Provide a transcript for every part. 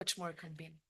Much more convenient.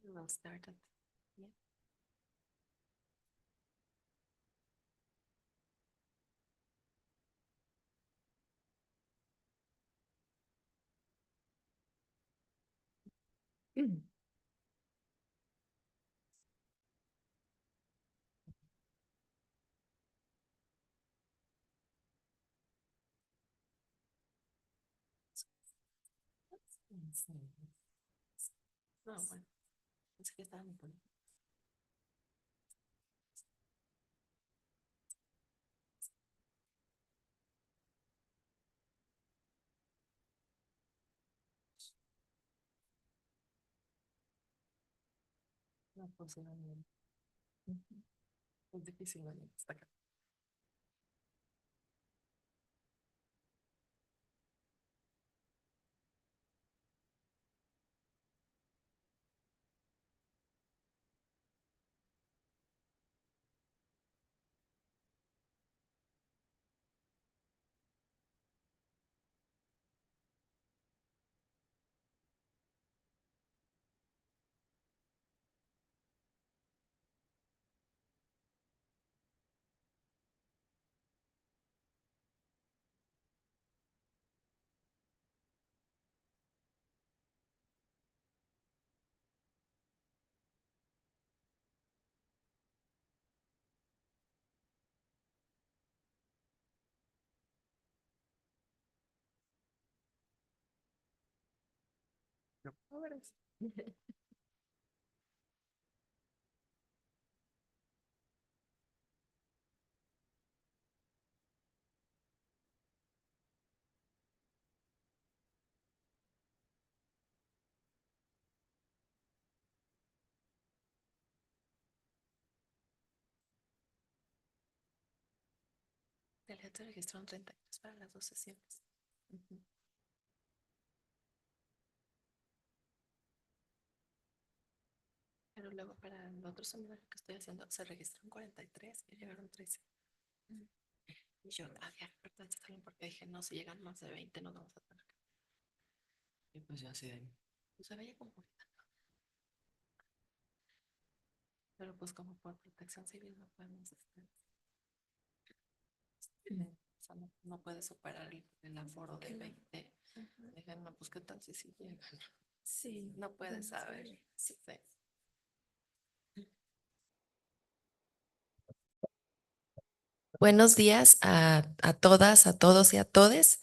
We'll start at, yeah. No, bueno, pensé que estaba muy bueno. No, pues no, no. Ujú. Es difícil venir hasta acá. No, a ver, el jefe registró un 33 para las dos sesiones. Ujú. Pero luego para el otro seminario que estoy haciendo se registró un 43 y llegaron 13. Mm. Y yo había importancia también porque dije, no, si llegan más de 20 no vamos a tener. Y pues yo así de, pues se veía como ahorita. Pero pues como por protección civil no podemos estar. O sea, no, no puede superar el aforo de 20. Dije, no, pues qué tal si sí llegan. Sí, no puedes saber. Sí. Sí. Buenos días a todas, a todos y a todes.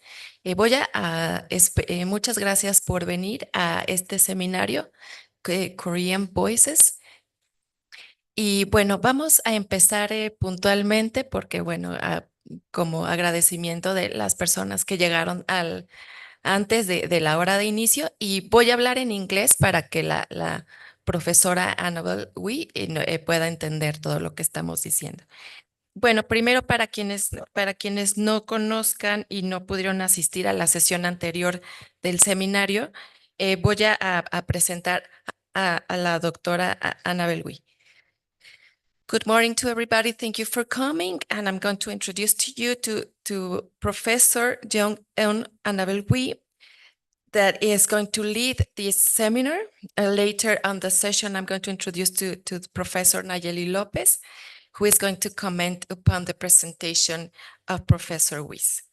Muchas gracias por venir a este seminario, Korean Voices. Y bueno, vamos a empezar puntualmente porque, bueno, como agradecimiento de las personas que llegaron antes de la hora de inicio, y voy a hablar en inglés para que la profesora Annabel Wee pueda entender todo lo que estamos diciendo. Bueno, primero para quienes no conozcan y no pudieron asistir a la sesión anterior del seminario, voy a presentar a la doctora Annabel Wee. Good morning to everybody. Thank you for coming. And I'm going to introduce to you to Professor Young Eun Annabel Wee, that is going to lead this seminar. Later on the session, I'm going to introduce to Professor Nayeli Lopez, who is going to comment upon the presentation of Professor Weiss.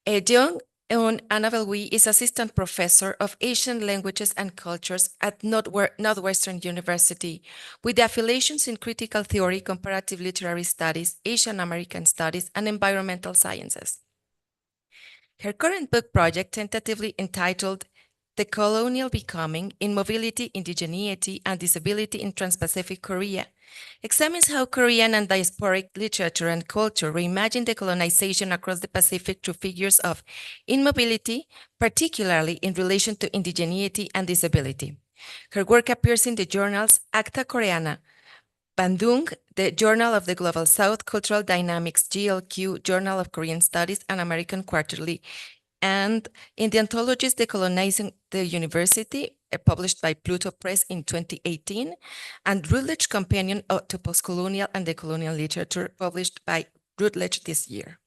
Young Annabel Wee is Assistant Professor of Asian Languages and Cultures at Northwestern University, with affiliations in Critical Theory, Comparative Literary Studies, Asian American Studies, and Environmental Sciences. Her current book project, tentatively entitled The Colonial Becoming in Mobility, Indigeneity, and Disability in Trans-Pacific Korea, examines how Korean and diasporic literature and culture reimagine decolonization across the Pacific through figures of immobility, particularly in relation to indigeneity and disability. Her work appears in the journals Acta Koreana, Bandung, the Journal of the Global South, Cultural Dynamics, GLQ, Journal of Korean Studies, and American Quarterly, and in the anthologies Decolonizing the University, published by Pluto Press in 2018, and Routledge Companion to Postcolonial and Decolonial Literature, published by Routledge this year.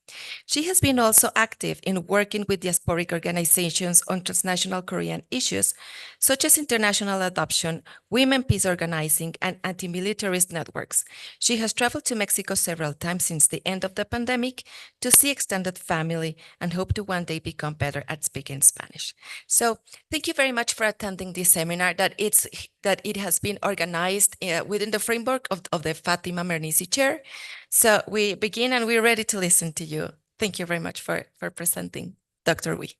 She has been also active in working with diasporic organizations on transnational Korean issues, such as international adoption, women peace organizing, and anti-militarist networks. She has traveled to Mexico several times since the end of the pandemic to see extended family and hope to one day become better at speaking Spanish. So thank you very much for attending this seminar that it has been organized within the framework of the Fátima Mernissi Chair. So we begin and we're ready to listen to you. Thank you very much for presenting, Dr. Wee.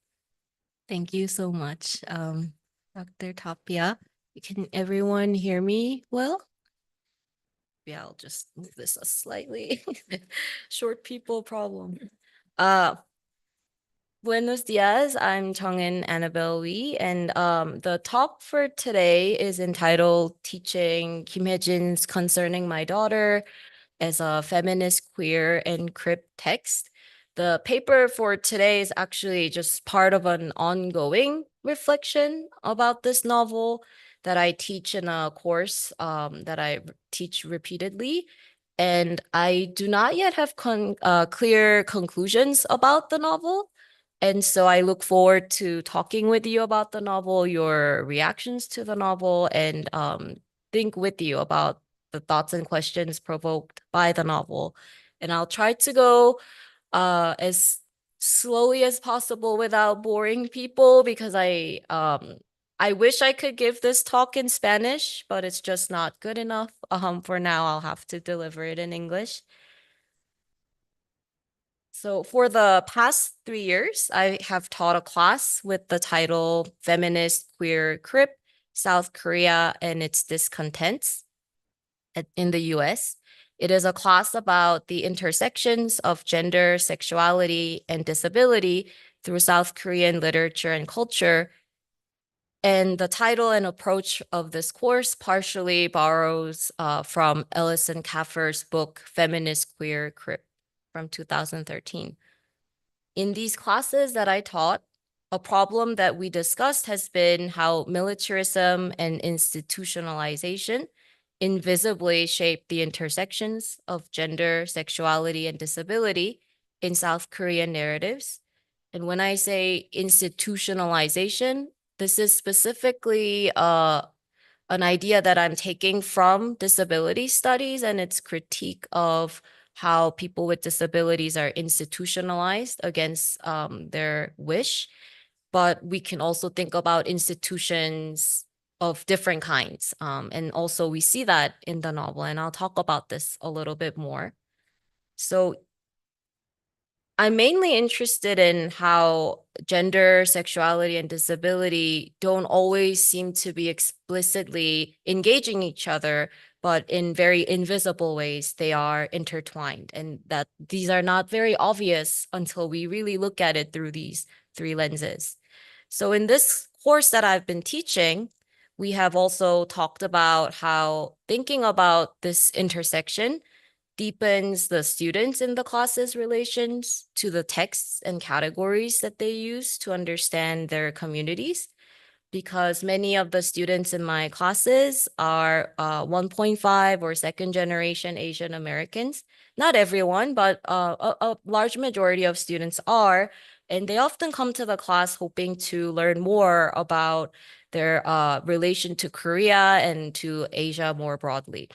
Thank you so much, Dr. Tapia. Can everyone hear me well? Yeah, I'll just move this a slightly. Short people problem. Buenos dias, I'm Chongin Annabelle Wee, and the talk for today is entitled Teaching Kim Hae-jin's Concerning My Daughter as a Feminist, Queer, and Crip Text. The paper for today is actually just part of an ongoing reflection about this novel that I teach in a course that I teach repeatedly. And I do not yet have clear conclusions about the novel. And so I look forward to talking with you about the novel, your reactions to the novel, and think with you about the thoughts and questions provoked by the novel. And I'll try to go as slowly as possible without boring people, because I wish I could give this talk in Spanish, but it's just not good enough. For now, I'll have to deliver it in English. So for the past 3 years, I have taught a class with the title Feminist, Queer, Crip, South Korea and Its Discontents in the US. It is a class about the intersections of gender, sexuality, and disability through South Korean literature and culture. And the title and approach of this course partially borrows from Ellison Kaffer's book, Feminist, Queer, Crip, from 2013. In these classes that I taught, a problem that we discussed has been how militarism and institutionalization invisibly shape the intersections of gender, sexuality, and disability in South Korean narratives. And when I say institutionalization, this is specifically an idea that I'm taking from disability studies and its critique of how people with disabilities are institutionalized against their wish. But we can also think about institutions of different kinds. And also we see that in the novel, and I'll talk about this a little bit more. So I'm mainly interested in how gender, sexuality, and disability don't always seem to be explicitly engaging each other, but in very invisible ways, they are intertwined, and that these are not very obvious until we really look at it through these 3 lenses. So in this course that I've been teaching, we have also talked about how thinking about this intersection deepens the students in the class's relations to the texts and categories that they use to understand their communities, because many of the students in my classes are 1.5 or second generation Asian Americans. Not everyone, but a large majority of students are. And they often come to the class hoping to learn more about their relation to Korea and to Asia more broadly.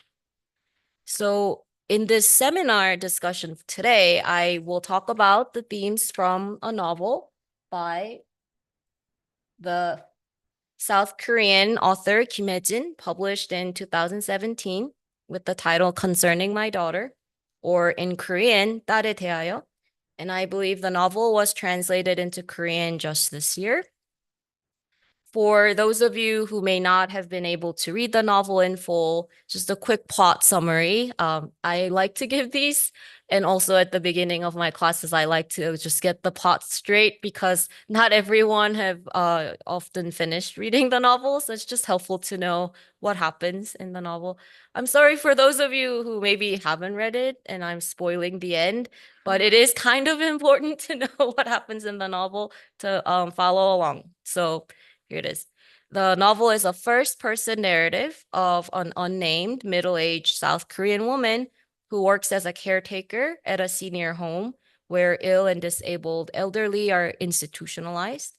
So in this seminar discussion today, I will talk about the themes from a novel by the South Korean author Kim Hae-jin, published in 2017 with the title Concerning My Daughter, or in Korean, 딸에 대하여. And I believe the novel was translated into Korean just this year. For those of you who may not have been able to read the novel in full, just a quick plot summary. I like to give these. And also at the beginning of my classes, I like to just get the plot straight because not everyone have often finished reading the novel. So it's just helpful to know what happens in the novel. I'm sorry for those of you who maybe haven't read it and I'm spoiling the end, but it is kind of important to know what happens in the novel to follow along. So here it is. The novel is a first-person narrative of an unnamed middle-aged South Korean woman who works as a caretaker at a senior home where ill and disabled elderly are institutionalized.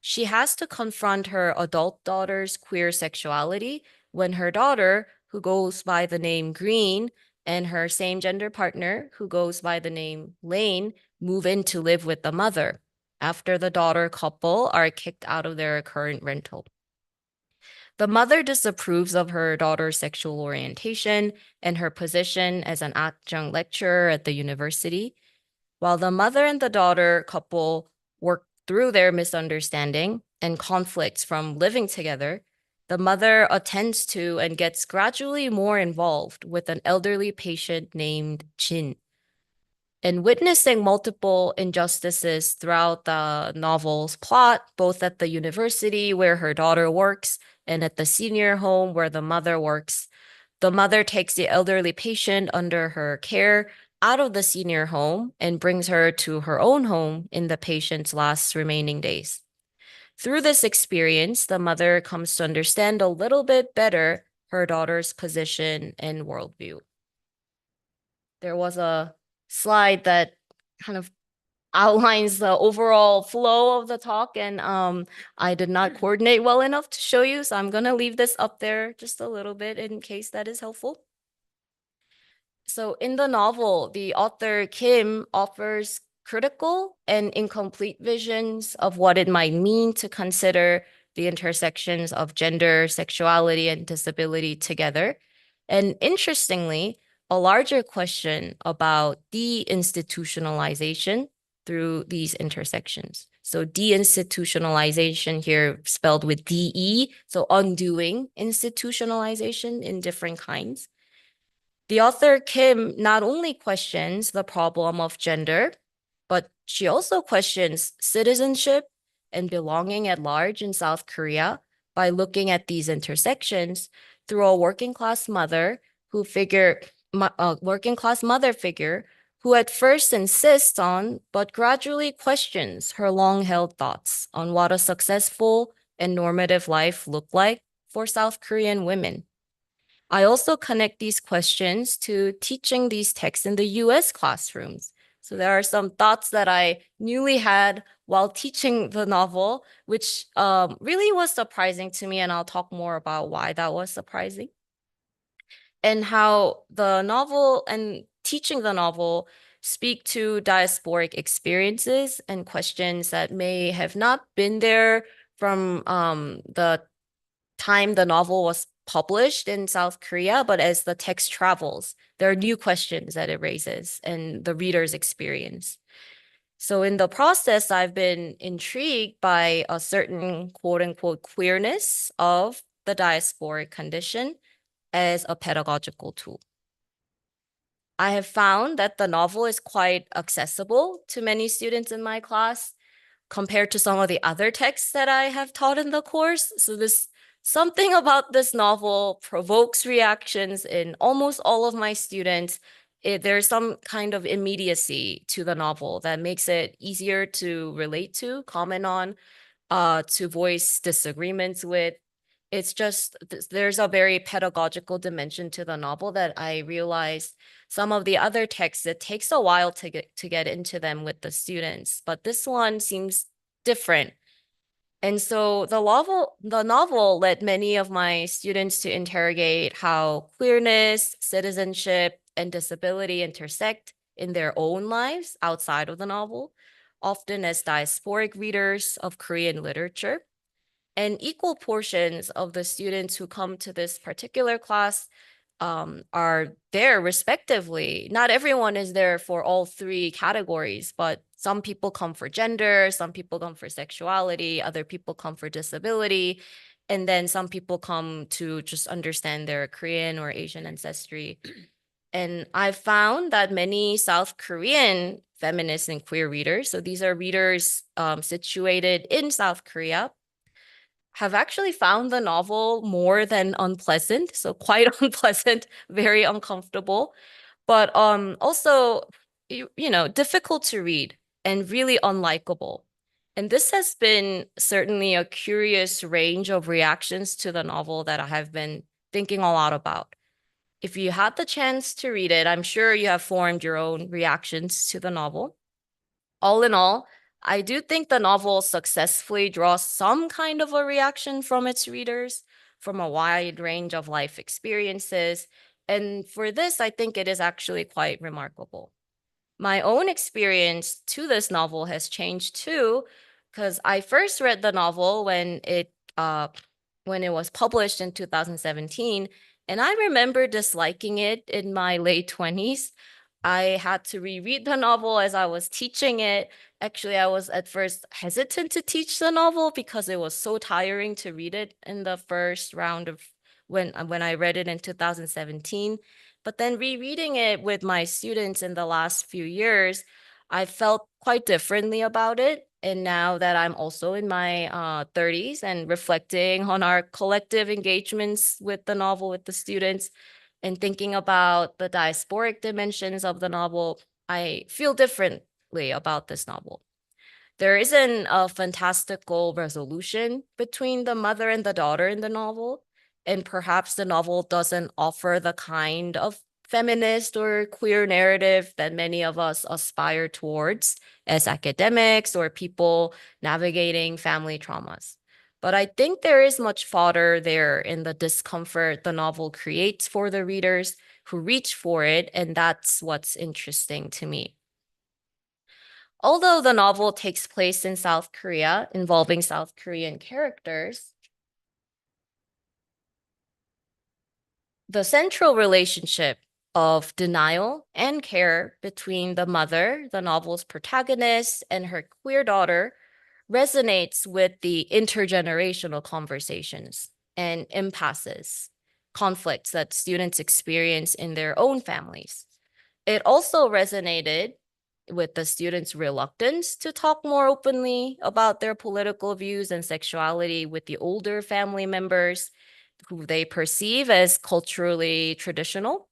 She has to confront her adult daughter's queer sexuality when her daughter, who goes by the name Green, and her same-gender partner, who goes by the name Lane, move in to live with the mother after the daughter couple are kicked out of their current rental. The mother disapproves of her daughter's sexual orientation and her position as an adjunct lecturer at the university. While the mother and the daughter couple work through their misunderstanding and conflicts from living together, the mother attends to and gets gradually more involved with an elderly patient named Jin. And witnessing multiple injustices throughout the novel's plot, both at the university where her daughter works and at the senior home where the mother works, the mother takes the elderly patient under her care out of the senior home and brings her to her own home in the patient's last remaining days. Through this experience, the mother comes to understand a little bit better her daughter's position and worldview. There was a slide that kind of outlines the overall flow of the talk, and I did not coordinate well enough to show you, so I'm gonna leave this up there just a little bit in case that is helpful. So in the novel, the author Kim offers critical and incomplete visions of what it might mean to consider the intersections of gender, sexuality, and disability together. And interestingly, a larger question about deinstitutionalization through these intersections. So deinstitutionalization here spelled with DE, so undoing institutionalization in different kinds. The author Kim not only questions the problem of gender, but she also questions citizenship and belonging at large in South Korea by looking at these intersections through a working class mother figure who at first insists on, but gradually questions her long-held thoughts on what a successful and normative life looked like for South Korean women. I also connect these questions to teaching these texts in the US classrooms. So there are some thoughts that I newly had while teaching the novel, which really was surprising to me, and I'll talk more about why that was surprising. And how the novel and teaching the novel speak to diasporic experiences and questions that may have not been there from the time the novel was published in South Korea, but as the text travels, there are new questions that it raises and the reader's experience. So in the process, I've been intrigued by a certain quote unquote queerness of the diasporic condition as a pedagogical tool. I have found that the novel is quite accessible to many students in my class compared to some of the other texts that I have taught in the course. So something about this novel provokes reactions in almost all of my students there's some kind of immediacy to the novel that makes it easier to relate to, comment on, to voice disagreements with. It's just there's a very pedagogical dimension to the novel that I realized some of the other texts, it takes a while to get into them with the students, but this one seems different. And so the novel led many of my students to interrogate how queerness, citizenship, and disability intersect in their own lives outside of the novel, often as diasporic readers of Korean literature. And equal portions of the students who come to this particular class are there respectively. Not everyone is there for all three categories, but some people come for gender, some people come for sexuality, other people come for disability, and then some people come to just understand their Korean or Asian ancestry. And I found that many South Korean feminist and queer readers, so these are readers situated in South Korea, have actually found the novel more than unpleasant, so quite unpleasant, very uncomfortable, but also difficult to read and really unlikable. And this has been certainly a curious range of reactions to the novel that I have been thinking a lot about. If you had the chance to read it, I'm sure you have formed your own reactions to the novel. All in all, I do think the novel successfully draws some kind of a reaction from its readers, from a wide range of life experiences. And for this, I think it is actually quite remarkable. My own experience to this novel has changed too, because I first read the novel when it was published in 2017, and I remember disliking it in my late 20s. I had to reread the novel as I was teaching it. Actually, I was at first hesitant to teach the novel because it was so tiring to read it in the first round of when I read it in 2017. But then rereading it with my students in the last few years, I felt quite differently about it. And now that I'm also in my 30s and reflecting on our collective engagements with the novel with the students and thinking about the diasporic dimensions of the novel, I feel differently about this novel. There isn't a fantastical resolution between the mother and the daughter in the novel, and perhaps the novel doesn't offer the kind of feminist or queer narrative that many of us aspire towards as academics or people navigating family traumas. But I think there is much fodder there in the discomfort the novel creates for the readers who reach for it, and that's what's interesting to me. Although the novel takes place in South Korea, involving South Korean characters, the central relationship of denial and care between the mother, the novel's protagonist, and her queer daughter resonates with the intergenerational conversations and impasses, conflicts that students experience in their own families. It also resonated with the students' reluctance to talk more openly about their political views and sexuality with the older family members who they perceive as culturally traditional.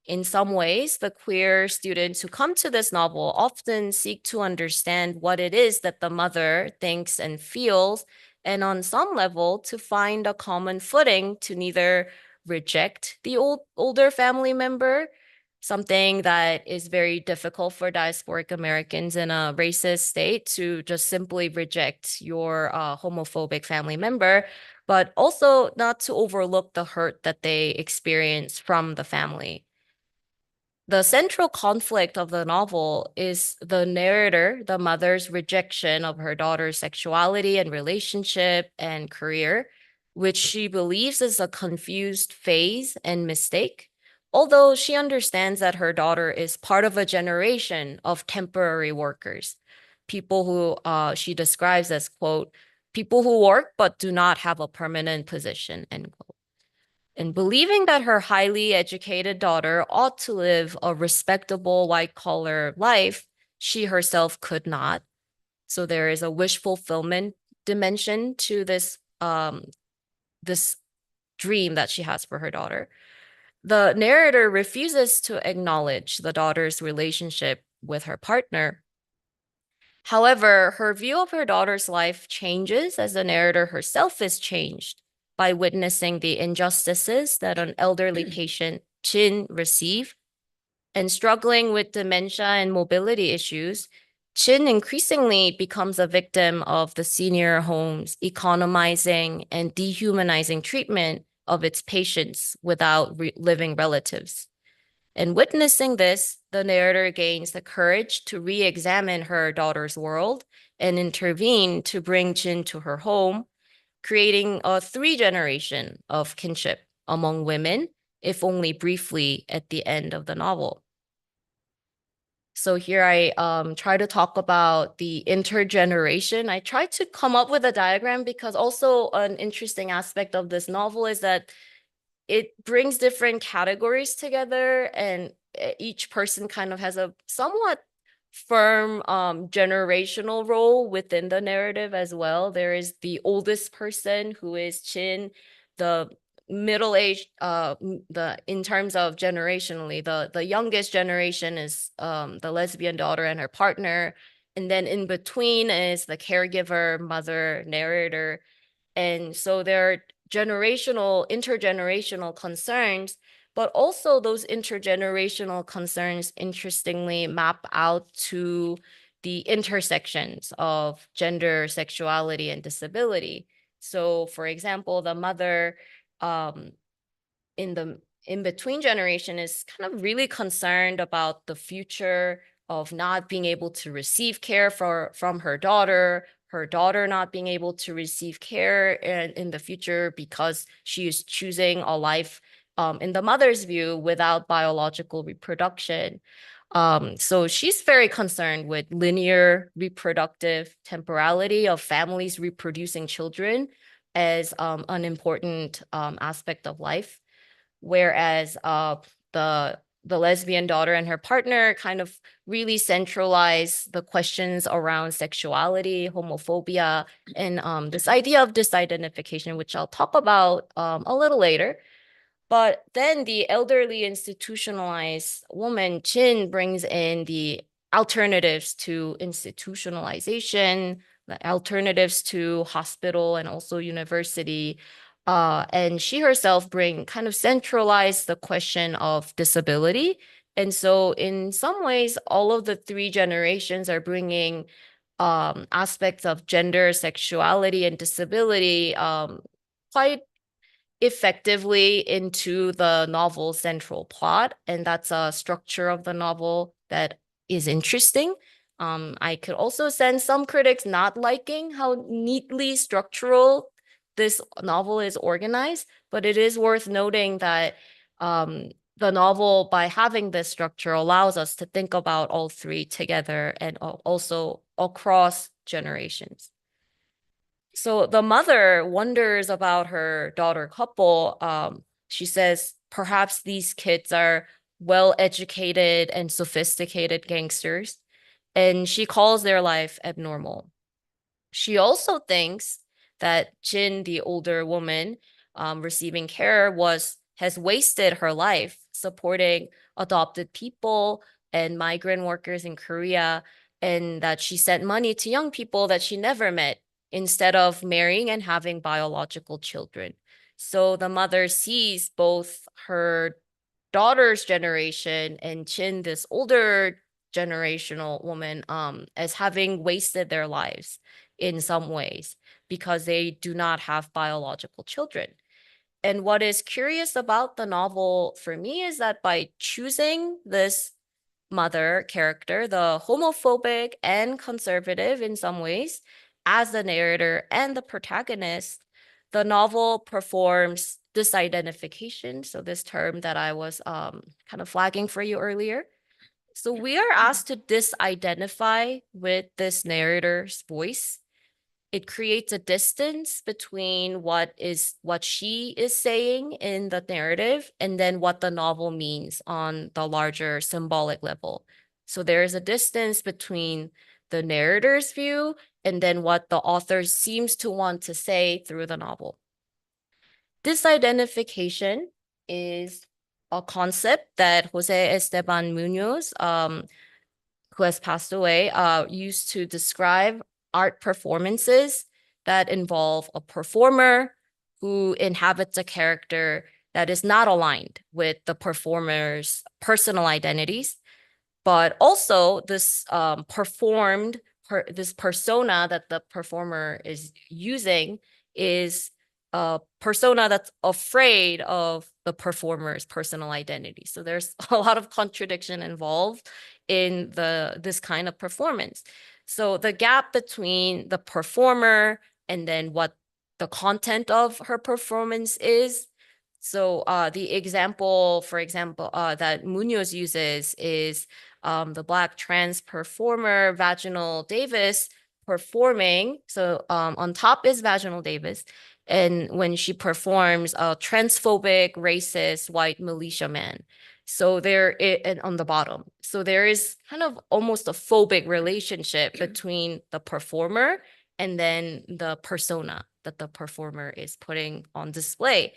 In some ways, the queer students who come to this novel often seek to understand what it is that the mother thinks and feels, and on some level, to find a common footing to neither reject the older family member, something that is very difficult for diasporic Americans in a racist state to just simply reject your homophobic family member, but also not to overlook the hurt that they experience from the family. The central conflict of the novel is the narrator, the mother's rejection of her daughter's sexuality and relationship and career, which she believes is a confused phase and mistake. Although she understands that her daughter is part of a generation of temporary workers, people who she describes as, quote, people who work but do not have a permanent position, end quote. And believing that her highly educated daughter ought to live a respectable white-collar life, she herself could not. So there is a wish fulfillment dimension to this dream that she has for her daughter. the narrator refuses to acknowledge the daughter's relationship with her partner. However, her view of her daughter's life changes as the narrator herself is changed by witnessing the injustices that an elderly patient, Chin, received. And struggling with dementia and mobility issues, Chin increasingly becomes a victim of the senior home's economizing and dehumanizing treatment of its patients without living relatives. And witnessing this, the narrator gains the courage to re-examine her daughter's world and intervene to bring Chin to her home, creating a three-generation of kinship among women, if only briefly at the end of the novel. So here I try to talk about the intergeneration. I tried to come up with a diagram because also an interesting aspect of this novel is that it brings different categories together, and each person kind of has a somewhat firm generational role within the narrative as well. There is the oldest person, who is Chin, the middle-aged, the in terms of generationally, the youngest generation is the lesbian daughter and her partner, and then in between is the caregiver, mother, narrator. And so there are intergenerational concerns, but also those intergenerational concerns interestingly map out to the intersections of gender, sexuality, and disability. So, for example, the mother um, in the in between generation is kind of really concerned about the future of not being able to receive care from her daughter not being able to receive care in the future because she is choosing a life in the mother's view without biological reproduction. So she's very concerned with linear reproductive temporality of families reproducing children as an important aspect of life. Whereas the lesbian daughter and her partner kind of really centralize the questions around sexuality, homophobia, and this idea of disidentification, which I'll talk about a little later. But then the elderly institutionalized woman, Chin, brings in the alternatives to institutionalization, the alternatives to hospital and also university. And she herself kind of centralized the question of disability. And so in some ways, all of the three generations are bringing aspects of gender, sexuality, and disability quite effectively into the novel's central plot. And that's a structure of the novel that is interesting. I could also sense some critics not liking how neatly structural this novel is organized, but it is worth noting that the novel, by having this structure, allows us to think about all three together and also across generations. So the mother wonders about her daughter couple. She says perhaps these kids are well-educated and sophisticated gangsters, and she calls their life abnormal. She also thinks that Jin, the older woman receiving care, has wasted her life supporting adopted people and migrant workers in Korea, and that she sent money to young people that she never met instead of marrying and having biological children. So the mother sees both her daughter's generation and Chin, this older generational woman, as having wasted their lives in some ways because they do not have biological children. And what is curious about the novel for me is that by choosing this mother character, the homophobic and conservative in some ways, as the narrator and the protagonist, the novel performs disidentification. So this term that I was kind of flagging for you earlier. So we are asked to disidentify with this narrator's voice. It creates a distance between what she is saying in the narrative and then what the novel means on the larger symbolic level. So there is a distance between the narrator's view and then what the author seems to want to say through the novel. Disidentification is a concept that Jose Esteban Munoz, who has passed away, used to describe art performances that involve a performer who inhabits a character that is not aligned with the performer's personal identities, but also this this persona that the performer is using is a persona that's afraid of the performer's personal identity. So there's a lot of contradiction involved in this kind of performance. So the gap between the performer and then what the content of her performance is. So the example, for example, that Munoz uses is the Black trans performer Vaginal Davis performing. So on top is Vaginal Davis. And when she performs a transphobic, racist, white militia man. So and on the bottom. So there is kind of almost a phobic relationship between the performer and then the persona that the performer is putting on display.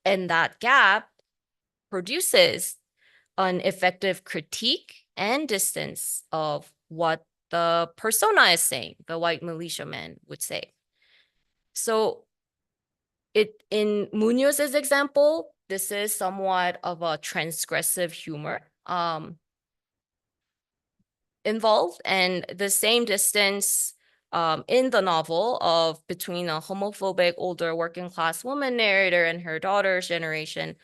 And that gap produces an effective critique and distance of what the persona is saying, the white militiaman would say. So in Munoz's example, this is somewhat of a transgressive humor involved, and the same distance in the novel of between a homophobic older working class woman narrator and her daughter's generation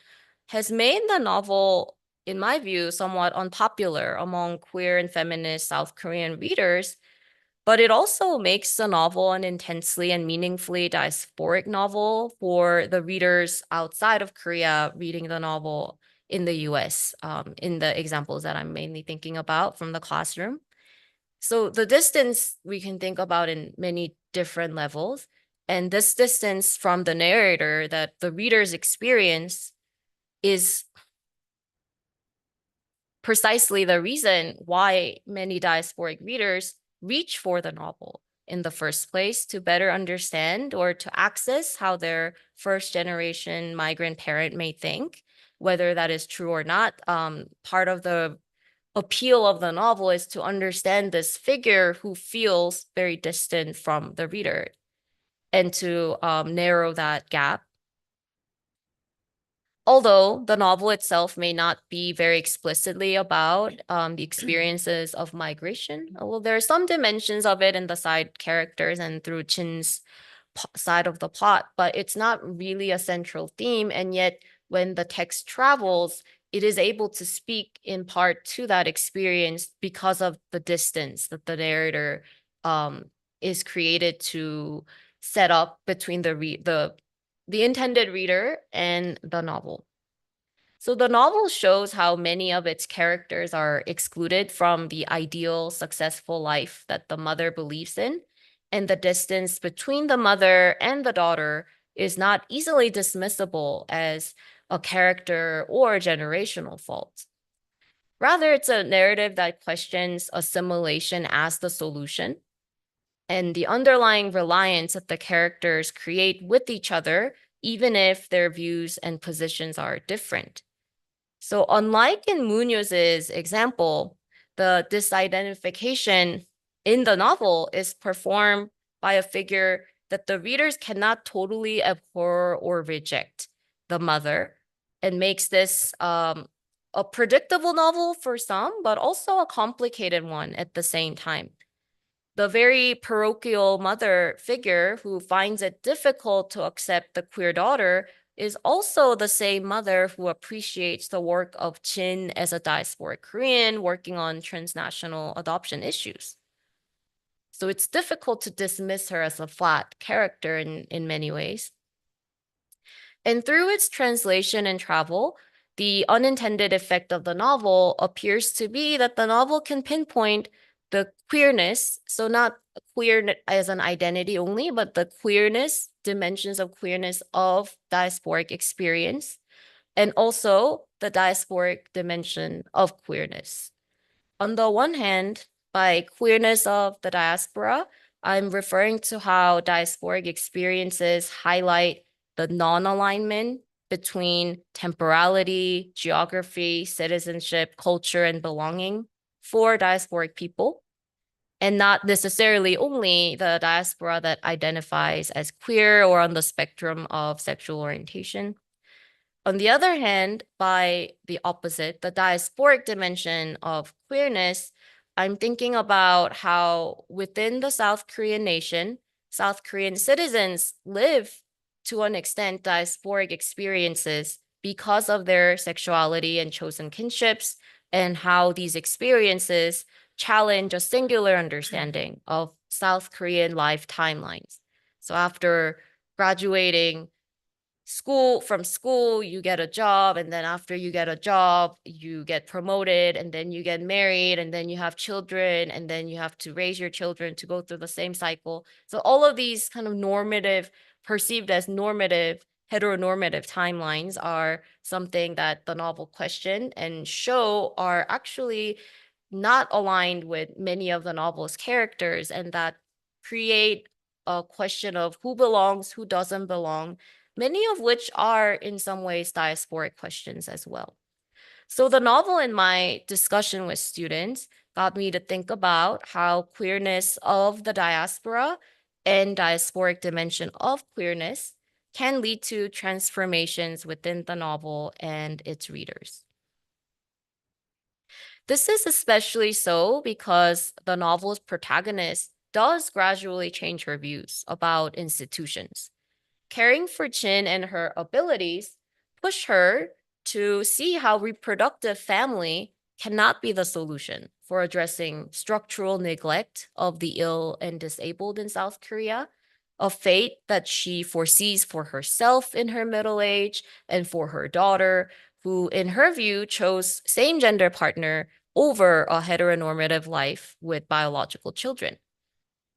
has made the novel, in my view, somewhat unpopular among queer and feminist South Korean readers, but it also makes the novel an intensely and meaningfully diasporic novel for the readers outside of Korea reading the novel in the US, in the examples that I'm mainly thinking about from the classroom. So the distance we can think about in many different levels, and this distance from the narrator that the readers experience is precisely the reason why many diasporic readers reach for the novel in the first place to better understand or to access how their first generation migrant parent may think, whether that is true or not. Part of the appeal of the novel is to understand this figure who feels very distant from the reader and to narrow that gap. Although the novel itself may not be very explicitly about the experiences of migration, well, there are some dimensions of it in the side characters and through Chin's side of the plot, but it's not really a central theme. And yet, when the text travels, it is able to speak in part to that experience because of the distance that the narrator is created to set up between the intended reader and the novel. So the novel shows how many of its characters are excluded from the ideal successful life that the mother believes in, and the distance between the mother and the daughter is not easily dismissible as a character or a generational fault. Rather, it's a narrative that questions assimilation as the solution and the underlying reliance that the characters create with each other, even if their views and positions are different. So unlike in Munoz's example, the disidentification in the novel is performed by a figure that the readers cannot totally abhor or reject, the mother, and makes this a predictable novel for some, but also a complicated one at the same time. The very parochial mother figure who finds it difficult to accept the queer daughter is also the same mother who appreciates the work of Chin as a diasporic Korean working on transnational adoption issues. So it's difficult to dismiss her as a flat character in many ways. And through its translation and travel, the unintended effect of the novel appears to be that the novel can pinpoint the queerness, so not queer as an identity only, but the queerness, dimensions of queerness of diasporic experience, and also the diasporic dimension of queerness. On the one hand, by queerness of the diaspora, I'm referring to how diasporic experiences highlight the non-alignment between temporality, geography, citizenship, culture, and belonging for diasporic people, and not necessarily only the diaspora that identifies as queer or on the spectrum of sexual orientation. On the other hand, by the opposite, the diasporic dimension of queerness, I'm thinking about how within the South Korean nation, South Korean citizens live to an extent diasporic experiences because of their sexuality and chosen kinships, and how these experiences challenge a singular understanding of South Korean life timelines. So after graduating school, you get a job, and then after you get a job, you get promoted, and then you get married, and then you have children, and then you have to raise your children to go through the same cycle. So all of these kind of normative, perceived as normative, heteronormative timelines are something that the novel question and show are actually not aligned with many of the novel's characters, and that create a question of who belongs, who doesn't belong, many of which are in some ways diasporic questions as well. So the novel in my discussion with students got me to think about how queerness of the diaspora and diasporic dimension of queerness can lead to transformations within the novel and its readers. This is especially so because the novel's protagonist does gradually change her views about institutions. Caring for Chin and her abilities push her to see how reproductive family cannot be the solution for addressing structural neglect of the ill and disabled in South Korea, a fate that she foresees for herself in her middle age and for her daughter, who, in her view, chose same gender partner over a heteronormative life with biological children.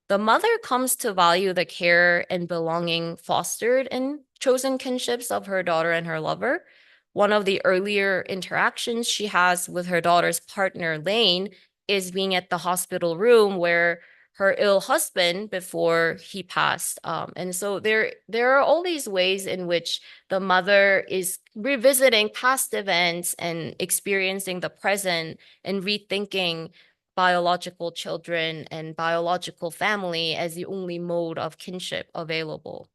The mother comes to value the care and belonging fostered in chosen kinships of her daughter and her lover. One of the earlier interactions she has with her daughter's partner, Lane, is being at the hospital room where her ill husband before he passed. And so there are all these ways in which the mother is revisiting past events and experiencing the present and rethinking biological children and biological family as the only mode of kinship available.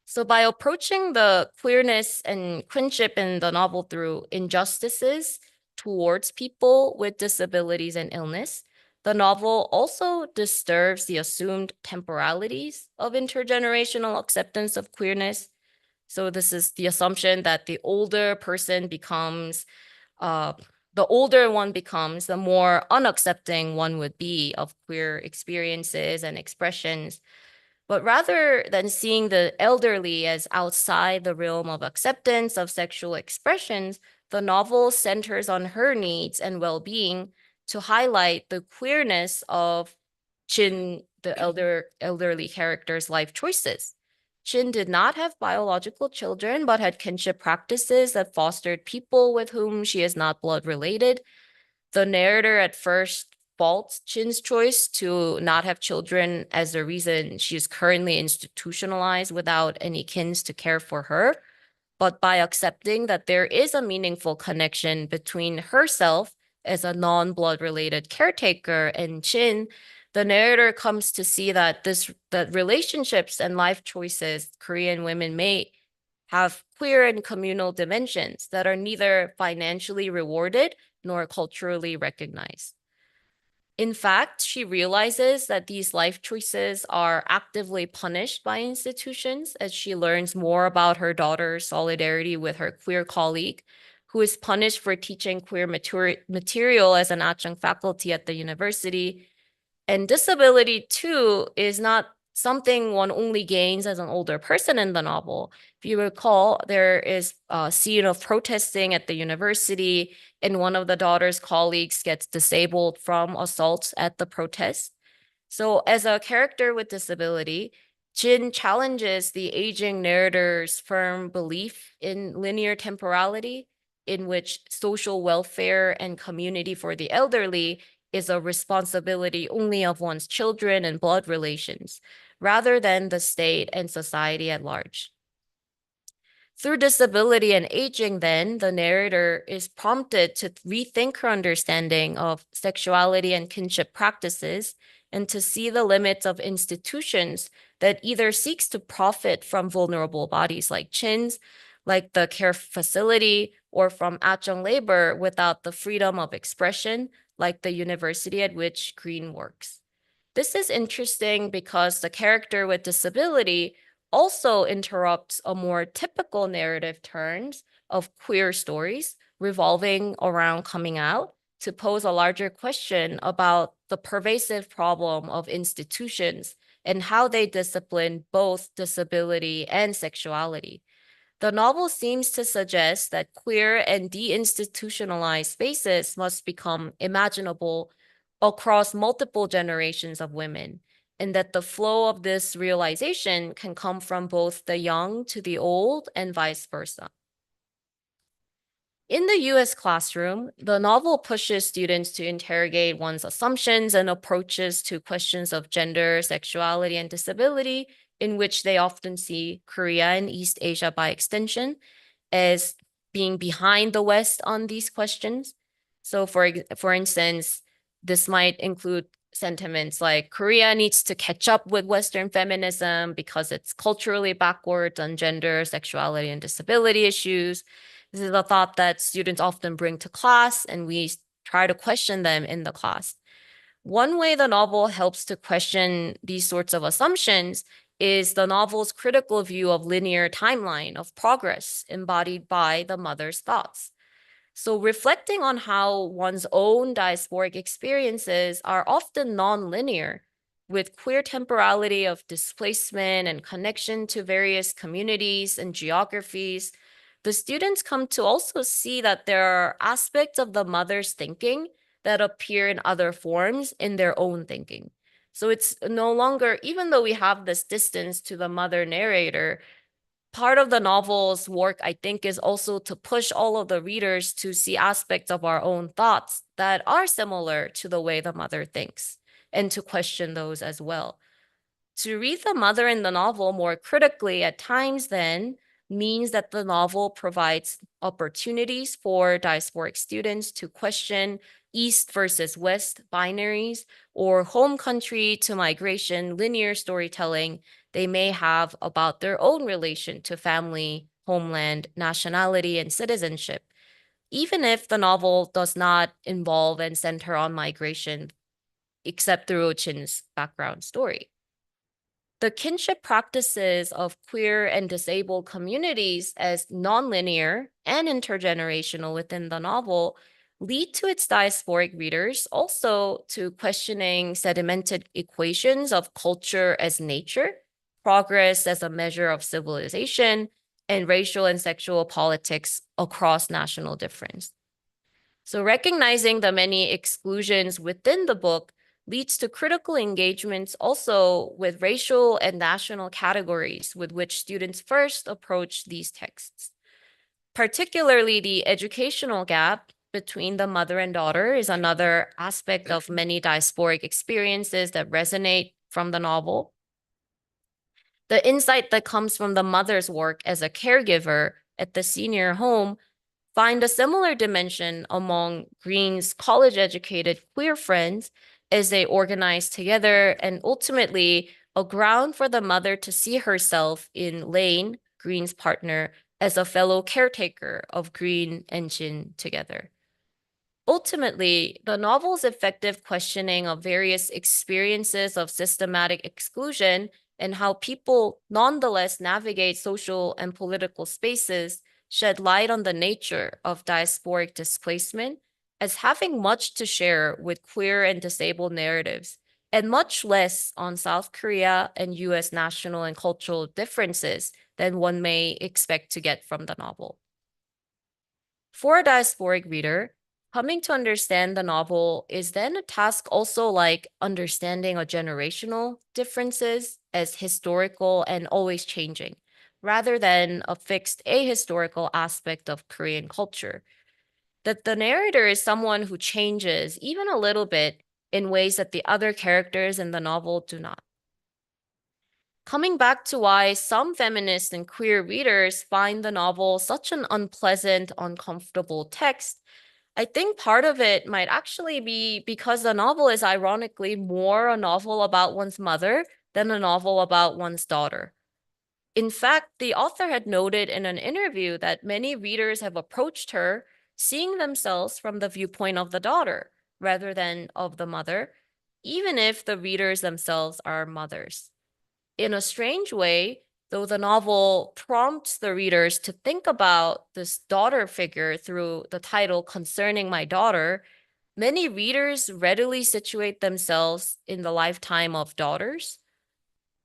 So by approaching the queerness and kinship in the novel through injustices towards people with disabilities and illness, the novel also disturbs the assumed temporalities of intergenerational acceptance of queerness. So this is the assumption that the older person becomes uh, the older one becomes, the more unaccepting one would be of queer experiences and expressions. But rather than seeing the elderly as outside the realm of acceptance of sexual expressions, the novel centers on her needs and well-being to highlight the queerness of Chin, the elderly character's life choices. Chin did not have biological children, but had kinship practices that fostered people with whom she is not blood related. The narrator at first faults Chin's choice to not have children as the reason she is currently institutionalized without any kins to care for her. But by accepting that there is a meaningful connection between herself as a non-blood related caretaker and Chin, the narrator comes to see that that relationships and life choices Korean women make have queer and communal dimensions that are neither financially rewarded nor culturally recognized. In fact, she realizes that these life choices are actively punished by institutions as she learns more about her daughter's solidarity with her queer colleague, who is punished for teaching queer material as an adjunct faculty at the university. And disability, too, is not something one only gains as an older person in the novel. If you recall, there is a scene of protesting at the university, and one of the daughter's colleagues gets disabled from assault at the protest. So as a character with disability, Jin challenges the aging narrator's firm belief in linear temporality, in which social welfare and community for the elderly is a responsibility only of one's children and blood relations, rather than the state and society at large. Through disability and aging, then, the narrator is prompted to rethink her understanding of sexuality and kinship practices and to see the limits of institutions that either seeks to profit from vulnerable bodies like Chin's, like the care facility, or from adjunct labor without the freedom of expression, like the university at which Green works. This is interesting because the character with disability also interrupts a more typical narrative turns of queer stories revolving around coming out to pose a larger question about the pervasive problem of institutions and how they discipline both disability and sexuality. The novel seems to suggest that queer and deinstitutionalized spaces must become imaginable across multiple generations of women, and that the flow of this realization can come from both the young to the old and vice versa. In the US classroom, the novel pushes students to interrogate one's assumptions and approaches to questions of gender, sexuality, and disability, in which they often see Korea and East Asia by extension as being behind the West on these questions. So for instance, this might include sentiments like Korea needs to catch up with Western feminism because it's culturally backwards on gender, sexuality, and disability issues. This is a thought that students often bring to class, and we try to question them in the class. One way the novel helps to question these sorts of assumptions is the novel's critical view of linear timeline of progress embodied by the mother's thoughts. So reflecting on how one's own diasporic experiences are often non-linear, with queer temporality of displacement and connection to various communities and geographies, the students come to also see that there are aspects of the mother's thinking that appear in other forms in their own thinking. So it's no longer, even though we have this distance to the mother narrator, part of the novel's work, I think, is also to push all of the readers to see aspects of our own thoughts that are similar to the way the mother thinks and to question those as well. To read the mother in the novel more critically at times, then, means that the novel provides opportunities for diasporic students to question East versus West binaries or home country to migration linear storytelling they may have about their own relation to family, homeland, nationality, and citizenship, even if the novel does not involve and center on migration, except through Chin's background story. The kinship practices of queer and disabled communities as nonlinear and intergenerational within the novel lead to its diasporic readers also to questioning sedimented equations of culture as nature, progress as a measure of civilization, and racial and sexual politics across national difference. So recognizing the many exclusions within the book leads to critical engagements also with racial and national categories with which students first approach these texts. Particularly the educational gap between the mother and daughter is another aspect of many diasporic experiences that resonate from the novel. The insight that comes from the mother's work as a caregiver at the senior home find a similar dimension among Green's college-educated queer friends as they organize together and ultimately a ground for the mother to see herself in Lane, Green's partner, as a fellow caretaker of Green and Jin together. Ultimately, the novel's effective questioning of various experiences of systematic exclusion and how people nonetheless navigate social and political spaces shed light on the nature of diasporic displacement as having much to share with queer and disabled narratives, and much less on South Korea and US national and cultural differences than one may expect to get from the novel. For a diasporic reader, coming to understand the novel is then a task also like understanding a generational differences as historical and always changing, rather than a fixed ahistorical aspect of Korean culture. That the narrator is someone who changes even a little bit in ways that the other characters in the novel do not. Coming back to why some feminist and queer readers find the novel such an unpleasant, uncomfortable text, I think part of it might actually be because the novel is ironically more a novel about one's mother than a novel about one's daughter. In fact, the author had noted in an interview that many readers have approached her seeing themselves from the viewpoint of the daughter rather than of the mother, even if the readers themselves are mothers. In a strange way, though the novel prompts the readers to think about this daughter figure through the title Concerning My Daughter, many readers readily situate themselves in the lifetime of daughters,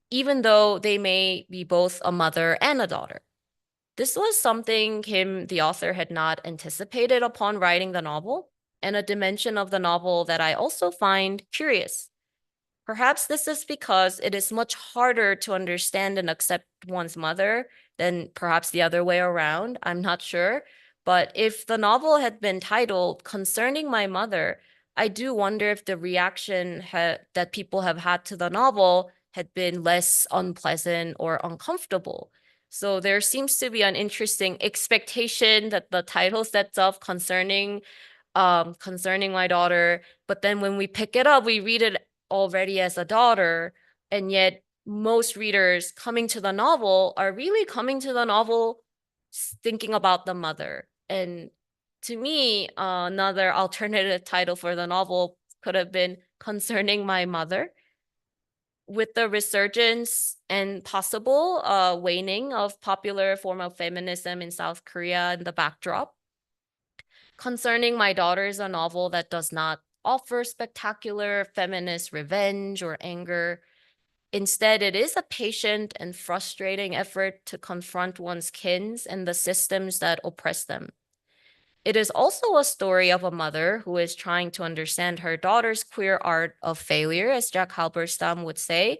even though they may be both a mother and a daughter. This was something Kim, the author, had not anticipated upon writing the novel, and a dimension of the novel that I also find curious. Perhaps this is because it is much harder to understand and accept one's mother than perhaps the other way around. I'm not sure. But if the novel had been titled Concerning My Mother, I do wonder if the reaction that people have had to the novel had been less unpleasant or uncomfortable. So there seems to be an interesting expectation that the title sets up concerning my daughter. But then when we pick it up, we read it already as a daughter. And yet most readers coming to the novel are really coming to the novel thinking about the mother. And to me, another alternative title for the novel could have been Concerning My Mother. With the resurgence and possible waning of popular form of feminism in South Korea in the backdrop, Concerning My Daughter is a novel that does not offer spectacular feminist revenge or anger. Instead, it is a patient and frustrating effort to confront one's kins and the systems that oppress them. It is also a story of a mother who is trying to understand her daughter's queer art of failure, as Jack Halberstam would say,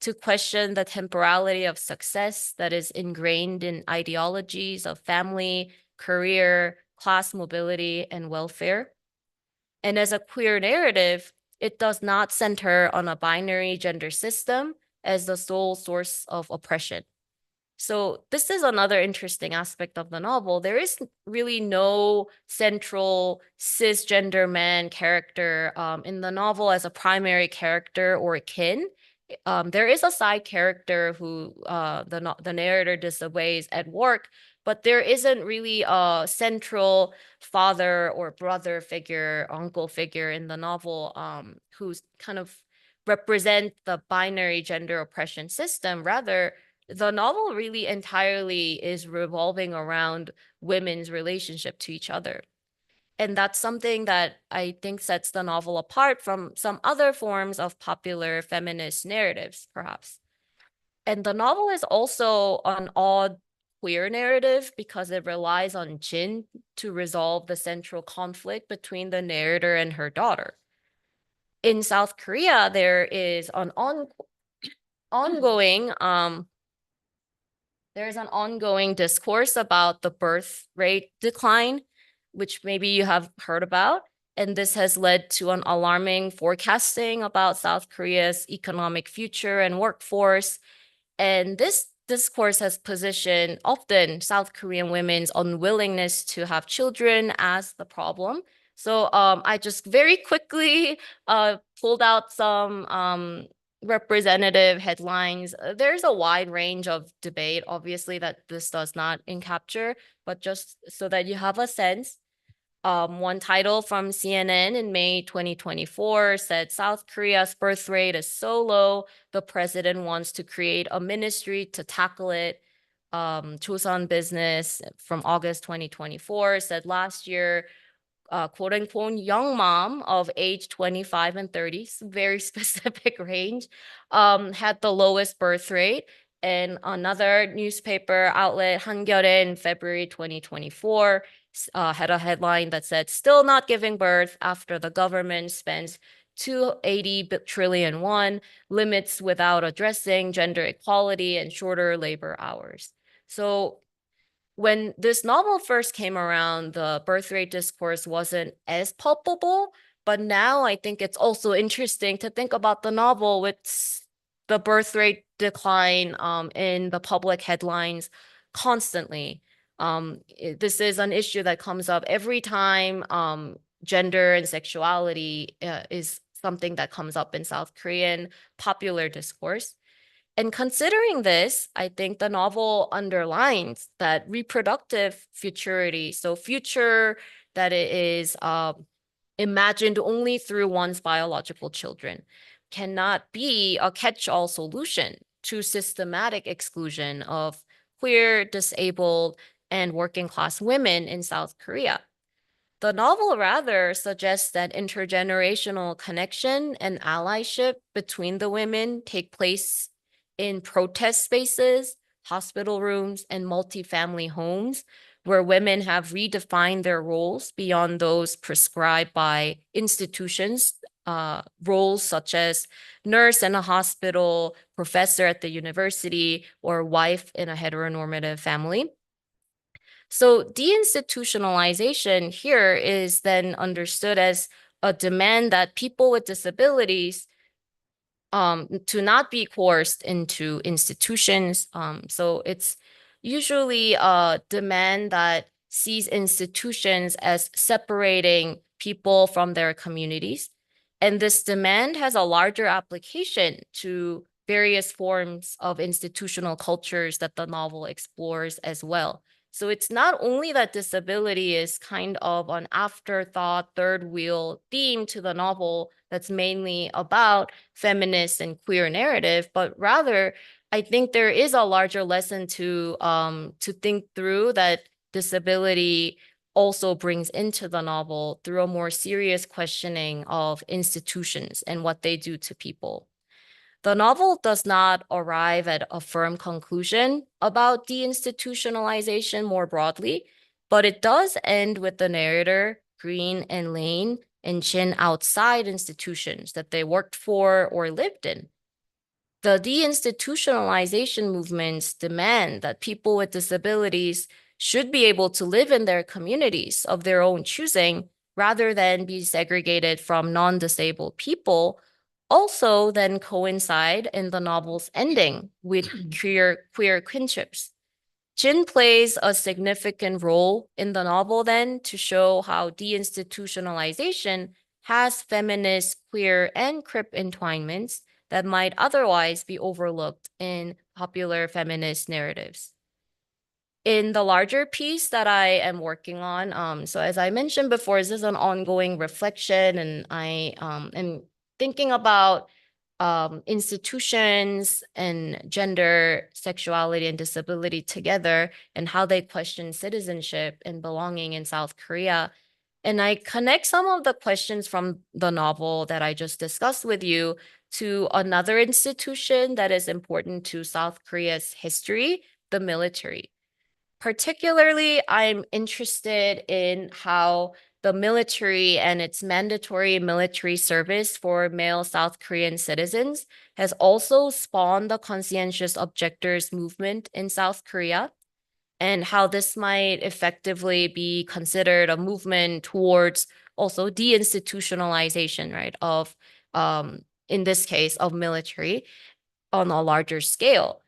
to question the temporality of success that is ingrained in ideologies of family, career, class mobility, and welfare. And as a queer narrative, it does not center on a binary gender system as the sole source of oppression. So this is another interesting aspect of the novel. There is really no central cisgender man character in the novel as a primary character or kin. There is a side character who the narrator disobeys at work, but there isn't really a central father or brother figure, uncle figure in the novel who's kind of represent the binary gender oppression system. Rather, the novel really entirely is revolving around women's relationship to each other. And that's something that I think sets the novel apart from some other forms of popular feminist narratives, perhaps. And the novel is also an odd queer narrative because it relies on Jin to resolve the central conflict between the narrator and her daughter. In South Korea, there is an ongoing there's an ongoing discourse about the birth rate decline, which maybe you have heard about. And this has led to an alarming forecasting about South Korea's economic future and workforce. And this discourse has positioned often South Korean women's unwillingness to have children as the problem. So I just very quickly pulled out some representative headlines. There's a wide range of debate, obviously, that this does not capture, but just so that you have a sense. One title from CNN in May 2024 said South Korea's birth rate is so low, the president wants to create a ministry to tackle it. Chosun Business from August 2024 said last year quote unquote young mom of age 25 and 30, very specific range, had the lowest birth rate. And another newspaper outlet, Hangyeore, in February 2024, had a headline that said, still not giving birth after the government spends 280 trillion won, limits without addressing gender equality and shorter labor hours. So when this novel first came around, the birth rate discourse wasn't as palpable, but now I think it's also interesting to think about the novel with the birth rate decline in the public headlines constantly. This is an issue that comes up every time gender and sexuality is something that comes up in South Korean popular discourse. And considering this, I think the novel underlines that reproductive futurity, so future that it is imagined only through one's biological children, cannot be a catch-all solution to systematic exclusion of queer, disabled, and working class women in South Korea. The novel rather suggests that intergenerational connection and allyship between the women take place in protest spaces, hospital rooms, and multifamily homes, where women have redefined their roles beyond those prescribed by institutions, roles such as nurse in a hospital, professor at the university, or wife in a heteronormative family. So deinstitutionalization here is then understood as a demand that people with disabilities to not be coerced into institutions. So it's usually a demand that sees institutions as separating people from their communities. And this demand has a larger application to various forms of institutional cultures that the novel explores as well. So it's not only that disability is kind of an afterthought, third wheel theme to the novel that's mainly about feminist and queer narrative, but rather, I think there is a larger lesson to think through that disability also brings into the novel through a more serious questioning of institutions and what they do to people. The novel does not arrive at a firm conclusion about deinstitutionalization more broadly, but it does end with the narrator, Green and Lane, and Chin outside institutions that they worked for or lived in. The deinstitutionalization movements demand that people with disabilities should be able to live in their communities of their own choosing rather than be segregated from non-disabled people, also then coincide in the novel's ending with queer kinships. Jin plays a significant role in the novel then to show how deinstitutionalization has feminist, queer, and crip entwinements that might otherwise be overlooked in popular feminist narratives. In the larger piece that I am working on, so as I mentioned before, this is an ongoing reflection, and I am thinking about institutions and gender, sexuality, and disability together and how they question citizenship and belonging in South Korea. And I connect some of the questions from the novel that I just discussed with you to another institution that is important to South Korea's history, the military. Particularly, I'm interested in how the military and its mandatory military service for male South Korean citizens has also spawned the conscientious objectors movement in South Korea, and how this might effectively be considered a movement towards also deinstitutionalization, right, of, in this case, of military on a larger scale.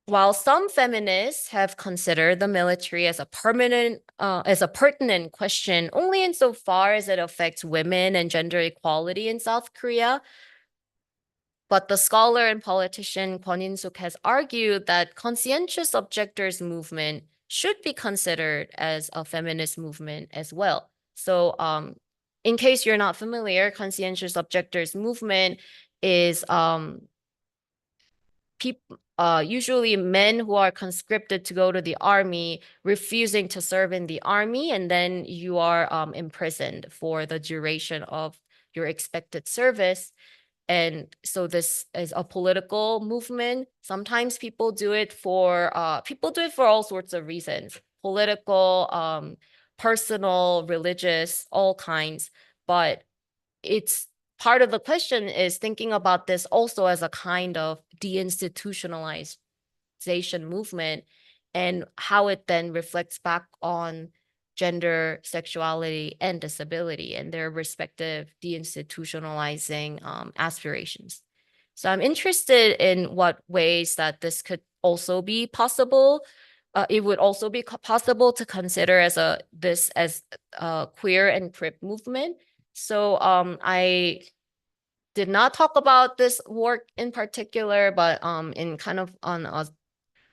While some feminists have considered the military as a pertinent question only insofar as it affects women and gender equality in South Korea, but the scholar and politician Kwon In-suk has argued that conscientious objectors movement should be considered as a feminist movement as well. So, in case you're not familiar, conscientious objectors movement is usually men who are conscripted to go to the army, refusing to serve in the army, and then you are imprisoned for the duration of your expected service. And so this is a political movement. Sometimes people do it for all sorts of reasons, political, personal, religious, all kinds. But it's part of the question is thinking about this also as a kind of deinstitutionalization movement and how it then reflects back on gender, sexuality, and disability and their respective deinstitutionalizing aspirations. So I'm interested in what ways that this could also be possible. It would also be possible to consider as this as a queer and crip movement. So I did not talk about this work in particular, but in kind of on a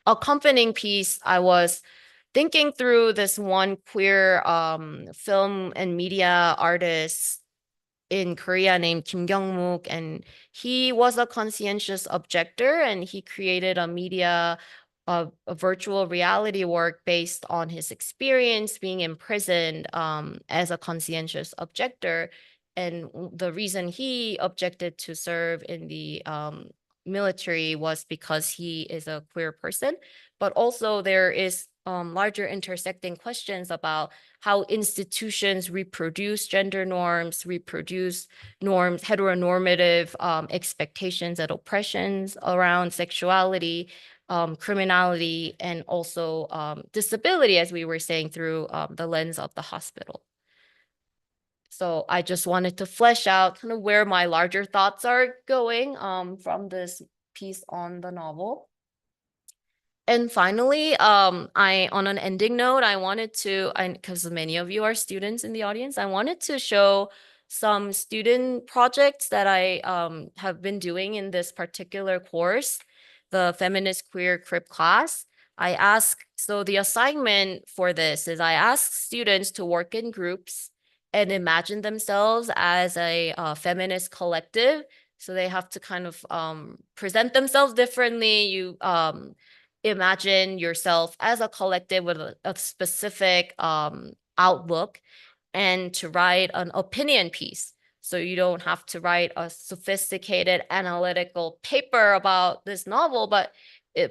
accompanying piece, I was thinking through this one queer film and media artist in Korea named Kim Kyung-mook, and he was a conscientious objector, and he created a media, a virtual reality work based on his experience being imprisoned as a conscientious objector. And the reason he objected to serve in the military was because he is a queer person, but also there is larger intersecting questions about how institutions reproduce gender norms, reproduce norms, heteronormative expectations and oppressions around sexuality, criminality, and also disability, as we were saying, through the lens of the hospital. So I just wanted to flesh out kind of where my larger thoughts are going from this piece on the novel. And finally, I on an ending note, I wanted to, because many of you are students in the audience, I wanted to show some student projects that I have been doing in this particular course, the Feminist Queer Crip class. So the assignment for this is I ask students to work in groups and imagine themselves as a feminist collective. So they have to kind of present themselves differently. You imagine yourself as a collective with a specific outlook, and to write an opinion piece. So you don't have to write a sophisticated analytical paper about this novel, but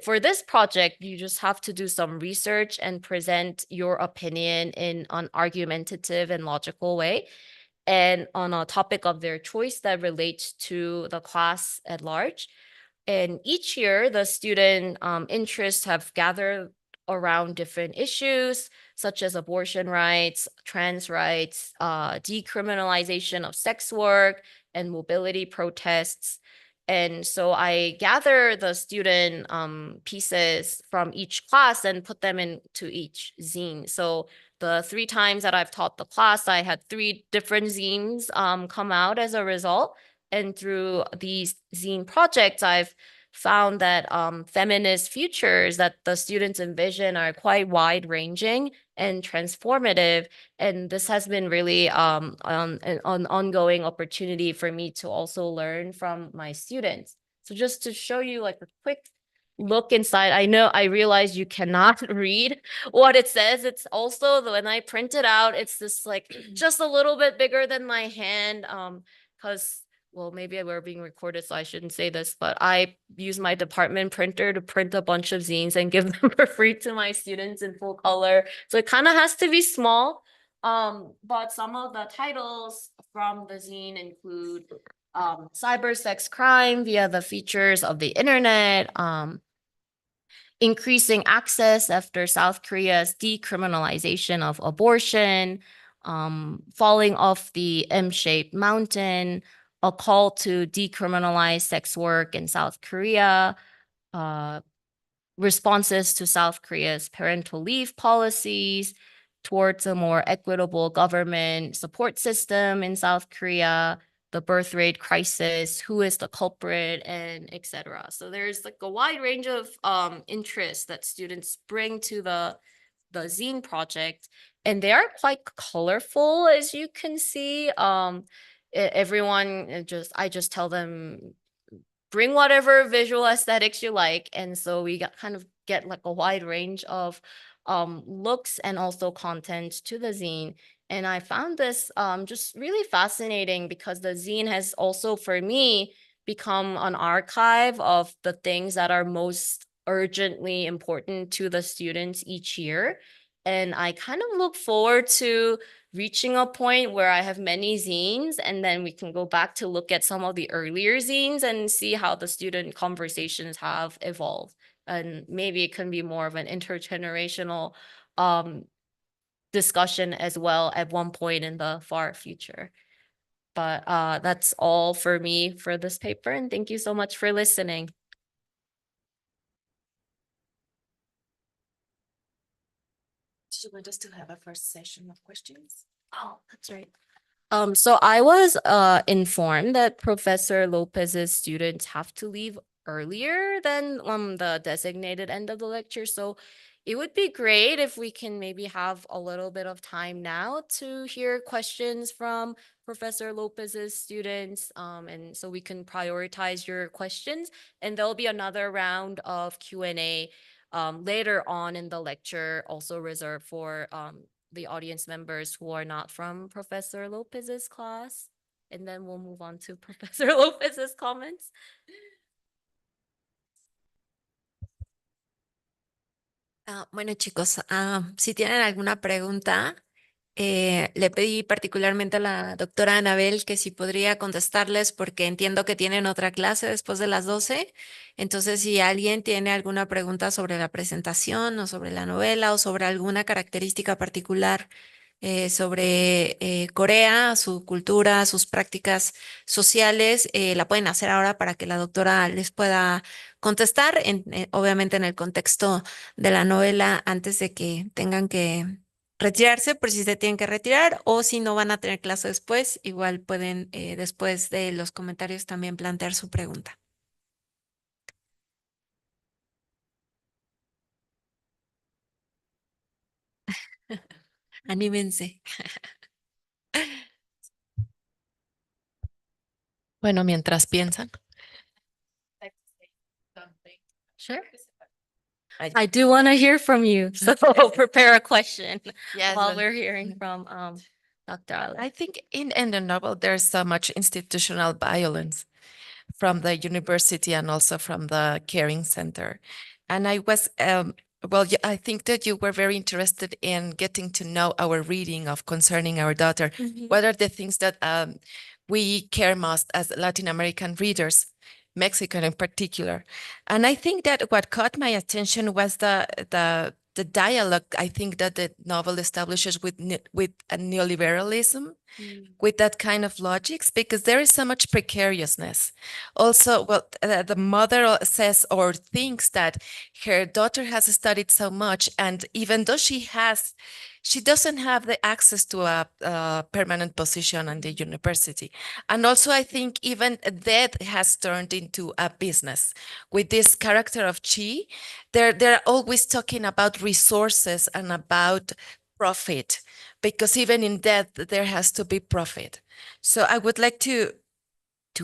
for this project, you just have to do some research and present your opinion in an argumentative and logical way, and on a topic of their choice that relates to the class at large. And each year, the student interests have gathered around different issues, such as abortion rights, trans rights, decriminalization of sex work, and mobility protests. And so I gather the student pieces from each class and put them into each zine. So the 3 times that I've taught the class, I had 3 different zines come out as a result. And through these zine projects, I've found that feminist futures that the students envision are quite wide-ranging and transformative. And this has been really an ongoing opportunity for me to also learn from my students. So just to show you like a quick look inside, I realize you cannot read what it says. It's also, when I print it out, it's this like just a little bit bigger than my hand, because well, maybe we're being recorded, so I shouldn't say this, but I use my department printer to print a bunch of zines and give them for free to my students in full color. So it kind of has to be small. But some of the titles from the zine include cyber sex crime via the features of the internet, increasing access after South Korea's decriminalization of abortion, falling off the M-shaped mountain, a call to decriminalize sex work in South Korea, uh, responses to South Korea's parental leave policies, towards a more equitable government support system in South Korea, the birth rate crisis, who is the culprit, and etc. So there's like a wide range of interests that students bring to the zine project, and they are quite colorful, as you can see. Everyone I just tell them bring whatever visual aesthetics you like. And so we kind of get like a wide range of looks and also content to the zine. And I found this just really fascinating because the zine has also, for me, become an archive of the things that are most urgently important to the students each year. And I kind of look forward to reaching a point where I have many zines, and then we can go back to look at some of the earlier zines and see how the student conversations have evolved. And maybe it can be more of an intergenerational discussion as well at one point in the far future. But that's all for me for this paper, and thank you so much for listening. Do you want us to have a first session of questions? Oh, that's right. So I was informed that Professor Lopez's students have to leave earlier than the designated end of the lecture. So it would be great if we can maybe have a little bit of time now to hear questions from Professor Lopez's students. And so we can prioritize your questions. And there'll be another round of Q&A later on in the lecture, also reserved for the audience members who are not from Professor Lopez's class. And then we'll move on to Professor Lopez's comments. Bueno, chicos, si tienen alguna pregunta, le pedí particularmente a la doctora Anabel que si podría contestarles porque entiendo que tienen otra clase después de las 12. Entonces, si alguien tiene alguna pregunta sobre la presentación o sobre la novela o sobre alguna característica particular sobre Corea, su cultura, sus prácticas sociales, la pueden hacer ahora para que la doctora les pueda contestar, obviamente en el contexto de la novela antes de que tengan que retirarse, por si se tienen que retirar o si no van a tener clase después, igual pueden después de los comentarios también plantear su pregunta. Anímense. Bueno, mientras piensan. Sure. I do want to hear from you, so prepare a question while we're hearing from Dr. Ali. I think in the novel there's so much institutional violence from the university and also from the caring center. And I was, I think that you were very interested in getting to know our reading of concerning our daughter. What are the things that we care most as Latin American readers, Mexican in particular? And I think that what caught my attention was the dialogue I think that the novel establishes with a neoliberalism, with that kind of logics, because there is so much precariousness. Also, well, the mother says or thinks that her daughter has studied so much, and even though she doesn't have the access to a permanent position in the university. And also, I think even that has turned into a business. With this character of Chi, they're always talking about resources and about profit, because even in death there has to be profit. So I would like to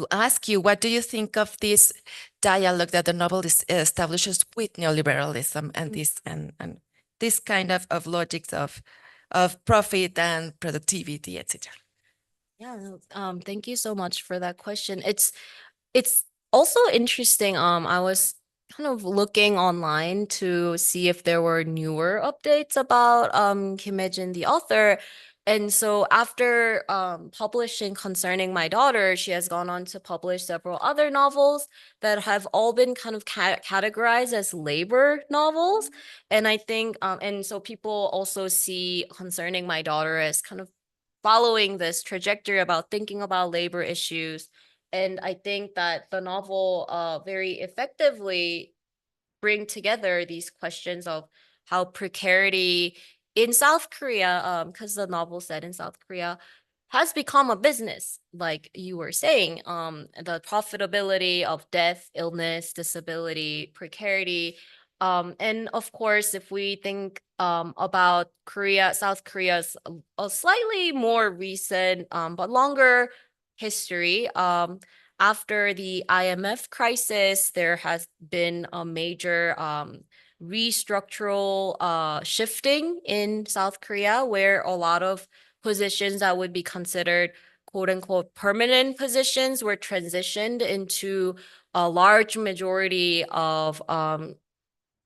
ask you, what do you think of this dialogue that the novel establishes with neoliberalism and this kind of logics of profit and productivity, etc.? Yeah, thank you so much for that question. It's also interesting. I was kind of looking online to see if there were newer updates about Kim Hae-jin, the author. And so after publishing Concerning My Daughter, she has gone on to publish several other novels that have all been kind of categorized as labor novels. And I think, and so people also see Concerning My Daughter as kind of following this trajectory about thinking about labor issues. And I think that the novel very effectively bring together these questions of how precarity in South Korea, because the novel set in South Korea, has become a business, like you were saying. The profitability of death, illness, disability, precarity. And of course, if we think about Korea, South Korea's a slightly more recent but longer history. After the IMF crisis, there has been a major restructural shifting in South Korea, where a lot of positions that would be considered quote unquote permanent positions were transitioned into a large majority of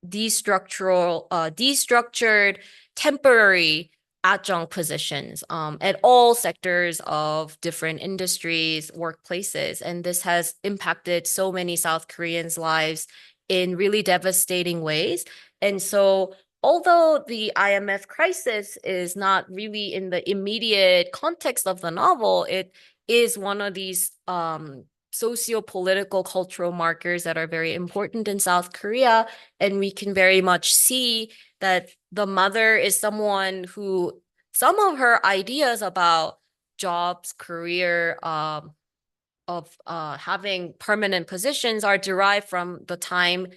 destructured temporary adjunct positions at all sectors of different industries, workplaces. And this has impacted so many South Koreans' lives in really devastating ways. And so although the IMF crisis is not really in the immediate context of the novel, it is one of these socio-political cultural markers that are very important in South Korea. And we can very much see that the mother is someone who some of her ideas about jobs, career, of having permanent positions are derived from the time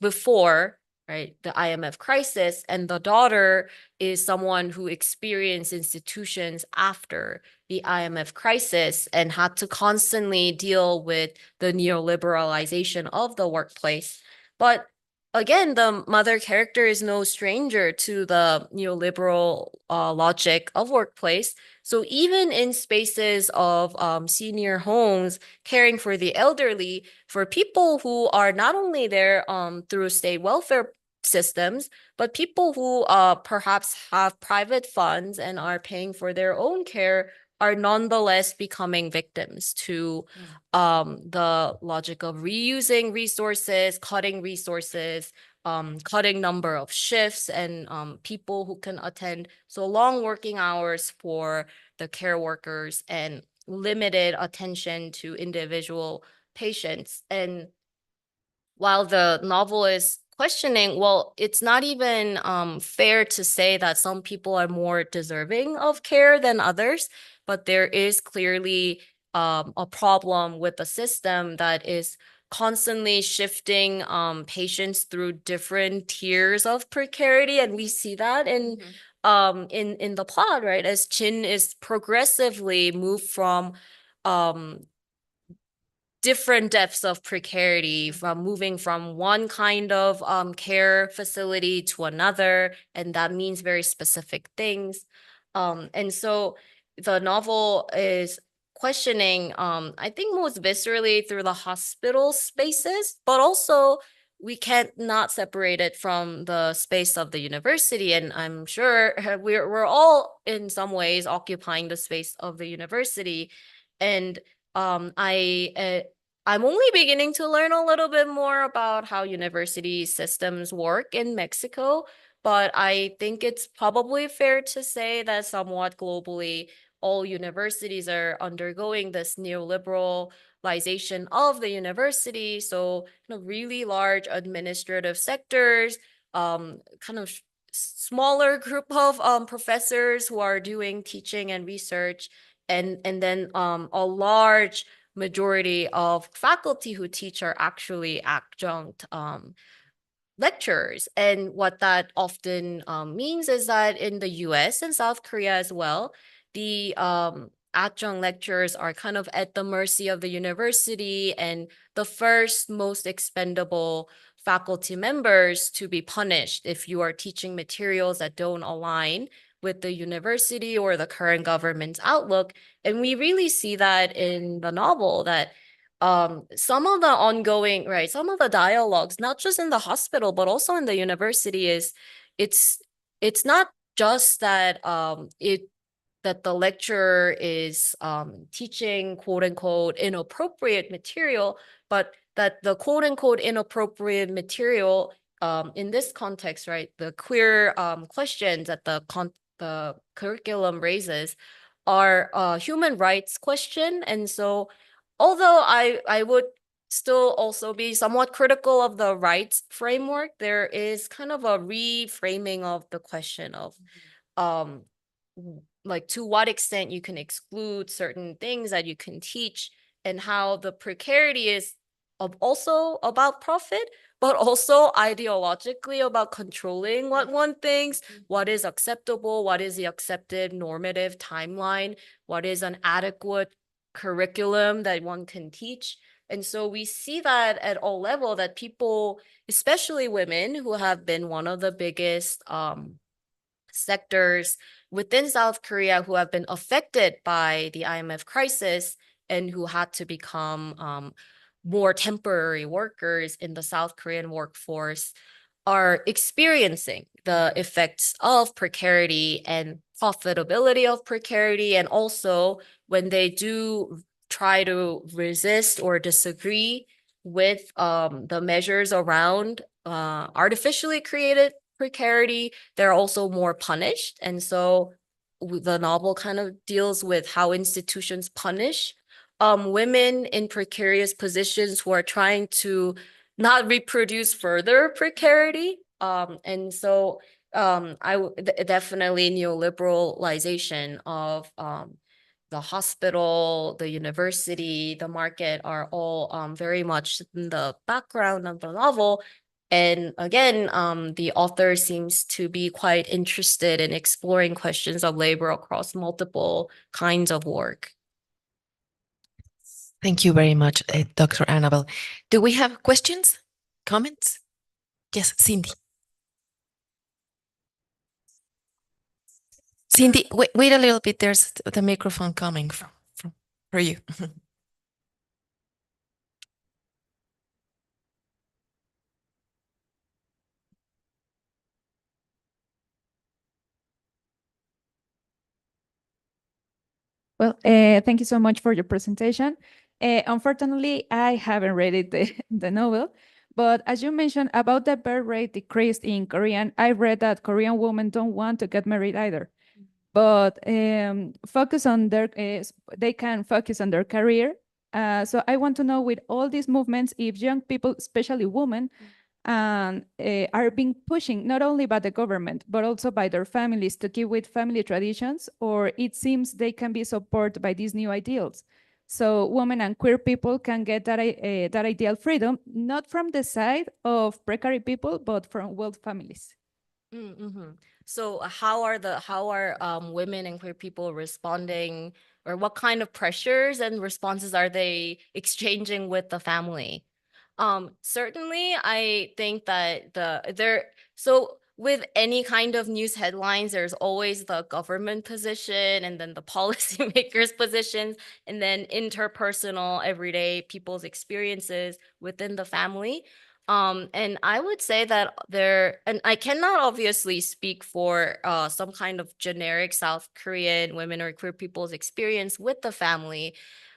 before, right, the IMF crisis, and the daughter is someone who experienced institutions after the IMF crisis and had to constantly deal with the neoliberalization of the workplace. But again, the mother character is no stranger to the neoliberal logic of workplace. So even in spaces of senior homes, caring for the elderly, for people who are not only there through state welfare systems, but people who perhaps have private funds and are paying for their own care are nonetheless becoming victims to the logic of reusing resources, cutting number of shifts, and people who can attend so long working hours for the care workers and limited attention to individual patients. And while the novel is questioning, well, it's not even fair to say that some people are more deserving of care than others, but there is clearly a problem with the system that is constantly shifting patients through different tiers of precarity, and we see that in the plot, right? As Chin is progressively moved from different depths of precarity, from moving from one kind of care facility to another, and that means very specific things. And so the novel is questioning, I think most viscerally through the hospital spaces, but also we can't not separate it from the space of the university. And I'm sure we're all in some ways occupying the space of the university. And I'm only beginning to learn a little bit more about how university systems work in Mexico, but I think it's probably fair to say that somewhat globally, all universities are undergoing this neoliberalization of the university. So, really large administrative sectors, kind of smaller group of professors who are doing teaching and research, and then a large majority of faculty who teach are actually adjunct lecturers. And what that often means is that in the US and South Korea as well, the adjunct lecturers are kind of at the mercy of the university and the first most expendable faculty members to be punished if you are teaching materials that don't align with the university or the current government's outlook. And we really see that in the novel, that some of the ongoing, right, some of the dialogues, not just in the hospital, but also in the university, is it's it's not just that that the lecturer is teaching quote unquote inappropriate material, but that the quote unquote inappropriate material in this context, right, the queer questions that the curriculum raises are a human rights question. And so although I would still also be somewhat critical of the rights framework, there is kind of a reframing of the question of um like to what extent you can exclude certain things that you can teach, and how the precarity is also about profit, but also ideologically about controlling what one thinks, what is acceptable, what is the accepted normative timeline, what is an adequate curriculum that one can teach. And so we see that at all levels, that people, especially women, who have been one of the biggest sectors within South Korea who have been affected by the IMF crisis and who had to become more temporary workers in the South Korean workforce, are experiencing the effects of precarity and profitability of precarity. And also when they do try to resist or disagree with the measures around artificially created precarity, they're also more punished. And so the novel kind of deals with how institutions punish women in precarious positions who are trying to not reproduce further precarity. And so definitely neoliberalization of the hospital, the university, the market are all very much in the background of the novel. And again, the author seems to be quite interested in exploring questions of labor across multiple kinds of work. Thank you very much, Dr. Annabelle. Do we have questions, comments? Yes, Cindy. Cindy, wait a little bit. There's the microphone coming for you. Well, thank you so much for your presentation. Unfortunately, I haven't read it, the novel, but as you mentioned about the birth rate decreased in Korean, I read that Korean women don't want to get married either, but focus on they can focus on their career. So I want to know, with all these movements, if young people, especially women, are being pushing not only by the government but also by their families to keep with family traditions, or it seems they can be supported by these new ideals. So women and queer people can get that ideal freedom, not from the side of precary people, but from wealth families. Mm-hmm. So how are women and queer people responding, or what kind of pressures and responses are they exchanging with the family? Certainly, I think that so with any kind of news headlines, there's always the government position and then the policymakers' positions, and then interpersonal, everyday people's experiences within the family. And I would say that and I cannot obviously speak for some kind of generic South Korean women or queer people's experience with the family,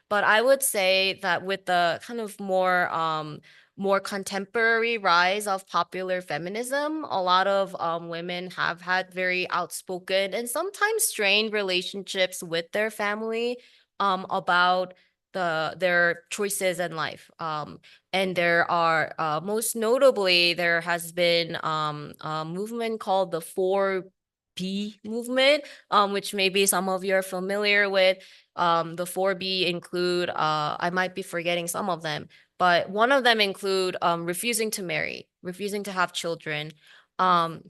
but I would say that with the kind of more contemporary rise of popular feminism, a lot of women have had very outspoken and sometimes strained relationships with their family about their choices in life. And there are most notably, there has been a movement called the 4B movement, which maybe some of you are familiar with. The 4B include, I might be forgetting some of them, but one of them include refusing to marry, refusing to have children, and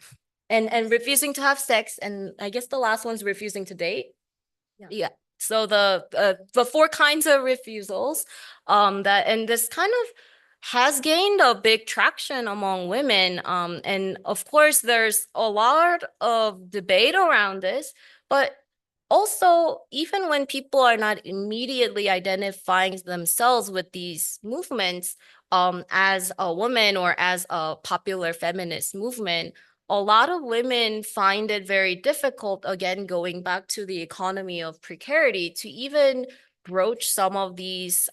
refusing to have sex, and I guess the last one's refusing to date. Yeah. So the four kinds of refusals, and this kind of has gained a big traction among women. And of course, there's a lot of debate around this, but also, even when people are not immediately identifying themselves with these movements, as a woman or as a popular feminist movement, a lot of women find it very difficult, again, going back to the economy of precarity, to even broach some of these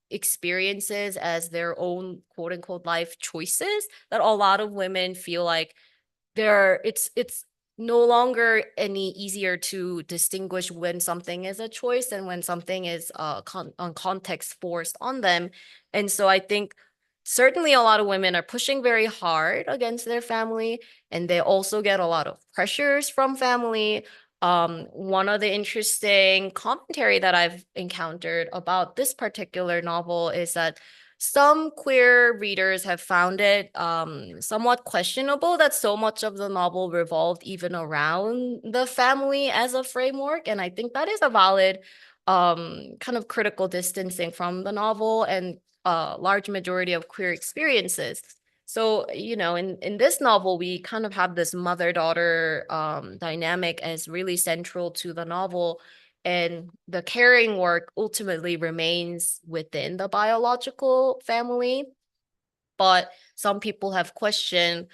experiences as their own quote unquote life choices, that a lot of women feel like it's no longer any easier to distinguish when something is a choice and when something is on context forced on them. And so I think certainly a lot of women are pushing very hard against their family, and they also get a lot of pressures from family. One of the interesting commentary that I've encountered about this particular novel is that some queer readers have found it somewhat questionable that so much of the novel revolved even around the family as a framework. And I think that is a valid kind of critical distancing from the novel and a large majority of queer experiences. So, in this novel, we kind of have this mother-daughter dynamic as really central to the novel. And the caring work ultimately remains within the biological family. But some people have questioned,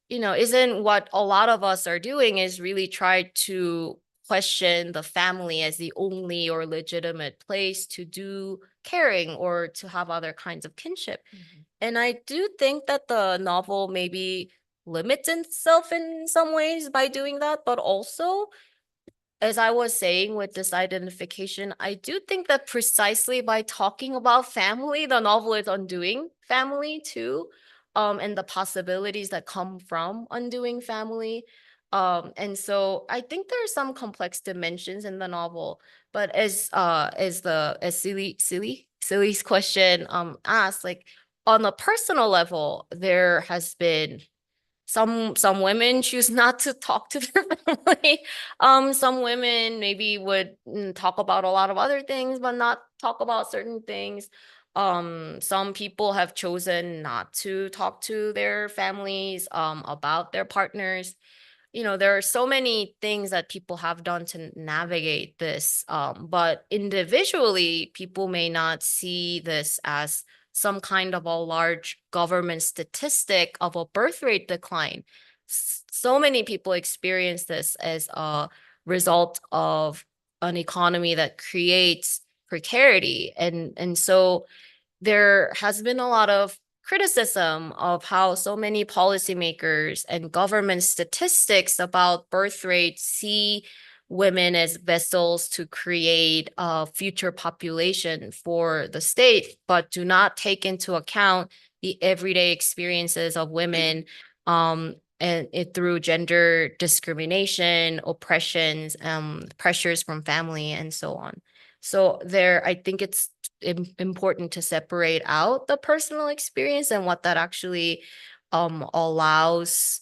isn't what a lot of us are doing is really try to question the family as the only or legitimate place to do caring or to have other kinds of kinship. And I do think that the novel maybe limits itself in some ways by doing that, but also as I was saying with this identification, I do think that precisely by talking about family, the novel is undoing family too, and the possibilities that come from undoing family. And so I think there are some complex dimensions in the novel, but as Silly's question asked, like on a personal level, there has been some women choose not to talk to their family. Some women maybe would talk about a lot of other things, but not talk about certain things. Some people have chosen not to talk to their families about their partners. You know, there are so many things that people have done to navigate this. But individually, people may not see this as some kind of a large government statistic of a birth rate decline. So many people experience this as a result of an economy that creates precarity. And so there has been a lot of criticism of how so many policymakers and government statistics about birth rates see women as vessels to create a future population for the state, but do not take into account the everyday experiences of women and it through gender discrimination, oppressions, pressures from family, and so on. So I think it's important to separate out the personal experience and what that actually allows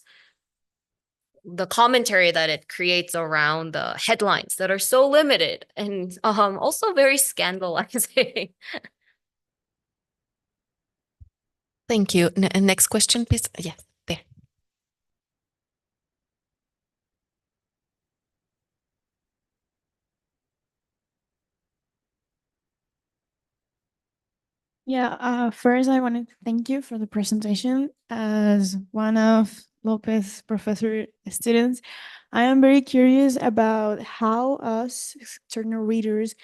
the commentary that it creates around the headlines that are so limited and also very scandalizing. Thank you. Next question, please. Yes, there. Yeah, first I wanted to thank you for the presentation. As one of Lopez professor students, I am very curious about how us external readers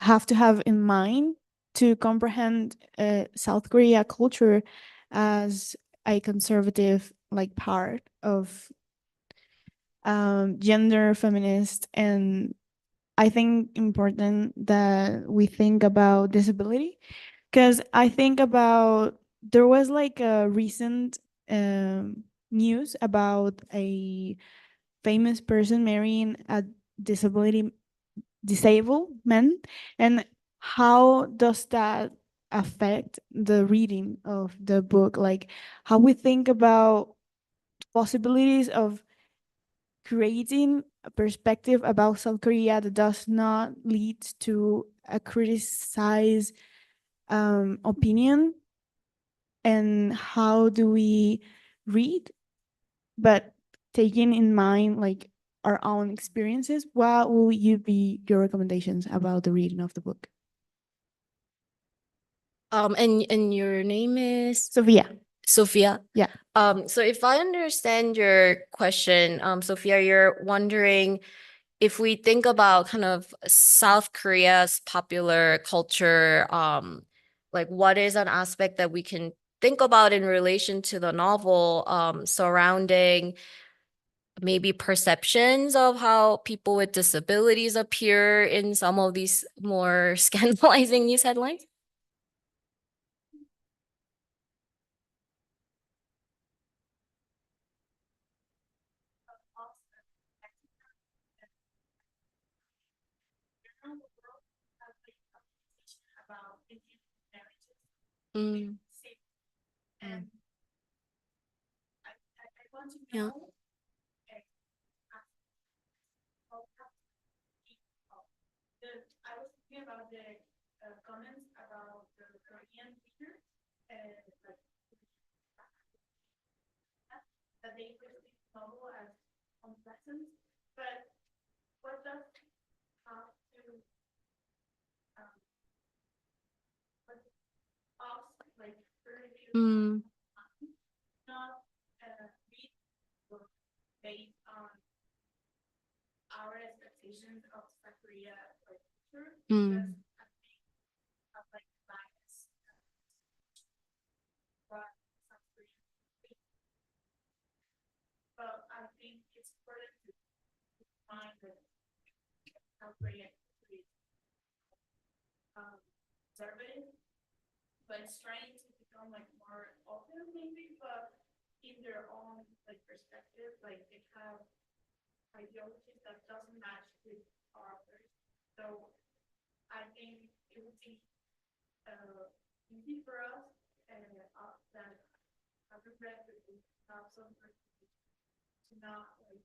have to have in mind to comprehend South Korea culture as a conservative like part of gender feminist, and I think important that we think about disability, because I think about there was like a recent news about a famous person marrying a disability disabled man, and how does that affect the reading of the book, like how we think about possibilities of creating a perspective about South Korea that does not lead to a criticized opinion, and how do we read but taking in mind like our own experiences. What will you be your recommendations about the reading of the book? And your name is Sophia. Sophia. Yeah. So if I understand your question, Sophia, you're wondering if we think about kind of South Korea's popular culture, like what is an aspect that we can think about in relation to the novel, surrounding maybe perceptions of how people with disabilities appear in some of these more scandalizing news headlines? Mm. Mm. Yeah. I was thinking about the comments about the Korean teachers, like that they perceive novel as unpleasant, but what does have to what us like Mm. not read book based on our expectations of South Korea like culture, because Mm. I think of like bias, but South Korea. But I think it's important to find that conservative, but it's trying to become like more open maybe, but in their own like perspective, like they have ideologies that doesn't match with ours. So I think it would be easy for us that have read that we have some to not like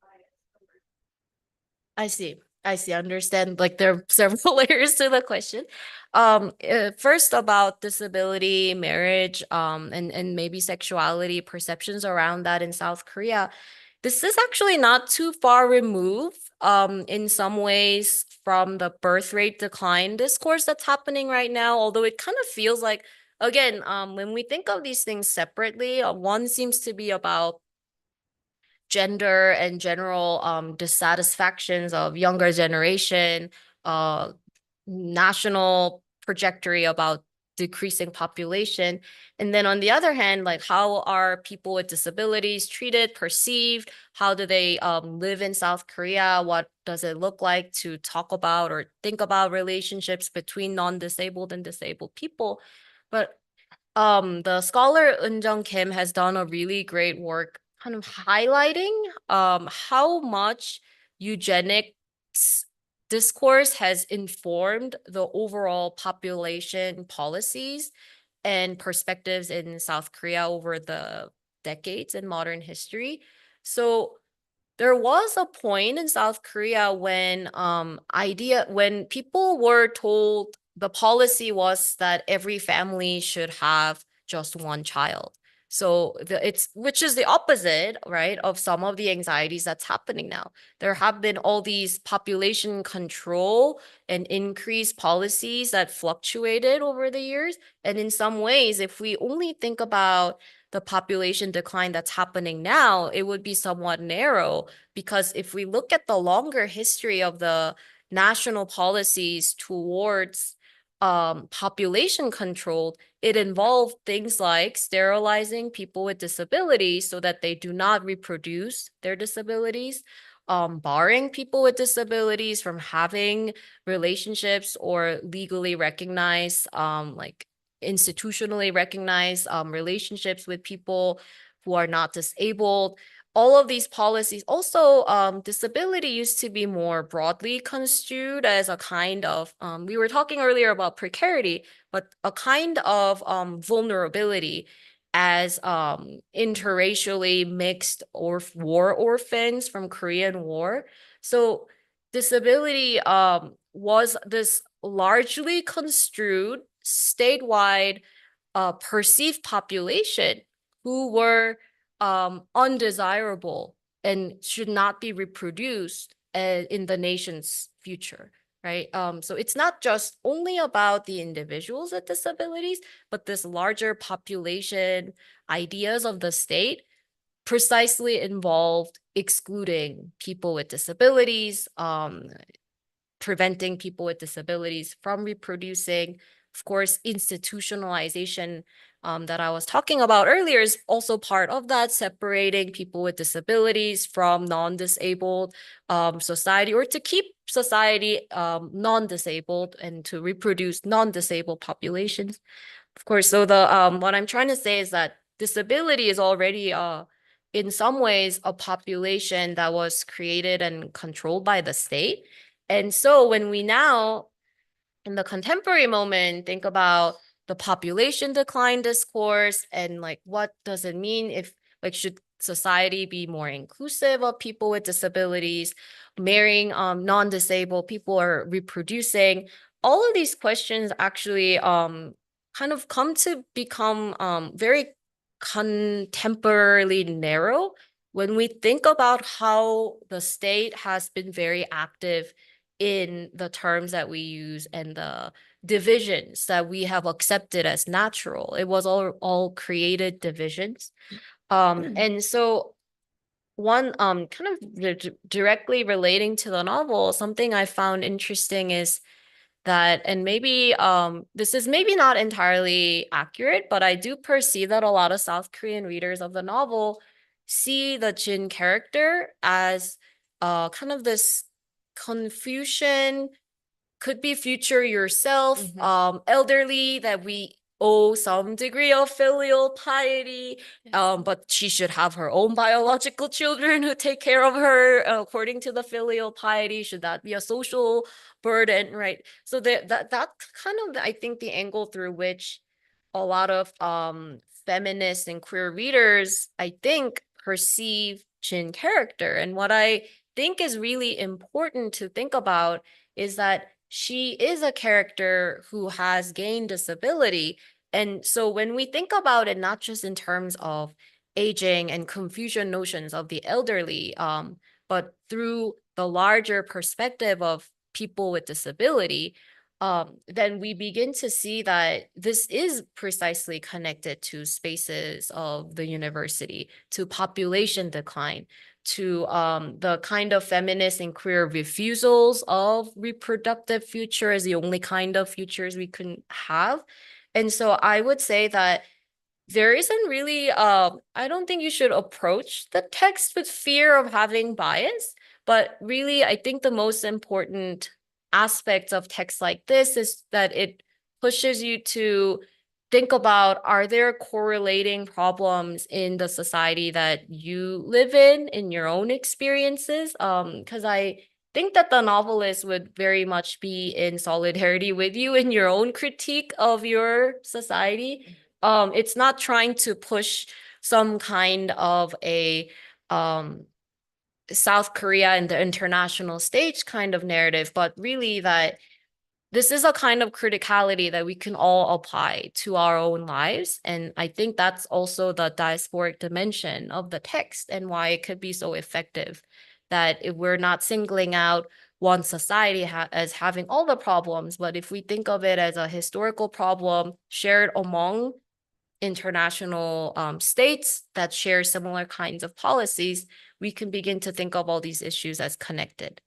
bias. I see, understand. Like there are several layers to the question. First about disability, marriage, and maybe sexuality, perceptions around that in South Korea. This is actually not too far removed, in some ways from the birth rate decline discourse that's happening right now, although it kind of feels like, again, when we think of these things separately, one seems to be about gender and general dissatisfactions of younger generation, national trajectory about decreasing population. And then on the other hand, like how are people with disabilities treated, perceived? How do they live in South Korea? What does it look like to talk about or think about relationships between non-disabled and disabled people? But the scholar Eun Kim has done a really great work kind of highlighting how much eugenics discourse has informed the overall population policies and perspectives in South Korea over the decades in modern history. So there was a point in South Korea when when people were told the policy was that every family should have just one child. So it's which is the opposite, right, of some of the anxieties that's happening now. There have been all these population control and increase policies that fluctuated over the years. And in some ways, if we only think about the population decline that's happening now, it would be somewhat narrow, because if we look at the longer history of the national policies towards population control, it involved things like sterilizing people with disabilities so that they do not reproduce their disabilities, barring people with disabilities from having relationships or legally recognized, like institutionally recognized relationships with people who are not disabled. All of these policies, also disability used to be more broadly construed as a kind of, we were talking earlier about precarity, but a kind of vulnerability as interracially mixed or war orphans from Korean War. So disability was this largely construed statewide perceived population who were undesirable and should not be reproduced in the nation's future, right? So it's not just only about the individuals with disabilities, but this larger population ideas of the state precisely involved excluding people with disabilities, preventing people with disabilities from reproducing. Of course, institutionalization that I was talking about earlier is also part of that, separating people with disabilities from non-disabled society, or to keep society non-disabled and to reproduce non-disabled populations. Of course, so the what I'm trying to say is that disability is already in some ways a population that was created and controlled by the state. And so when we now, in the contemporary moment, think about the population decline discourse and like, what does it mean if, like, should society be more inclusive of people with disabilities, marrying non-disabled people, or reproducing? All of these questions actually kind of come to become very contemporarily narrow when we think about how the state has been very active in the terms that we use and the divisions that we have accepted as natural. It was all created divisions. And so one kind of directly relating to the novel, something I found interesting is that, and maybe this is maybe not entirely accurate, but I do perceive that a lot of South Korean readers of the novel see the Jin character as kind of this Confucian could be future yourself, elderly, that we owe some degree of filial piety, but she should have her own biological children who take care of her according to the filial piety. Should that be a social burden, right? So that kind of, I think, the angle through which a lot of feminist and queer readers, I think, perceive Jin character. And what I think is really important to think about is that she is a character who has gained disability. And so when we think about it, not just in terms of aging and Confucian notions of the elderly, but through the larger perspective of people with disability, then we begin to see that this is precisely connected to spaces of the university, to population decline, to the kind of feminist and queer refusals of reproductive future as the only kind of futures we can have. And so I would say that there isn't really, I don't think you should approach the text with fear of having bias, but really, I think the most important aspect of text like this is that it pushes you to think about, are there correlating problems in the society that you live in your own experiences? Because I think that the novelist would very much be in solidarity with you in your own critique of your society. It's not trying to push some kind of a South Korea in the international stage kind of narrative, but really that this is a kind of criticality that we can all apply to our own lives. And I think that's also the diasporic dimension of the text and why it could be so effective, that if we're not singling out one society as having all the problems, but if we think of it as a historical problem shared among international states that share similar kinds of policies, we can begin to think of all these issues as connected.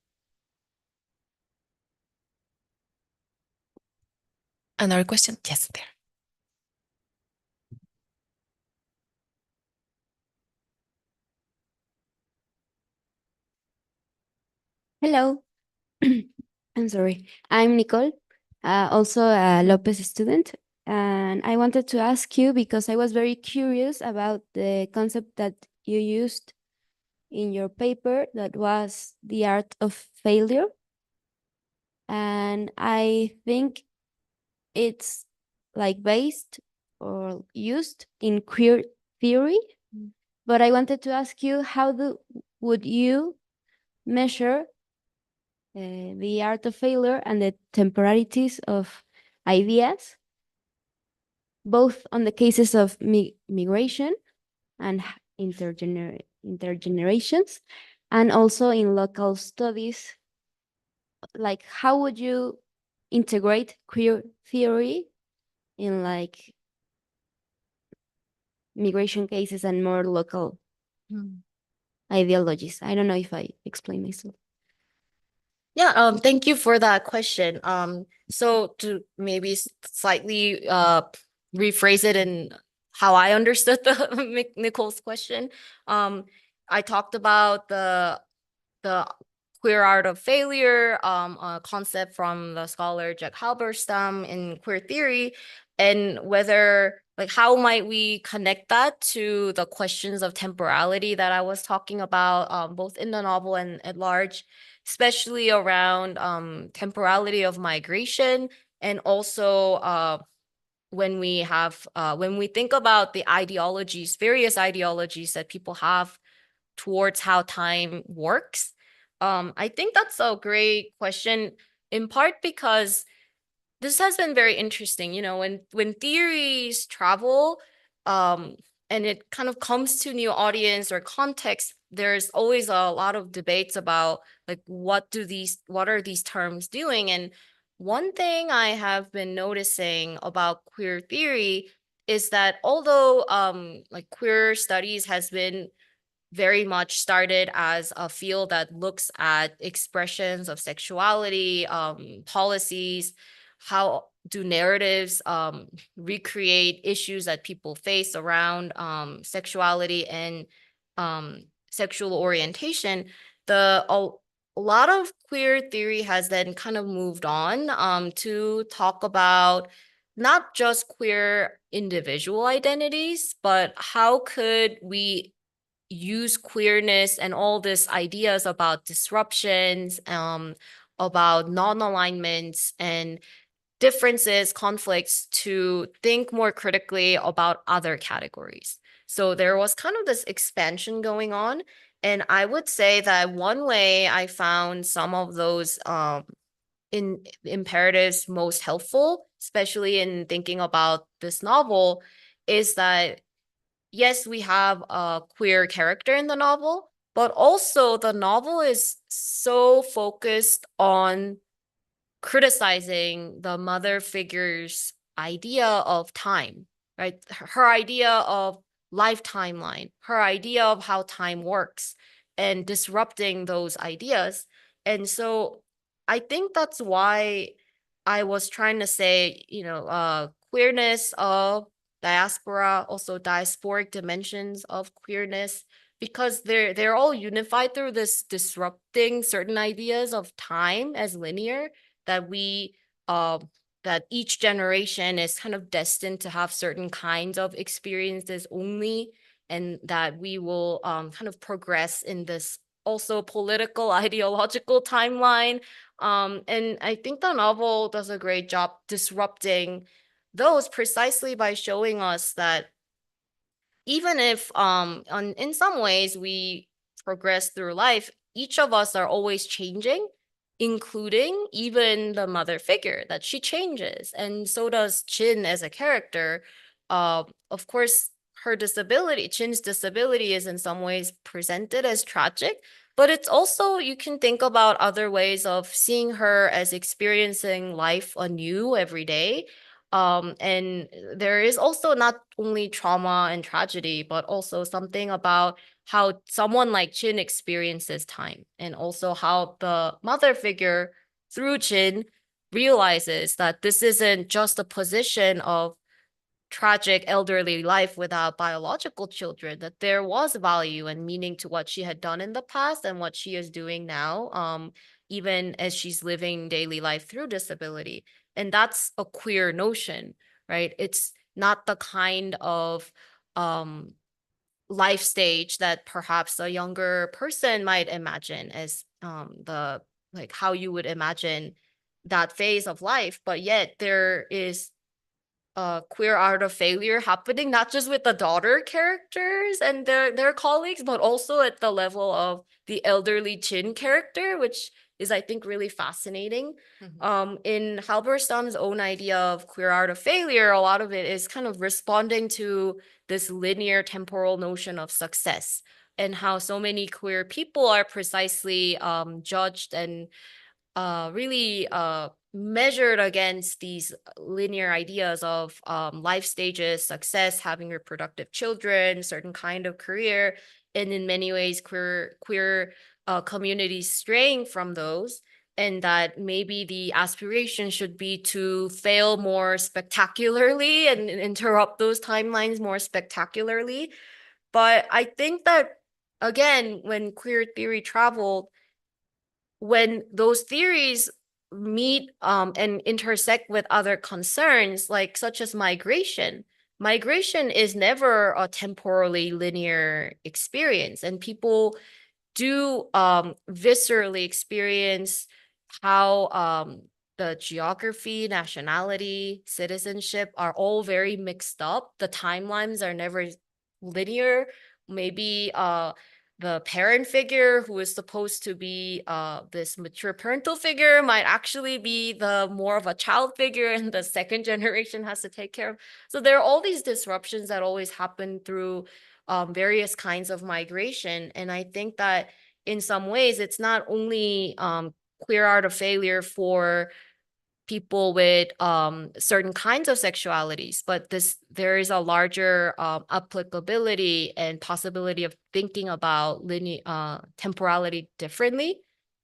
Another question? Yes, there. Hello. I'm sorry. I'm Nicole, also a Lopez student. And I wanted to ask you because I was very curious about the concept that you used in your paper that was the art of failure. And I think it's like based or used in queer theory. But I wanted to ask you, would you measure the art of failure and the temporalities of ideas, both on the cases of migration and intergenerations, and also in local studies? Like, how would you integrate queer theory in like migration cases and more local ideologies? I don't know if I explain myself. Yeah, thank you for that question. So to maybe slightly rephrase it in how I understood the Nicole's question, I talked about the queer art of failure, a concept from the scholar Jack Halberstam in queer theory, and whether, like, how might we connect that to the questions of temporality that I was talking about, both in the novel and at large, especially around temporality of migration, and also when we think about the ideologies, various ideologies that people have towards how time works. I think that's a great question, in part because this has been very interesting. You know, when theories travel, and it kind of comes to new audience or context, there's always a lot of debates about, like, what are these terms doing? And one thing I have been noticing about queer theory is that although like queer studies has been very much started as a field that looks at expressions of sexuality, policies, how do narratives recreate issues that people face around sexuality and sexual orientation. a lot of queer theory has then kind of moved on to talk about not just queer individual identities, but how could we use queerness and all these ideas about disruptions, about non-alignments and differences, conflicts to think more critically about other categories. So there was kind of this expansion going on. And I would say that one way I found some of those in imperatives most helpful, especially in thinking about this novel, is that yes, we have a queer character in the novel, but also the novel is so focused on criticizing the mother figure's idea of time, right? Her idea of life timeline, her idea of how time works, and disrupting those ideas. And so I think that's why I was trying to say, queerness of diaspora, also diasporic dimensions of queerness, because they're all unified through this disrupting certain ideas of time as linear, that we that each generation is kind of destined to have certain kinds of experiences only, and that we will kind of progress in this also political ideological timeline. And I think the novel does a great job disrupting those precisely by showing us that even if in some ways we progress through life, each of us are always changing, including even the mother figure, that she changes. And so does Chin as a character. Of course, Chin's disability is in some ways presented as tragic, but it's also, you can think about other ways of seeing her as experiencing life anew every day. And there is also not only trauma and tragedy, but also something about how someone like Chin experiences time, and also how the mother figure through Chin realizes that this isn't just a position of tragic elderly life without biological children, that there was value and meaning to what she had done in the past and what she is doing now, even as she's living daily life through disability. And that's a queer notion, right? It's not the kind of um, life stage that perhaps a younger person might imagine as the like how you would imagine that phase of life, but yet there is queer art of failure happening not just with the daughter characters and their colleagues, but also at the level of the elderly Chin character, which is, I think, really fascinating. In Halberstam's own idea of queer art of failure, a lot of it is kind of responding to this linear temporal notion of success, and how so many queer people are precisely judged and really measured against these linear ideas of life stages, success, having reproductive children, certain kind of career, and in many ways queer communities straying from those, and that maybe the aspiration should be to fail more spectacularly and interrupt those timelines more spectacularly. But I think that, again, when queer theory traveled, when those theories meet and intersect with other concerns, like such as migration, migration is never a temporally linear experience, and people do viscerally experience how the geography, nationality, citizenship are all very mixed up. The timelines are never linear. Maybe the parent figure who is supposed to be this mature parental figure might actually be the more of a child figure, and the second generation has to take care of. So there are all these disruptions that always happen through various kinds of migration. And I think that in some ways, it's not only queer art of failure for people with certain kinds of sexualities, but there is a larger applicability and possibility of thinking about temporality differently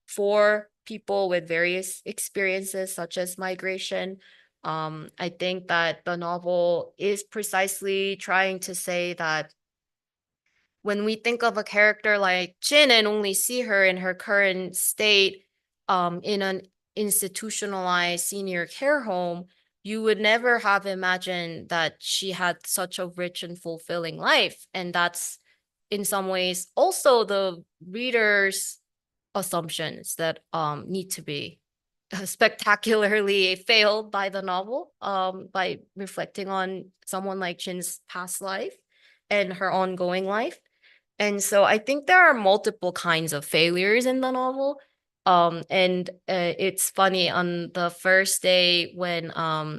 for people with various experiences, such as migration. I think that the novel is precisely trying to say that when we think of a character like Jin and only see her in her current state, in an institutionalized senior care home, you would never have imagined that she had such a rich and fulfilling life. And that's in some ways also the reader's assumptions that need to be spectacularly failed by the novel, by reflecting on someone like Jin's past life and her ongoing life. And so I think there are multiple kinds of failures in the novel. And it's funny, on the first day when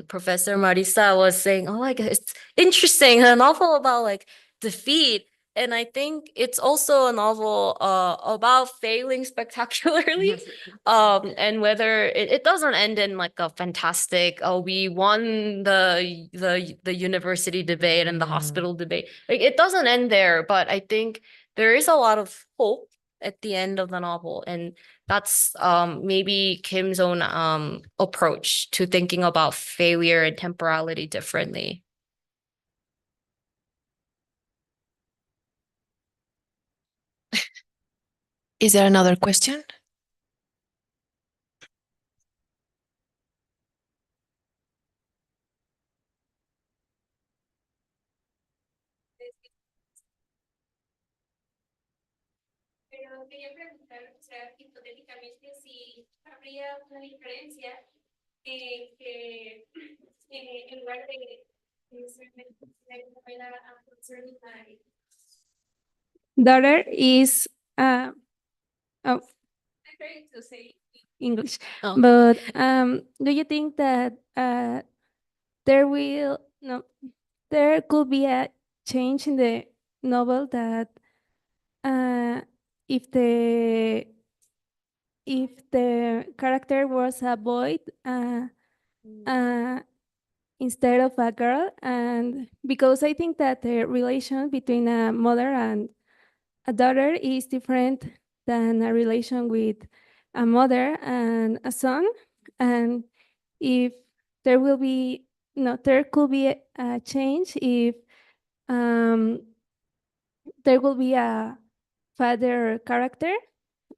Professor Marisa was saying, oh, like it's interesting, a novel about like defeat. And I think it's also a novel about failing spectacularly. And whether it doesn't end in like a fantastic, oh, we won the university debate and the hospital debate. Like it doesn't end there, but I think there is a lot of hope at the end of the novel, and that's maybe Kim's own approach to thinking about failure and temporality differently. Is there another question? Pero quería preguntar, o sea, hipotéticamente, si habría una diferencia en que en lugar de ser una novela concerning my daughter is, oh, I'm trying to say English, Oh. but do you think that there could be a change in the novel that uh, if the character was a boy uh, instead of a girl, and because I think that the relation between a mother and a daughter is different than a relation with a mother and a son, and if there will be no, there could be a change if um, there will be a father character.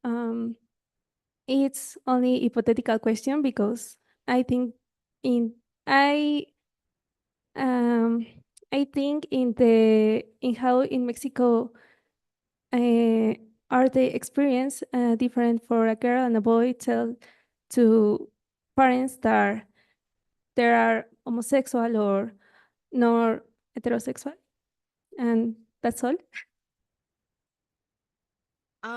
Um, it's only hypothetical question because I think in I um I think in how in Mexico uh, are the experience different for a girl and a boy tell to parents that they are homosexual or nor heterosexual, and that's all.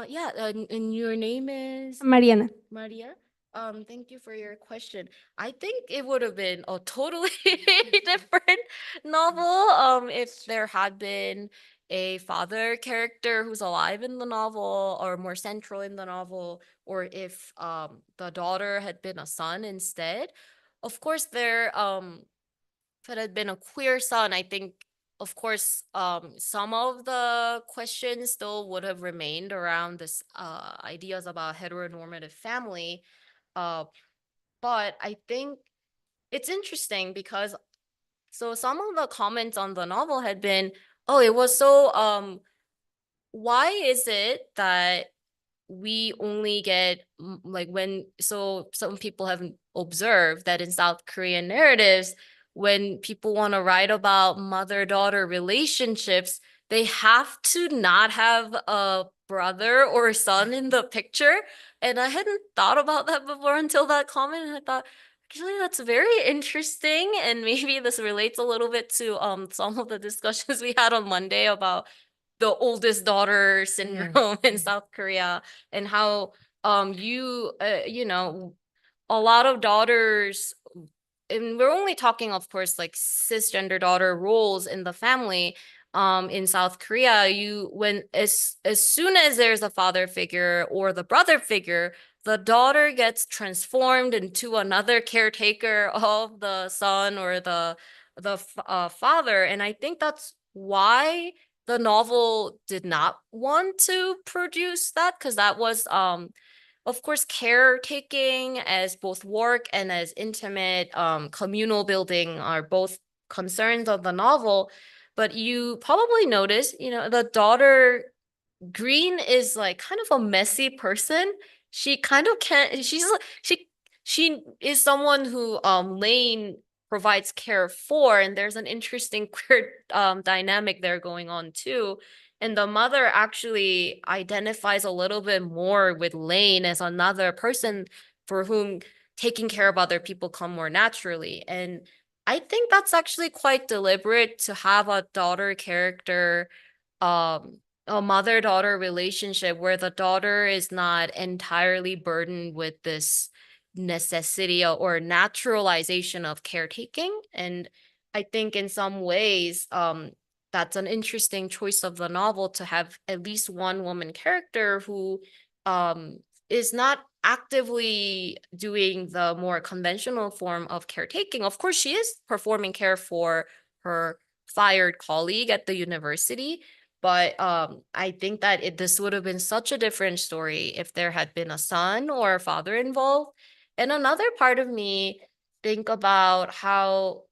Yeah, and your name is Mariana. Maria. Thank you for your question. I think it would have been a totally different novel, if there had been a father character who's alive in the novel or more central in the novel, or if the daughter had been a son instead. Of course, if it had been a queer son, I think, of course, some of the questions still would have remained around this ideas about heteronormative family. Uh, but I think it's interesting because so some of the comments on the novel had been, oh, it was so why is it that we only get like when so some people have observed that in South Korean narratives, when people want to write about mother-daughter relationships, they have to not have a brother or a son in the picture. And I hadn't thought about that before until that comment. And I thought, actually, that's very interesting. And maybe this relates a little bit to some of the discussions we had on Monday about the oldest daughter syndrome in South Korea, and how you know, a lot of daughters, and we're only talking, of course, like cisgender daughter roles in the family. In South Korea, when as soon as there's a father figure or the brother figure, the daughter gets transformed into another caretaker of the son or the father. And I think that's why the novel did not want to produce that, because that was of course, caretaking as both work and as intimate communal building are both concerns of the novel. but you probably noticed, you know, the daughter Green is like kind of a messy person. She kind of can't, she is someone who Lane provides care for, and there's an interesting queer dynamic there going on too. And the mother actually identifies a little bit more with Lane as another person for whom taking care of other people come more naturally. And I think that's actually quite deliberate to have a daughter character, a mother-daughter relationship where the daughter is not entirely burdened with this necessity or naturalization of caretaking. And I think in some ways, that's an interesting choice of the novel to have at least one woman character who is not actively doing the more conventional form of caretaking. Of course, she is performing care for her fired colleague at the university, but I think that this would have been such a different story if there had been a son or a father involved. And another part of me think about how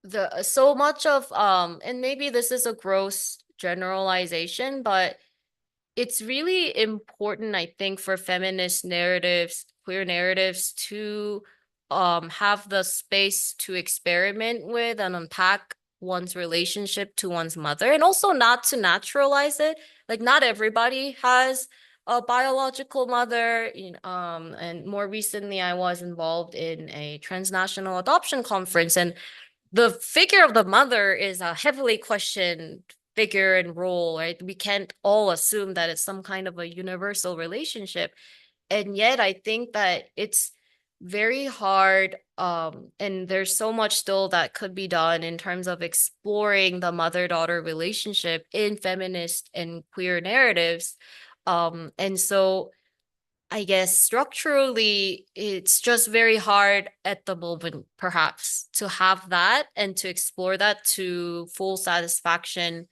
the so much of and maybe this is a gross generalization, but it's really important, I think, for feminist narratives, queer narratives to have the space to experiment with and unpack one's relationship to one's mother, and also not to naturalize it. Like, not everybody has a biological mother. And more recently, I was involved in a transnational adoption conference, and the figure of the mother is a heavily questioned figure and role, right? We can't all assume that it's some kind of a universal relationship. And yet I think that it's very hard, and there's so much still that could be done in terms of exploring the mother-daughter relationship in feminist and queer narratives. And so I guess structurally, it's just very hard at the moment, perhaps, to have that and to explore that to full satisfaction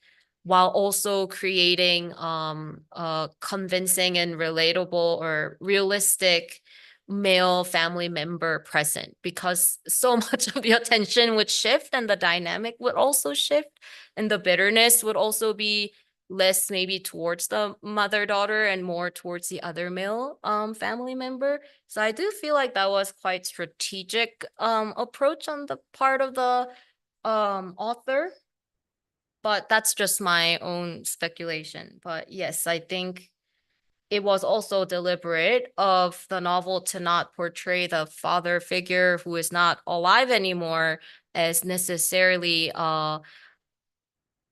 while also creating a convincing and relatable or realistic male family member present, because so much of the attention would shift and the dynamic would also shift, and the bitterness would also be less maybe towards the mother-daughter and more towards the other male family member. So I do feel like that was quite strategic approach on the part of the author. But that's just my own speculation. But yes, I think it was also deliberate of the novel to not portray the father figure who is not alive anymore as necessarily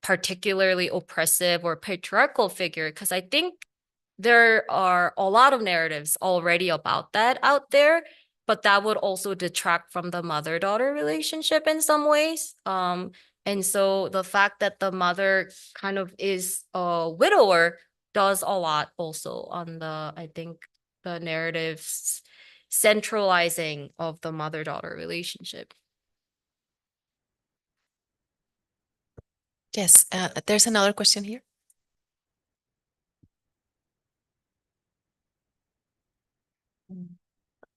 particularly oppressive or patriarchal figure, because I think there are a lot of narratives already about that out there, but that would also detract from the mother-daughter relationship in some ways. And so the fact that the mother kind of is a widower does a lot also on I think, the narrative's centralizing of the mother-daughter relationship. Yes, there's another question here.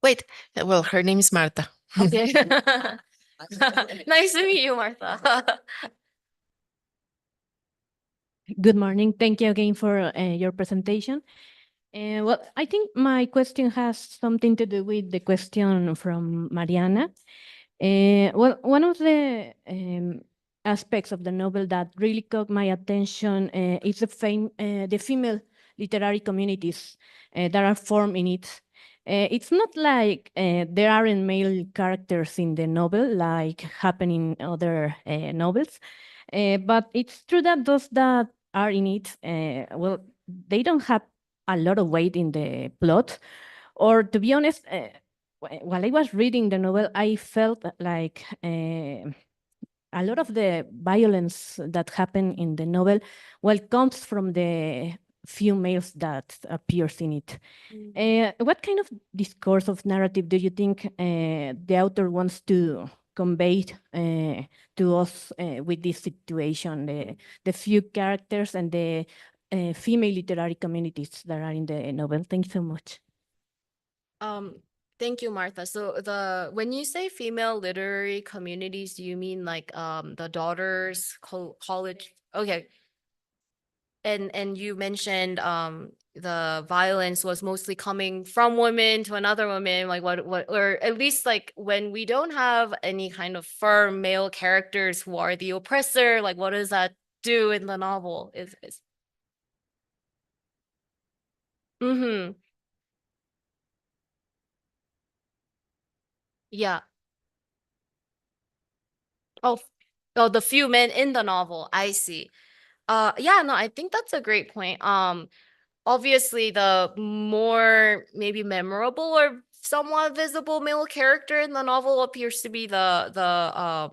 Wait, well, her name is Marta. Okay. Nice to meet you, Martha. Good morning. Thank you again for your presentation. Well, I think my question has something to do with the question from Mariana. Well, one of the aspects of the novel that really caught my attention is the female literary communities that are formed in it. It's not like there aren't male characters in the novel like happen in other novels, but it's true that those that are in it, well, they don't have a lot of weight in the plot. Or to be honest, while I was reading the novel, I felt like a lot of the violence that happened in the novel, well, comes from the few males that appears in it. What kind of discourse of narrative do you think the author wants to convey to us with this situation, the few characters and the female literary communities that are in the novel? Thank you so much. Thank you, Martha. So when you say female literary communities, do you mean like the daughters college? Okay. And you mentioned the violence was mostly coming from women to another woman, like what or at least like when we don't have any kind of firm male characters who are the oppressor, like what does that do in the novel? Is mm-hmm. Yeah. Oh, oh, the few men in the novel. I see. Yeah, no, I think that's a great point. Obviously the more maybe memorable or somewhat visible male character in the novel appears to be the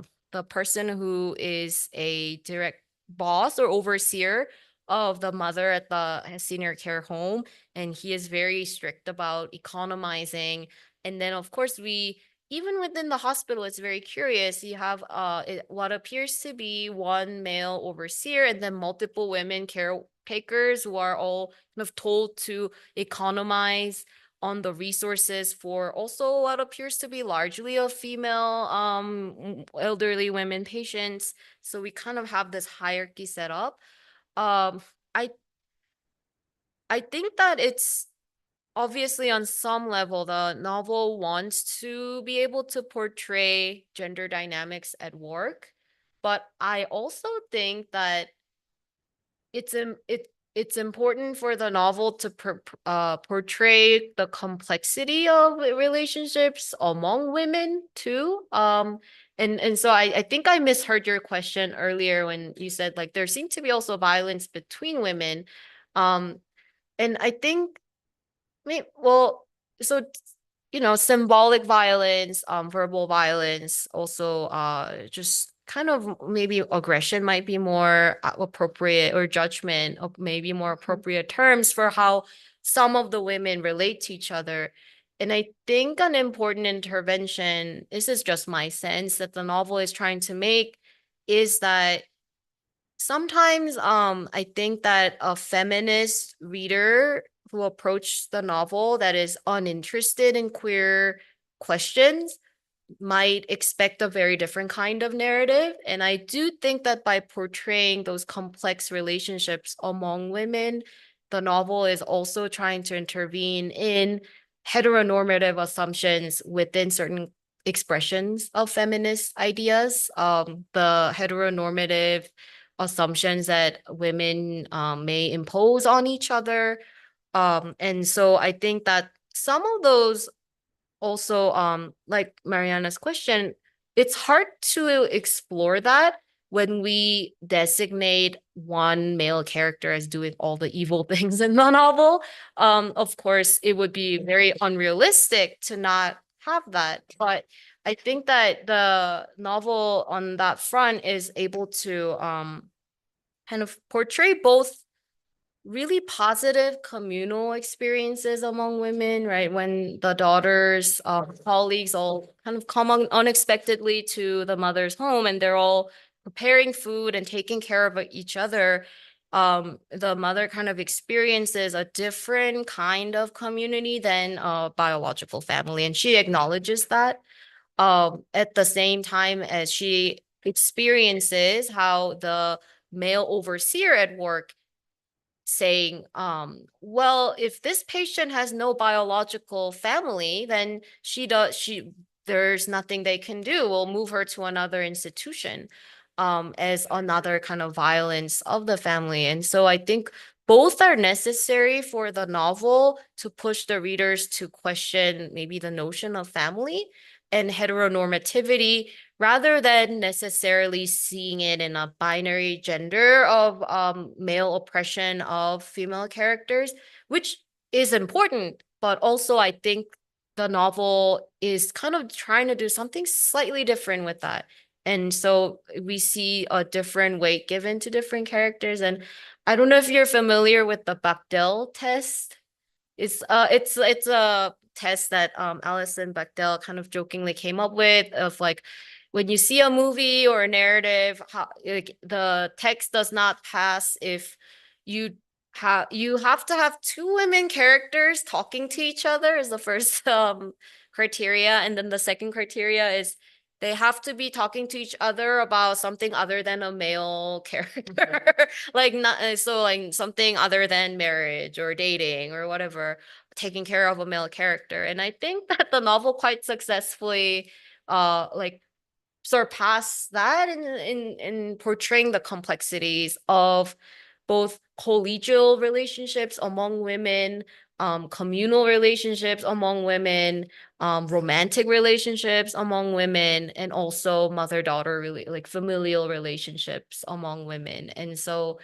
person who is a direct boss or overseer of the mother at the senior care home, and he is very strict about economizing. And then of course we even within the hospital, it's very curious. You have what appears to be one male overseer and then multiple women caretakers who are all kind of told to economize on the resources for also what appears to be largely a female elderly women patients. So we kind of have this hierarchy set up. Um, I I think that it's obviously on some level the novel wants to be able to portray gender dynamics at work, but I also think that it's important for the novel to portray the complexity of relationships among women too. And so I think I misheard your question earlier when you said like there seemed to be also violence between women. Um, and I think well, so symbolic violence, verbal violence, also just kind of maybe aggression might be more appropriate, or judgment of maybe more appropriate terms for how some of the women relate to each other. And I think an important intervention, this is just my sense that the novel is trying to make, is that sometimes I think that a feminist reader who approach the novel that is uninterested in queer questions might expect a very different kind of narrative. And I do think that by portraying those complex relationships among women, the novel is also trying to intervene in heteronormative assumptions within certain expressions of feminist ideas. The heteronormative assumptions that women may impose on each other. And so I think that some of those also like Mariana's question, it's hard to explore that when we designate one male character as doing all the evil things in the novel. Of course, it would be very unrealistic to not have that, but I think that the novel on that front is able to kind of portray both really positive communal experiences among women, right? When the daughters, colleagues all kind of come unexpectedly to the mother's home and they're all preparing food and taking care of each other. The mother kind of experiences a different kind of community than a biological family, and she acknowledges that. At the same time as she experiences how the male overseer at work saying, well, if this patient has no biological family, then there's nothing they can do. We'll move her to another institution, as another kind of violence of the family. And so I think both are necessary for the novel to push the readers to question maybe the notion of family and heteronormativity, rather than necessarily seeing it in a binary gender of male oppression of female characters, which is important. But also, I think the novel is kind of trying to do something slightly different with that. And so we see a different weight given to different characters. And I don't know if you're familiar with the Bechdel test. It's a test that Alison Bechdel kind of jokingly came up with, of like when you see a movie or a narrative, how like the text does not pass if you you have to have two women characters talking to each other is the first criteria, and then the second criteria is they have to be talking to each other about something other than a male character. Like not so like something other than marriage or dating or whatever, taking care of a male character. And I think that the novel quite successfully like surpass that in portraying the complexities of both collegial relationships among women, communal relationships among women, romantic relationships among women, and also mother-daughter really like familial relationships among women. And so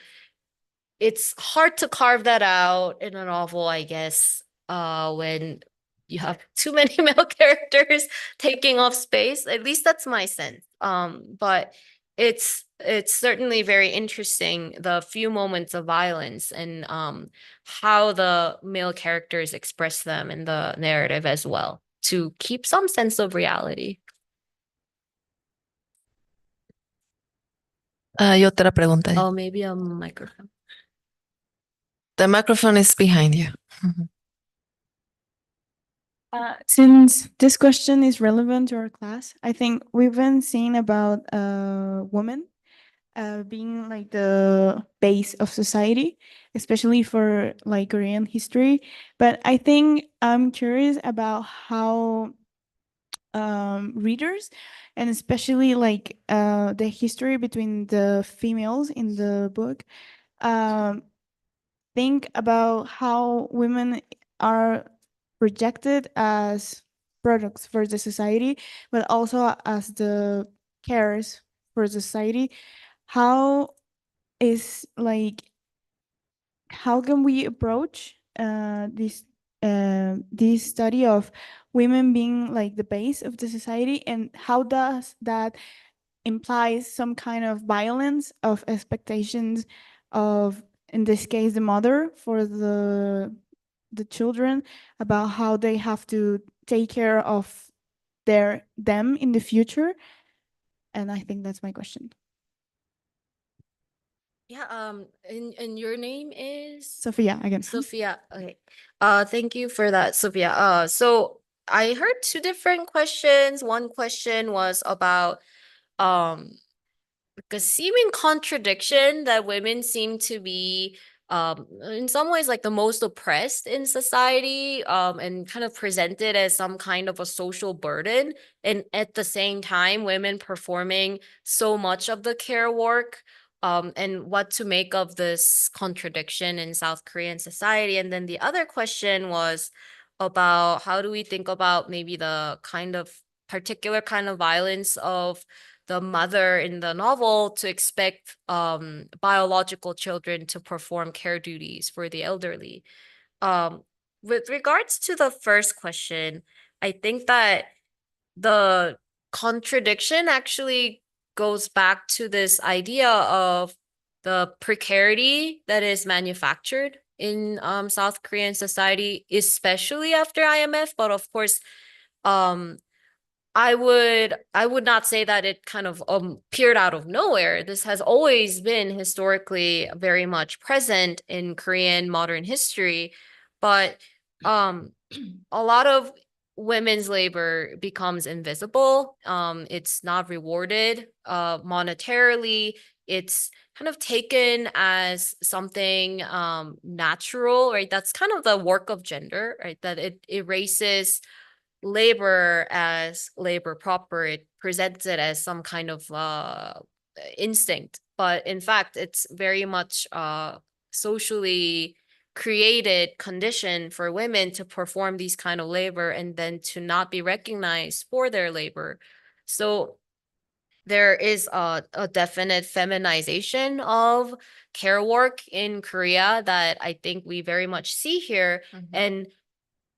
it's hard to carve that out in a novel, I guess, when you have too many male characters taking up space. At least that's my sense. But it's certainly very interesting, the few moments of violence and how the male characters express them in the narrative as well, to keep some sense of reality. Hay otra pregunta. Oh, maybe a microphone. The microphone is behind you. Since this question is relevant to our class, I think we've been seeing about women being like the base of society, especially for like Korean history. But I think I'm curious about how readers, and especially like the history between the females in the book, um, think about how women are rejected as products for the society, but also as the cares for society. How is like how can we approach this study of women being like the base of the society, and how does that implies some kind of violence of expectations of, in this case, the mother for the children, about how they have to take care of them in the future. And I think that's my question. Yeah, and your name is? Sophia, again. Sophia. Okay. Thank you for that, Sophia. So I heard two different questions. One question was about like a seeming contradiction that women seem to be in some ways like the most oppressed in society, and kind of presented as some kind of a social burden, and at the same time women performing so much of the care work, and what to make of this contradiction in South Korean society. And then the other question was about how do we think about maybe the kind of particular kind of violence of the mother in the novel to expect biological children to perform care duties for the elderly. With regards to the first question, I think that the contradiction actually goes back to this idea of the precarity that is manufactured in South Korean society, especially after IMF. But of course, I would not say that it kind of appeared out of nowhere. This has always been historically very much present in Korean modern history, but a lot of women's labor becomes invisible. It's not rewarded monetarily. It's kind of taken as something natural, right? That's kind of the work of gender, right? That it erases labor as labor proper. It presents it as some kind of instinct, but in fact it's very much socially created condition for women to perform these kind of labor and then to not be recognized for their labor. So there is a definite feminization of care work in Korea that I think we very much see here. And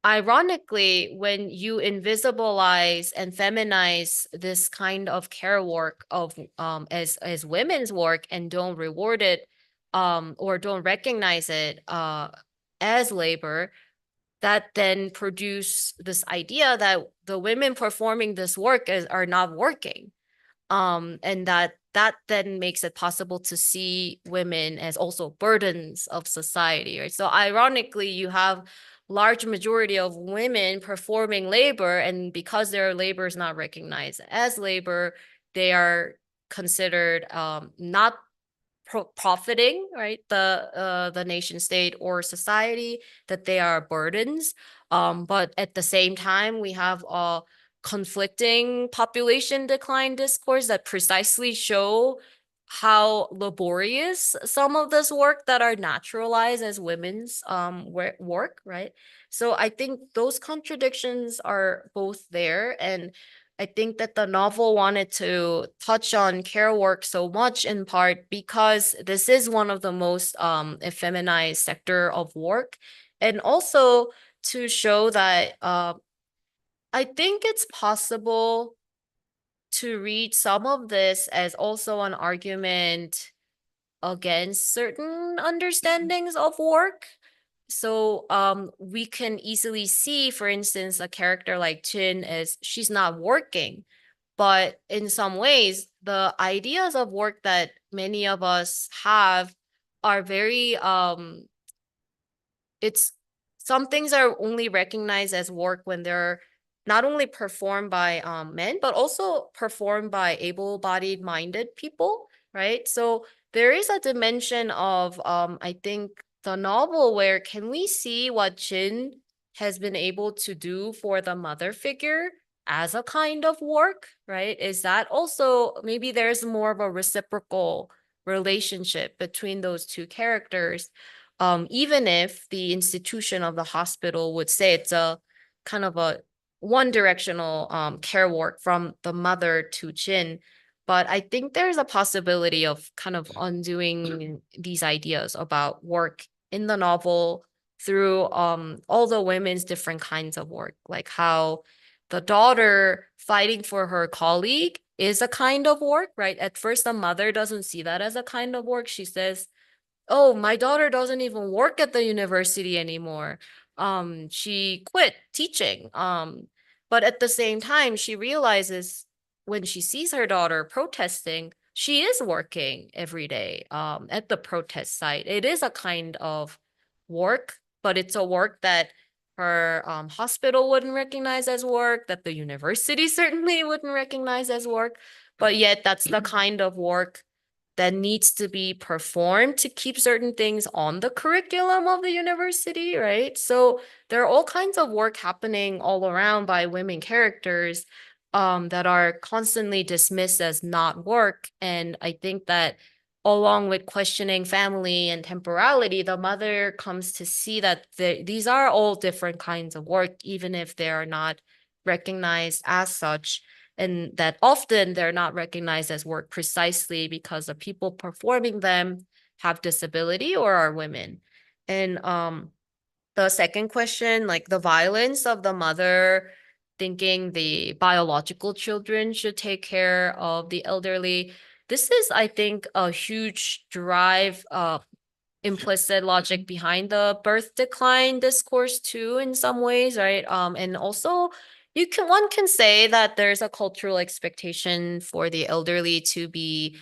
ironically, when you invisibilize and feminize this kind of care work of as women's work and don't reward it or don't recognize it as labor, that then produce this idea that the women performing this work are not working, and that that then makes it possible to see women as also burdens of society, right? So ironically, you have large majority of women performing labor, and because their labor is not recognized as labor, they are considered not profiting, right, the nation state or society, that they are burdens. But at the same time, we have a conflicting population decline discourse that precisely show how laborious some of this work that are naturalized as women's work, right? So I think those contradictions are both there, and I think that the novel wanted to touch on care work so much in part because this is one of the most effeminized sector of work, and also to show that I think it's possible to read some of this as also an argument against certain understandings of work. So we can easily see, for instance, a character like Chin as she's not working, but in some ways, the ideas of work that many of us have are very it's some things are only recognized as work when they're not only performed by men, but also performed by able-bodied minded people, right? So there is a dimension of I think the novel where can we see what Jin has been able to do for the mother figure as a kind of work, right? Is that also maybe there's more of a reciprocal relationship between those two characters, even if the institution of the hospital would say it's a kind of a one directional care work from the mother to Jin. But I think there's a possibility of kind of undoing these ideas about work in the novel through all the women's different kinds of work, like how the daughter fighting for her colleague is a kind of work, right? At first, the mother doesn't see that as a kind of work. She says, oh, my daughter doesn't even work at the university anymore. She quit teaching. But at the same time, she realizes when she sees her daughter protesting, she is working every day at the protest site. It is a kind of work, but it's a work that her hospital wouldn't recognize as work, that the university certainly wouldn't recognize as work. But yet that's the kind of work that needs to be performed to keep certain things on the curriculum of the university, right? So there are all kinds of work happening all around by women characters that are constantly dismissed as not work. And I think that along with questioning family and temporality, the mother comes to see that these are all different kinds of work, even if they are not recognized as such, and that often they're not recognized as work precisely because the people performing them have disability or are women. And the second question, like the violence of the mother thinking the biological children should take care of the elderly, this is, I think, a huge drive, implicit logic behind the birth decline discourse too, in some ways, right? And also one can say that there's a cultural expectation for the elderly to be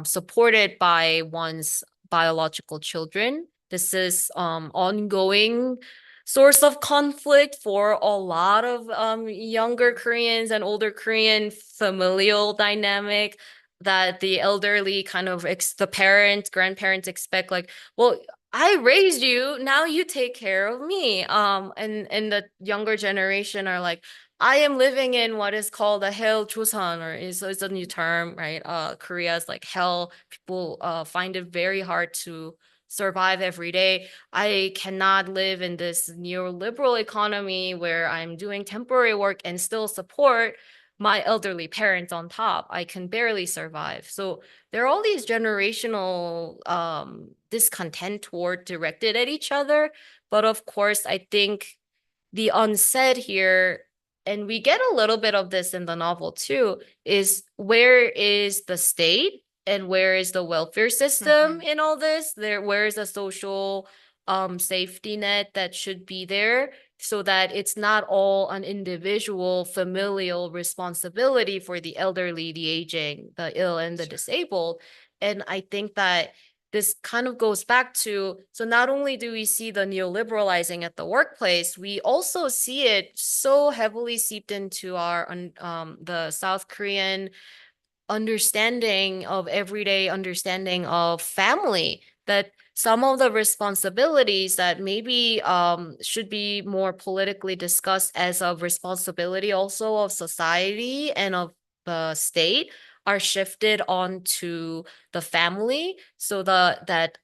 supported by one's biological children. This is ongoing source of conflict for a lot of younger Koreans and older Korean familial dynamic, that the elderly kind of the parents, grandparents expect, like, well, I raised you, now you take care of me. And the younger generation are like, I am living in what is called a hell Joseon, or it's a new term, right? Korea's like hell. People find it very hard to survive every day. I cannot live in this neoliberal economy where I'm doing temporary work and still support my elderly parents on top. I can barely survive. So there are all these generational discontent toward directed at each other. But of course, I think the unsaid here, and we get a little bit of this in the novel too, is where is the state and where is the welfare system in all this? Where is the social safety net that should be there so that it's not all an individual familial responsibility for the elderly, the aging, the ill, and the disabled. And I think that this kind of goes back to, so not only do we see the neoliberalizing at the workplace, we also see it so heavily seeped into our the South Korean understanding of everyday understanding of family, that some of the responsibilities that maybe should be more politically discussed as a responsibility also of society and of the state are shifted onto the family, so that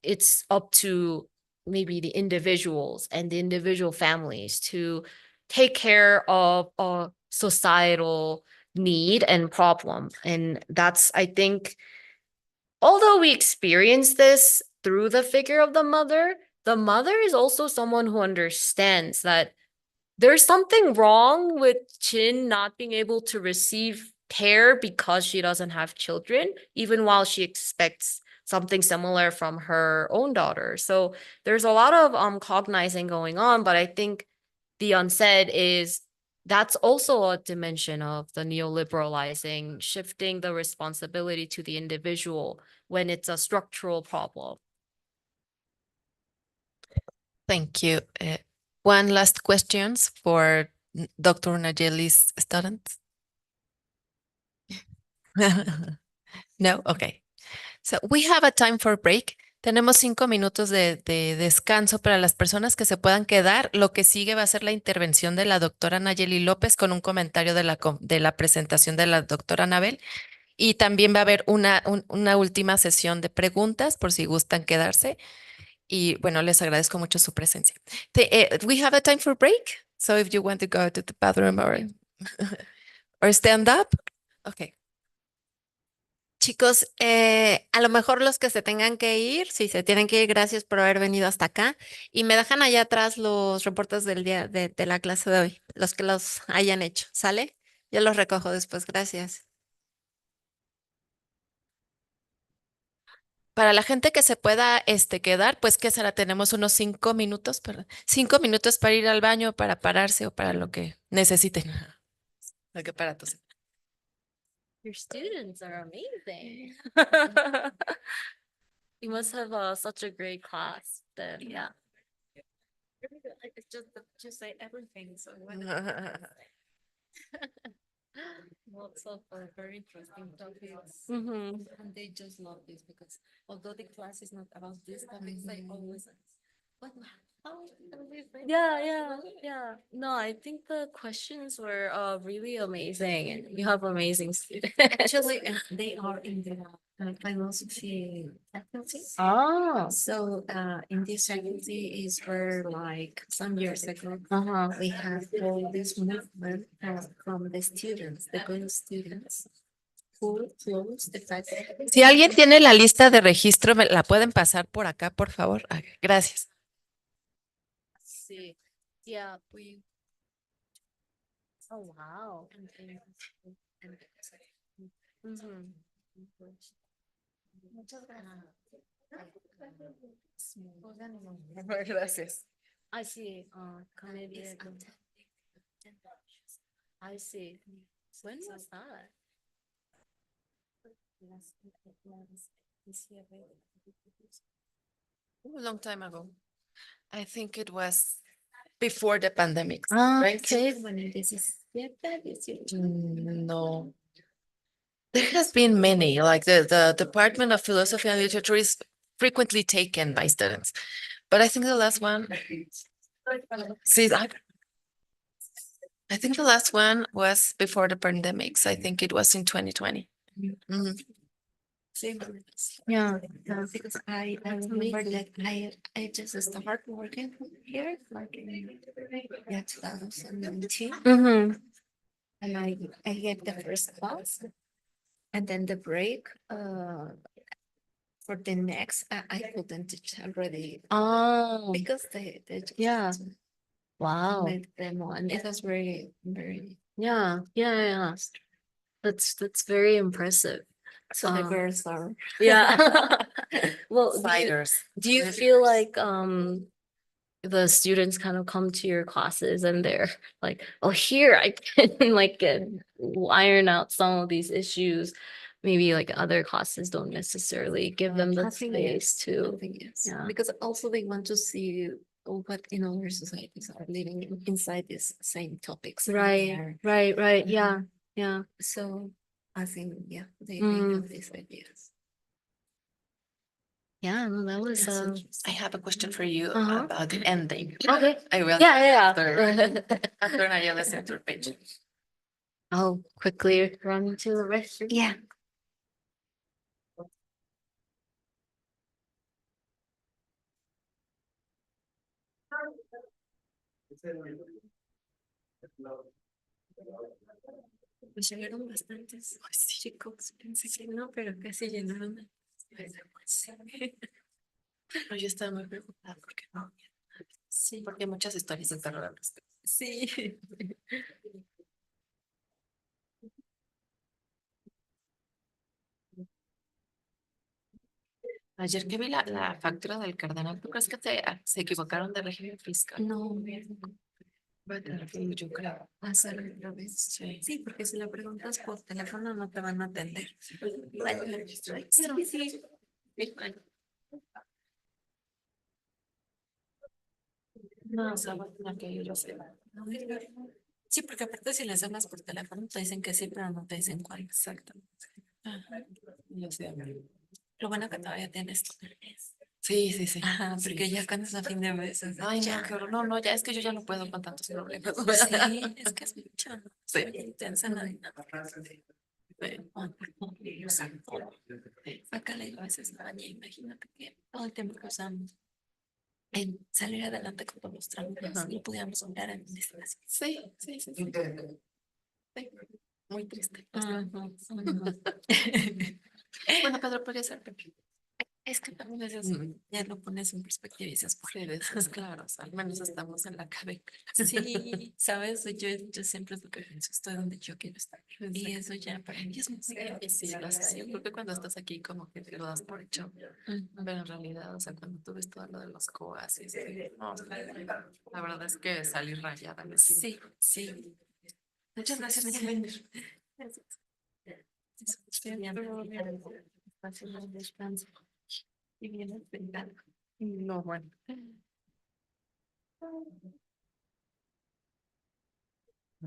it's up to maybe the individuals and the individual families to take care of a societal need and problem. And that's, I think, although we experience this through the figure of the mother is also someone who understands that there's something wrong with Chin not being able to receive care because she doesn't have children, even while she expects something similar from her own daughter. So there's a lot of cognizing going on, but I think the unsaid is that's also a dimension of the neoliberalizing, shifting the responsibility to the individual when it's a structural problem. Thank you. One last questions for Dr. Nayeli's students. No, okay. So we have a time for break. Tenemos 5 minutos de descanso para las personas que se puedan quedar. Lo que sigue va a ser la intervención de la doctora Nayeli López con un comentario de la presentación de la doctora Anabel. Y también va a haber una última sesión de preguntas por si gustan quedarse. Y bueno, les agradezco mucho su presencia. We have a time for break. So if you want to go to the bathroom or stand up. Okay. Chicos, a lo mejor los que se tengan que ir, si se tienen que ir, gracias por haber venido hasta acá. Y me dejan allá atrás los reportes del día de la clase de hoy, los que los hayan hecho, ¿sale? Yo los recojo después, gracias. Para la gente que se pueda quedar, pues ¿qué será? Tenemos unos 5 minutos, 5 minutos para ir al baño, para pararse o para lo que necesiten. Lo que para toser. Your students are amazing. You must have such a great class then, yeah. It's just say everything. So Lots of very interesting topics. Mhm. And they just love this because although the class is not about these topics, they always what yeah. No, I think the questions were really amazing and you have amazing students. Actually, they are in the philosophy faculty. Oh. So in this faculty is where like some years ago we have all this movement from the students, the good students who closed the faculty. Si alguien tiene la lista de registro, ¿me la pueden pasar por acá, por favor? Gracias. See. Yeah, we. Oh wow. Mhm. Gracias. I see. Canadian. I see. When was that? A long time ago. I think it was before the pandemic. Ah, right? okay. No. There has been many, like the Department of Philosophy and Literature is frequently taken by students. But I think the last one, see, I think the last one was before the pandemics. I think it was in 2020. Mhm. Yeah, because I remember that I just started working here like in 2019, and I get the first class, and then the break for the next I couldn't teach already Oh, because they yeah. Wow. made them on. It was very Yeah. That's very impressive. So the girls are. Yeah. Well, Fighters. do you feel like the students kind of come to your classes and they're like, oh, here I can like iron out some of these issues. Maybe like other classes don't necessarily give them the I think space yes. to. I think yes. Yeah. Because also they want to see what in other societies are living inside these same topics. and they Right, are- right. Mhm. Yeah, yeah. So I think, yeah, they Mm. have these ideas. Yeah, no, that was That's I interesting. have a question for you Uh-huh. about the ending. Okay. I will. Yeah. After I listen to the page. I'll quickly run to the restroom. Yeah. Pues llegaron bastantes chicos, pensé que no, pero casi llenaron. Pero yo estaba muy preocupada porque no. Sí, porque hay muchas historias de terror al respecto. Sí. Ayer que vi la factura del cardenal, ¿tú crees que se equivocaron de régimen fiscal? No, Bueno, yo creo. hacer otra vez. Sí. Sí, porque si le preguntas por teléfono no te van a atender. Sí. No, o sea, voy a tener que ir yo sé. Sí, porque aparte si les hablas por teléfono te dicen que sí, pero no te dicen cuál. Exactamente. Ajá. Yo sé. Lo bueno que todavía tienes tu mes. Sí. Ajá, porque ya cuando es a fin de mes. es de, Ay, no, ya. qué horror. No, ya es que yo ya no puedo con tantos problemas. Sí, es que es mucho. Sí. Bien intensa la dinámica. Sácale a veces la baña, imagínate que todo el tiempo que usamos en salir adelante con todos los trámites Ajá. y pudiéramos hablar en administración. Sí. Muy triste. Bueno, Pedro, podría ser Pepe. Es que también es ya lo pones en perspectiva y dices, Sí, de esos claros. Al menos estamos en la cabeza. sí, sabes, yo siempre es lo que pienso, estoy donde yo quiero estar. Y eso ya para mí es muy Y sí, lo sé. Yo creo que cuando estás aquí como que te lo das por hecho. Pero en realidad, o sea, cuando tú ves todo lo de los coas y no, la verdad es que salí rayada. Sí. Muchas gracias por venir. Y bien esperado. No, bueno.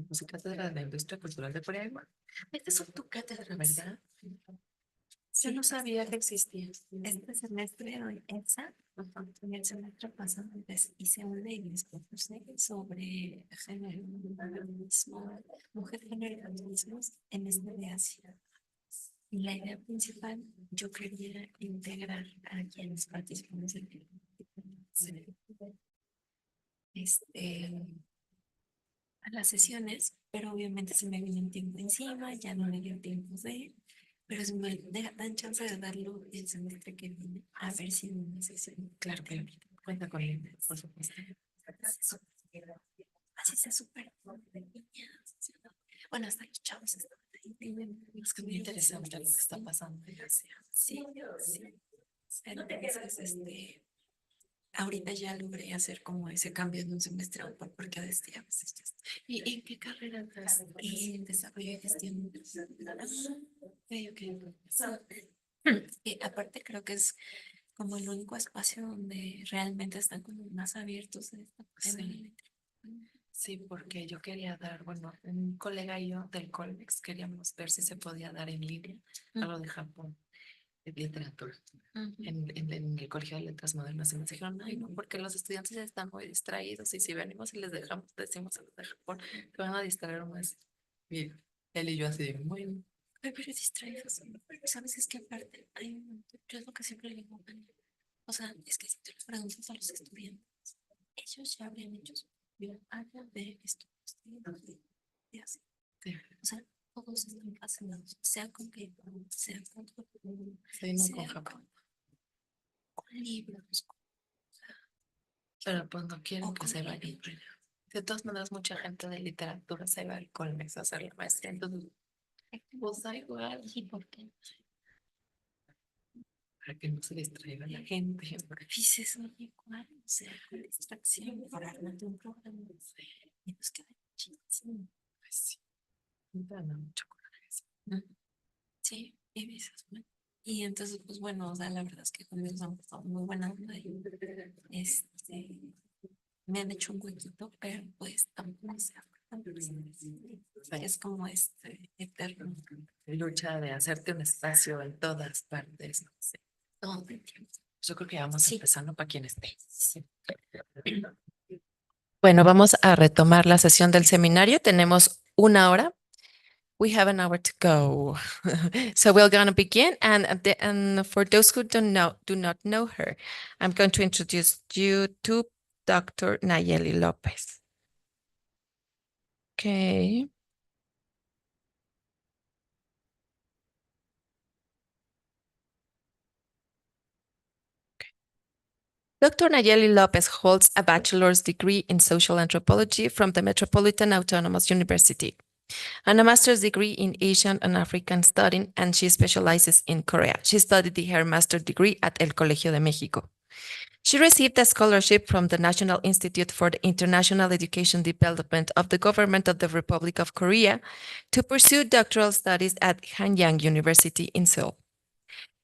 Pues Cátedra de la Industria Cultural de Corea. Esta es tu cátedra, ¿verdad? Yo no sabía que existía. Este semestre doy esa. En el semestre pasado hice una y les propuse sobre generalismo, mujer generalismos en este de Asia. Y la idea principal, yo quería integrar a quienes participan en a las sesiones, pero obviamente se me vino un tiempo encima, ya no me dio tiempo pero si me dan chance de darlo el semestre que viene, a ver si en una sesión. Claro que cuenta con él, por supuesto. Así se supera. Bueno, hasta los chavos están ahí. Es que es muy interesante lo que está pasando en Asia. Sí. Entonces, ahorita ya logré hacer como ese cambio de un semestre a otro, porque desde a veces ya está. ¿Y en qué carrera estás? En desarrollo y gestión. Y aparte creo que es como el único espacio donde realmente están como más abiertos a esta Sí, porque yo quería dar, bueno, un colega y yo del Colmex queríamos ver si se podía dar en línea algo de Japón, de literatura, en el Colegio de Letras Modernas. Y nos dijeron, ay, no, porque los estudiantes están muy distraídos y si venimos y les dejamos, decimos a los de Japón que van a distraer más. Y él y yo así, bueno. Ay, pero distraídos. Sabes, es que aparte hay un momento, yo es lo que siempre le digo, o sea, es que si tú les preguntas a los estudiantes, ellos ya habrían hecho su área de estudios de así. O sea, todos están fascinados, sea con K-pop, sea con Sí, no con Japón. Con libros. Pero pues no quieren que se vayan. De todas maneras, mucha gente de literatura se va al Colmex a hacer la maestría. Entonces, pues da igual. ¿Y por qué? para que no se distraiga la gente. Dices, oye, ¿cuál? O sea, ¿cuál distracción? Para armarte un programa. Y nos queda muchísimo. Pues sí, me da mucho coraje eso. Sí, y dices, bueno. Y entonces, pues bueno, o sea, la verdad es que conmigo se han pasado muy buena onda y me han hecho un huequito, pero pues tampoco se es como eterno. Lucha de hacerte un espacio en todas partes, no sé, todo el tiempo. Yo creo que vamos empezando para quien esté. Sí. Bueno, vamos a retomar la sesión del seminario. Tenemos una hora. We have an hour to go. So we're going to begin. And for those who do not know her, I'm going to introduce you to Dr. Nayeli Lopez. Okay. Dr. Nayeli Lopez holds a bachelor's degree in social anthropology from the Metropolitan Autonomous University and a master's degree in Asian and African study, and she specializes in Korea. She studied her master's degree at El Colegio de México. She received a scholarship from the National Institute for the International Education Development of the Government of the Republic of Korea to pursue doctoral studies at Hanyang University in Seoul.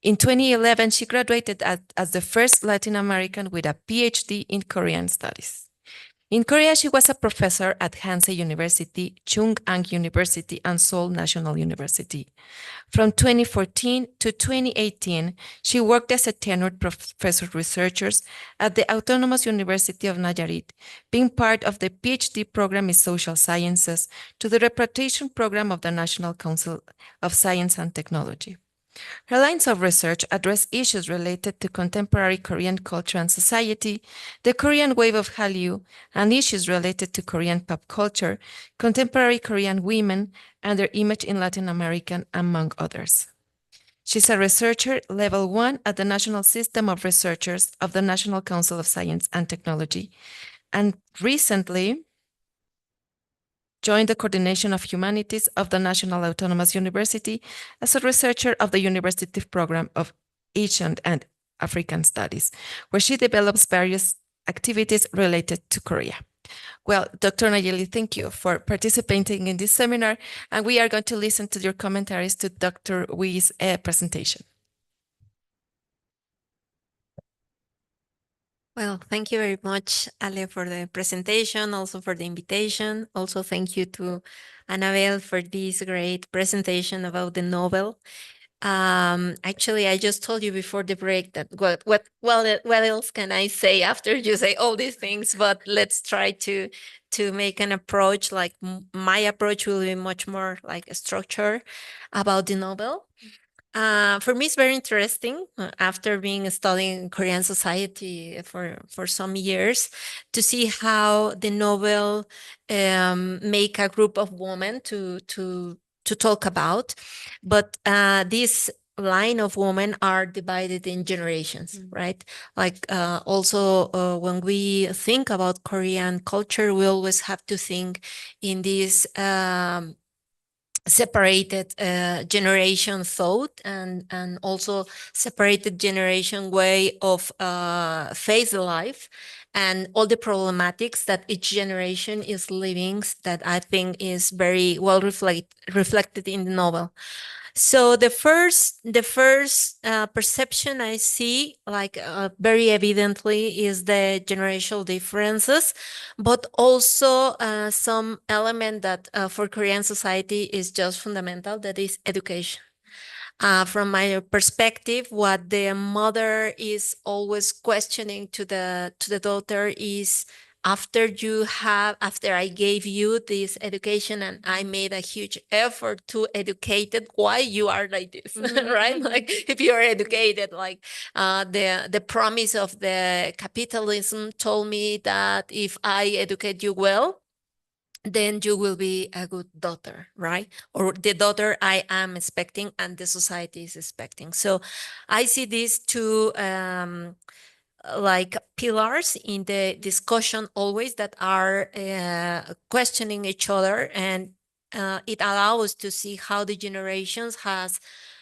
In 2011, she graduated as the first Latin American with a PhD in Korean studies. In Korea, she was a professor at Hansei University, Chung-Ang University, and Seoul National University. From 2014 to 2018, she worked as a tenured professor researcher at the Autonomous University of Nayarit, being part of the PhD program in social sciences to the reputation program of the National Council of Science and Technology. Her lines of research address issues related to contemporary Korean culture and society, the Korean wave of Hallyu, and issues related to Korean pop culture, contemporary Korean women, and their image in Latin America, among others. She's a researcher level 1 at the National System of Researchers of the National Council of Science and Technology, and recently joined the Coordination of Humanities of the National Autonomous University as a researcher of the University Program of Asian and African Studies, where she develops various activities related to Korea. Well, Dr. Nayeli, thank you for participating in this seminar, and we are going to listen to your commentaries to Dr. Wee's presentation. Well, thank you very much, Ale, for the presentation, also for the invitation. Also, thank you to Annabelle for this great presentation about the novel. Actually, I just told you before the break that what else can I say after you say all these things? But let's try to make an approach. Like my approach will be much more like a structure about the novel. For me, it's very interesting after being studying Korean society for some years to see how the novel make a group of women to talk about, but this line of women are divided in generations, right? Like also when we think about Korean culture, we always have to think in this separated generation thought and also separated generation way of face life and all the problematics that each generation is living that I think is very well reflected in the novel. So the first perception I see, like very evidently, is the generational differences, but also some element that for Korean society is just fundamental, that is education. From my perspective, what the mother is always questioning to the daughter is, after I gave you this education and I made a huge effort to educate it, why you are like this, right? Like if you are educated, like the promise of the capitalism told me that if I educate you well, then you will be a good daughter, right? Or the daughter I am expecting and the society is expecting. So I see these two like pillars in the discussion always that are questioning each other, and it allows us to see how the generations has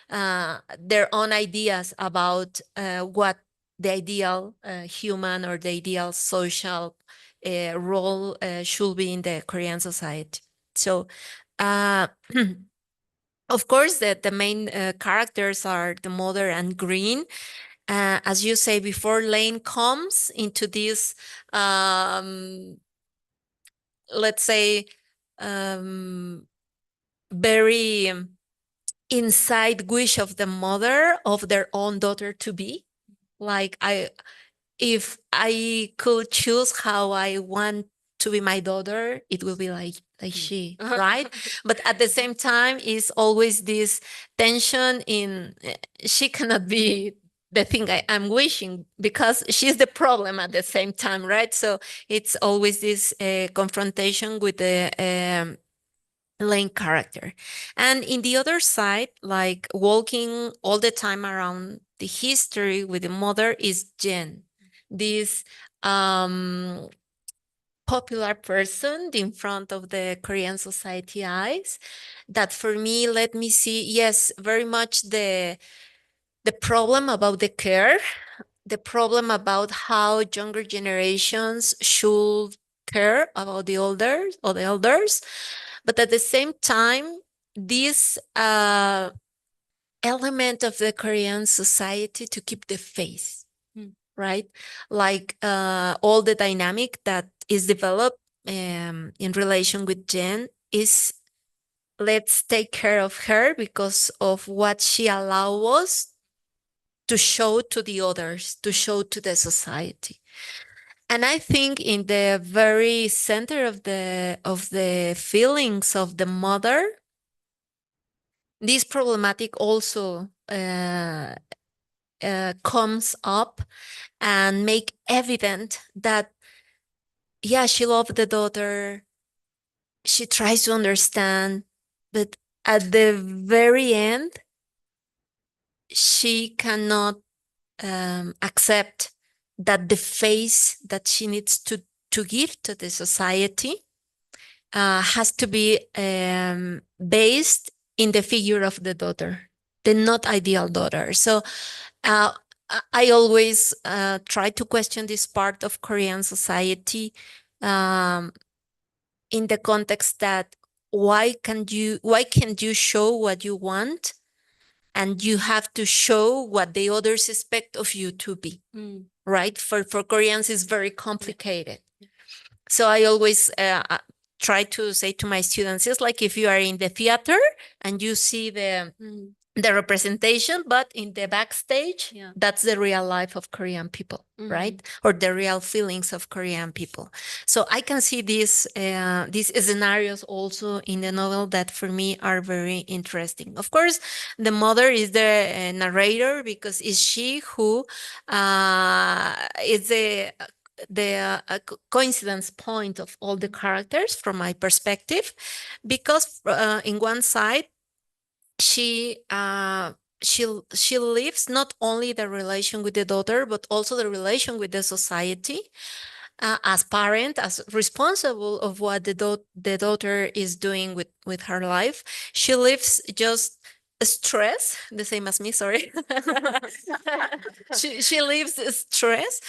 their own ideas about what the ideal human or the ideal social role should be in the Korean society. So, of course, the main characters are the mother and Green. As you say before, Lane comes into this, let's say, very inside wish of the mother of their own daughter to be. Like, if I could choose how I want to be my daughter, it will be like she, right? But at the same time, is always this tension in she cannot be the thing I'm wishing, because she's the problem at the same time, right? So it's always this confrontation with the Lane character. And in the other side, like walking all the time around the history with the mother, is Jen, this popular person in front of the Korean society eyes, that for me let me see, yes, very much the problem about the care, the problem about how younger generations should care about the elders, but at the same time, this element of the Korean society to keep the faith, right? Like all the dynamic that is developed in relation with Jen is, let's take care of her because of what she allows us to show to the others, to show to the society. And I think in the very center of the feelings of the mother, this problematic also comes up and make evident that, yeah, she loved the daughter, she tries to understand, but at the very end, she cannot accept that the face that she needs to give to the society has to be based in the figure of the daughter, the not ideal daughter. So I always try to question this part of Korean society in the context that why can't you show what you want, and you have to show what the others expect of you to be, right? For Koreans, it's very complicated. So I always try to say to my students, it's like if you are in the theater and you see the representation, but in the backstage, that's the real life of Korean people, right? Or the real feelings of Korean people. So I can see these scenarios also in the novel that for me are very interesting. Of course, the mother is the narrator, because it's she who is the coincidence point of all the characters from my perspective, because in one side, she lives not only the relation with the daughter, but also the relation with the society, as parent, as responsible of what the daughter is doing with her life. She lives just stress, the same as me, sorry. she lives stress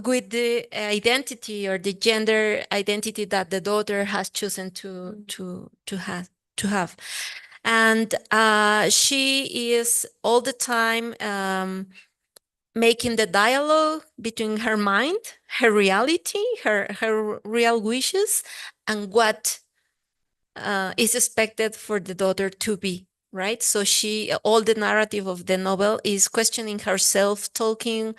with the identity or the gender identity that the daughter has chosen to have. And she is all the time making the dialogue between her mind, her reality, her real wishes, and what is expected for the daughter to be, right? So all the narrative of the novel is questioning herself, talking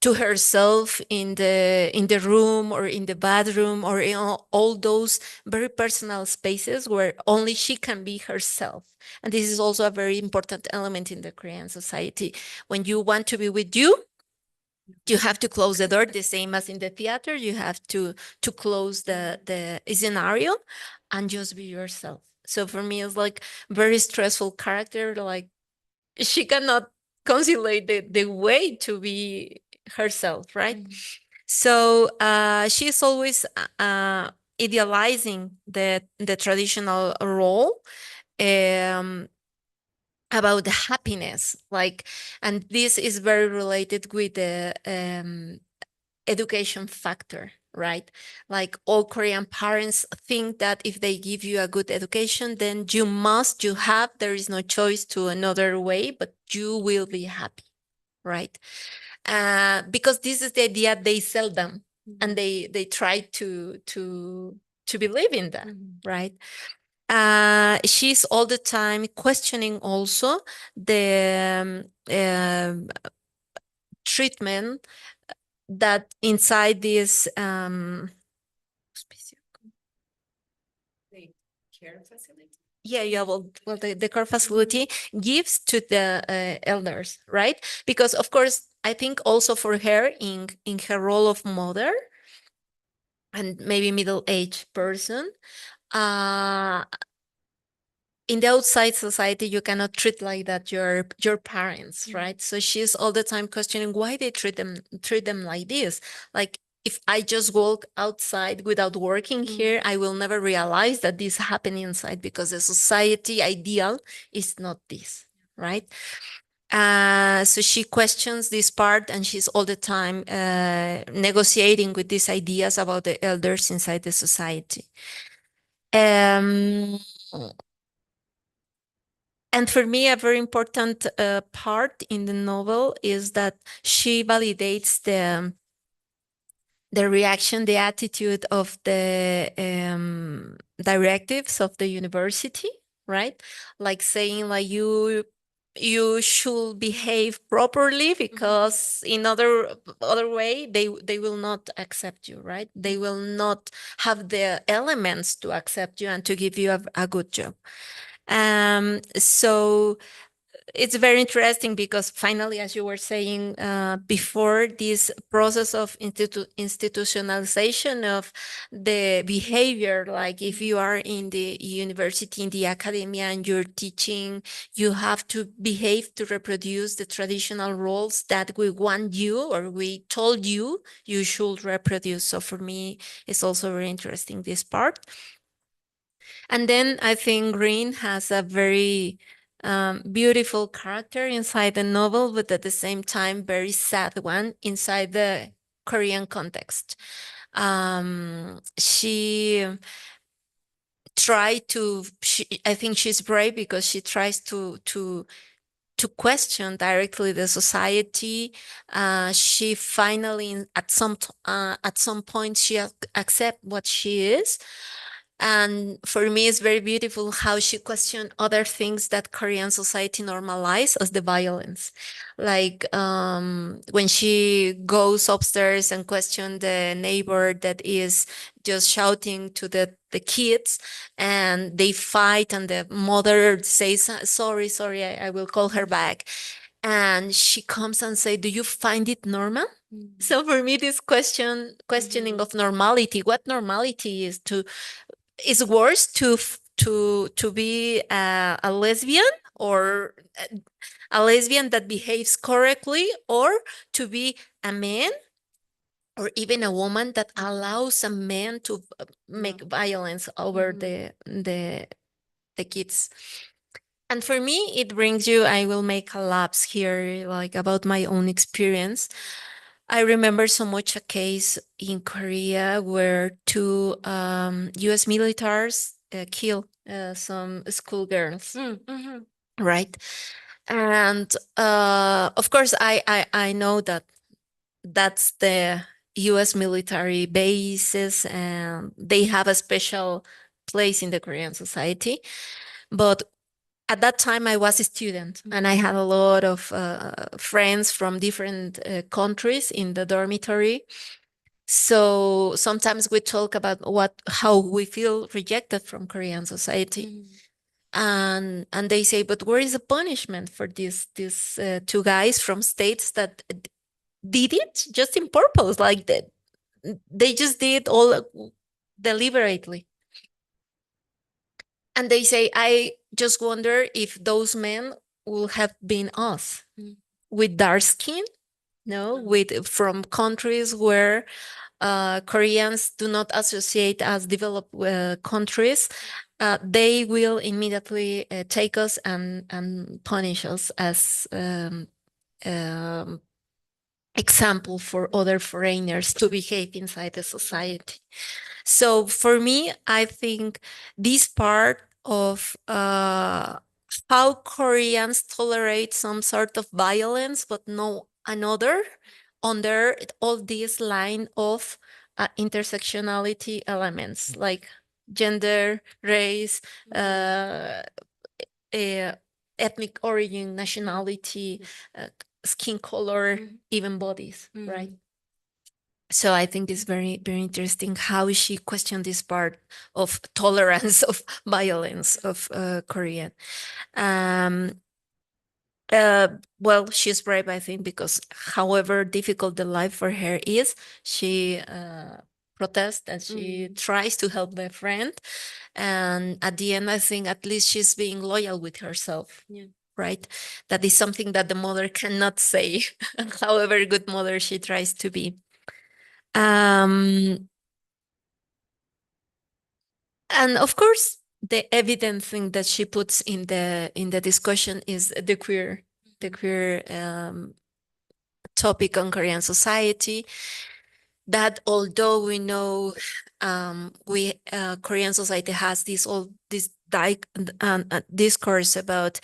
to herself in the room or in the bathroom or in all those very personal spaces where only she can be herself. And this is also a very important element in the Korean society. When you want to be with you have to close the door, the same as in the theater. You have to close the scenario and just be yourself. So for me, it's like very stressful character. Like she cannot conciliate the way to be herself, right? So she's always idealizing the traditional role, about the happiness, like, and this is very related with the education factor, right? Like all Korean parents think that if they give you a good education, then you have, there is no choice to another way, but you will be happy, right? Because this is the idea they sell them, and they try to believe in that, right? She's all the time questioning also the treatment that inside this Care facility. yeah, well, the care facility gives to the elders, right? Because of course, I think also for her in her role of mother and maybe middle-aged person, uh in the outside society, you cannot treat like that your parents, right? So she's all the time questioning why they treat them like this. Like, if I just walk outside without working here, I will never realize that this happening inside, because the society ideal is not this, right? So she questions this part, and she's all the time negotiating with these ideas about the elders inside the society. And for me, a very important part in the novel is that she validates the reaction, the attitude of the directives of the university, right? Like saying, like, you should behave properly, because in other way they will not accept you, right? They will not have the elements to accept you and to give you a good job. So it's very interesting, because finally, as you were saying before, this process of institutionalization of the behavior, like if you are in the university, in the academia, and you're teaching, you have to behave to reproduce the traditional roles that we want you, or we told you you should reproduce. So for me, it's also very interesting, this part. And then I think Green has a very beautiful character inside the novel, but at the same time, very sad one inside the Korean context. I think she's brave, because she tries to question directly the society. She finally, at some point, she accepts what she is. And for me, it's very beautiful how she questioned other things that Korean society normalize as the violence. Like when she goes upstairs and questions the neighbor that is just shouting to the kids, and they fight, and the mother says, sorry, I will call her back. And she comes and say, do you find it normal? So for me, this questioning of normality, what normality is worse to be a lesbian, or a lesbian that behaves correctly, or to be a man, or even a woman that allows a man to make violence over the kids. And for me, it brings you, I will make a lapse here, like about my own experience. I remember so much a case in Korea where two US militaries killed some schoolgirls, right? And of course, I know that that's the US military bases, and they have a special place in the Korean society. But at that time, I was a student, and I had a lot of friends from different countries in the dormitory. So sometimes we talk about how we feel rejected from Korean society. And they say, but where is the punishment for these two guys from states that did it just in purpose, like that? They just did all deliberately. And they say, I just wonder if those men will have been us, with dark skin, no, from countries where Koreans do not associate as developed countries, they will immediately take us and punish us as example for other foreigners to behave inside the society. So for me, I think this part of how Koreans tolerate some sort of violence, but no another, under all this line of intersectionality elements like gender, race, ethnic origin, nationality, skin color, even bodies, right? So I think it's very, very interesting how she questioned this part of tolerance of violence of Korean. Well, she's brave, I think, because however difficult the life for her is, she protests and she tries to help the friend. And at the end, I think at least she's being loyal with herself. Yeah. Right? That is something that the mother cannot say, however good mother she tries to be. And of course, the evident thing that she puts in the discussion is the queer topic on Korean society. That although we know Korean society has this discourse about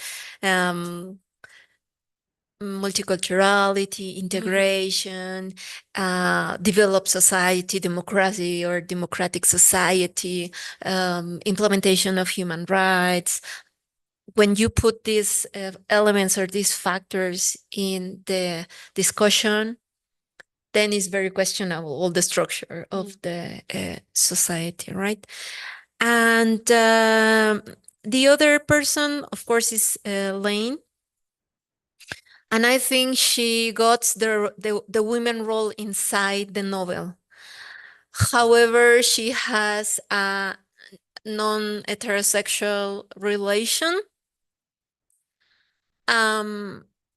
multiculturality, integration, developed society, democracy or democratic society, implementation of human rights. When you put these elements or these factors in the discussion, then it's very questionable, all the structure of the society, right? And the other person, of course, is Lane. And I think she got the women role inside the novel. However, she has a non-heterosexual relation.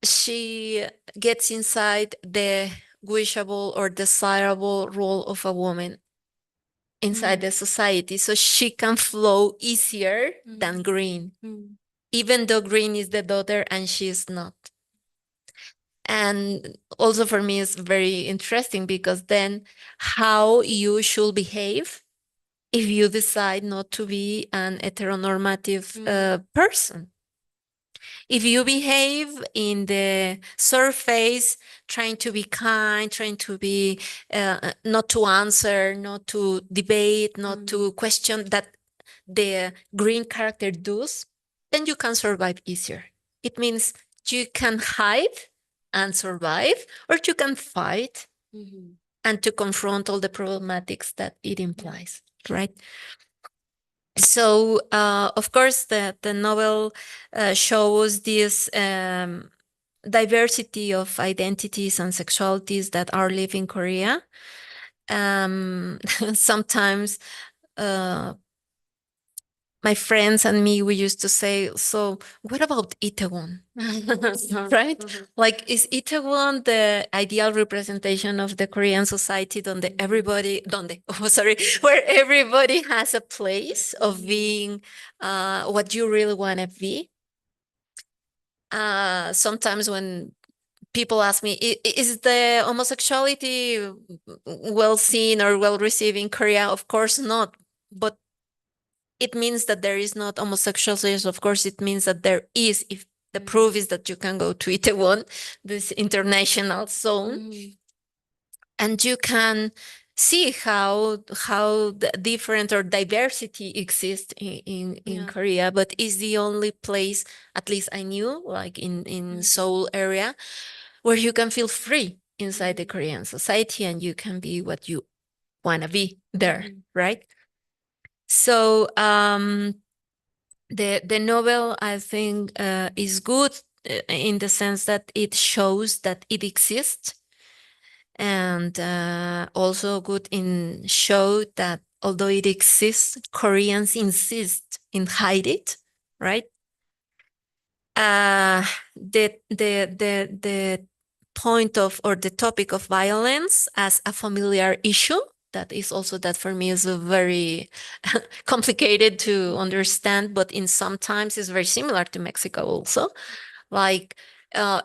She gets inside the wishable or desirable role of a woman inside the society, so she can flow easier than Green, even though Green is the daughter and she's not. And also for me, it's very interesting because then how you should behave if you decide not to be an heteronormative person. If you behave in the surface, trying to be kind, trying to be not to answer, not to debate, not to question that the Green character does, then you can survive easier. It means you can hide and survive, or you can fight and to confront all the problematics that it implies, right? So, of course, the novel shows this diversity of identities and sexualities that are living in Korea. Sometimes my friends and me, we used to say, so what about Itaewon? Right? Like, is Itaewon the ideal representation of the Korean society where everybody has a place of being what you really want to be? Sometimes when people ask me, is the homosexuality well seen or well received in Korea? Of course not. But it means that there is not homosexuality. Of course, it means that there is, if the proof is that you can go to Itaewon, this international zone, and you can see how the different or diversity exists in Korea, but is the only place, at least I knew, like in Seoul area, where you can feel free inside the Korean society and you can be what you want to be there, right? So the novel, I think, is good in the sense that it shows that it exists, and also good in show that although it exists, Koreans insist in hide it, right? The point of, or the topic of violence as a familiar issue that is also that for me is a very complicated to understand, but in sometimes it's very similar to Mexico also. Like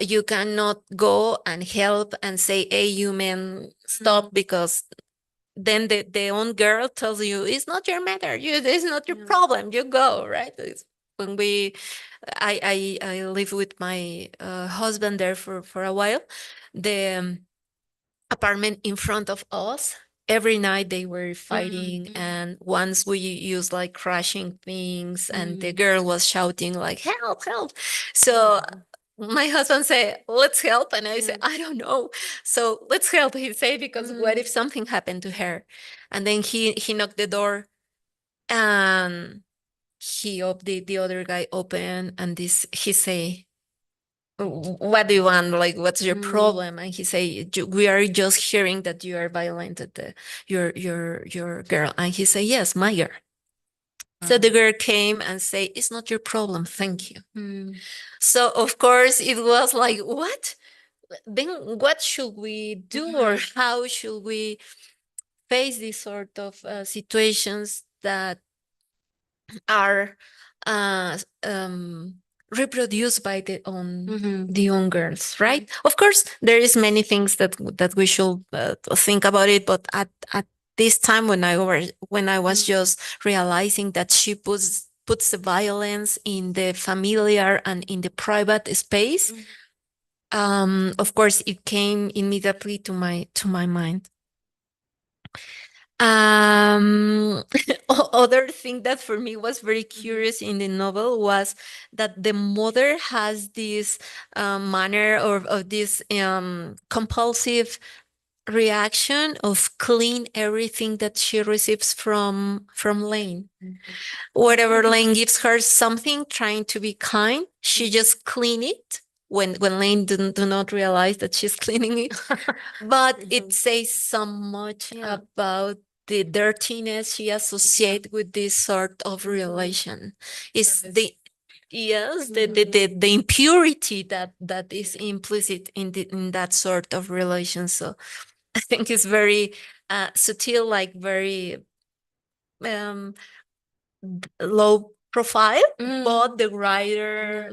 you cannot go and help and say, hey, you men, stop, because then the own girl tells you, it's not your matter, it's not your problem, you go, right? When I live with my husband there for a while, the apartment in front of us, every night they were fighting, and once we used like crashing things, and the girl was shouting like, help, help. So my husband said, let's help, and I said, I don't know, so let's help, he said, because what if something happened to her? And then he knocked the door, and the other guy opened, and he say, what do you want? Like, what's your problem? And he say, we are just hearing that you are violated your girl. And he say, yes, my girl. So the girl came and say, it's not your problem, thank you. So of course it was like, what? Then what should we do, or how should we face these sort of situations that are uh, um, reproduced by the young girls, right? Of course, there is many things that we should think about it, but at this time when I was just realizing that she puts the violence in the familiar and in the private space, of course, it came immediately to my mind. Other thing that for me was very curious in the novel was that the mother has this manner of this compulsive reaction of clean everything that she receives from Lane. Whatever Lane gives her something, trying to be kind, she just clean it when Lane do not realize that she's cleaning it. But it says so much about the dirtiness she associates with this sort of relation. Is the the impurity that is implicit in that sort of relation. So I think it's very subtle, like very low profile, but the writer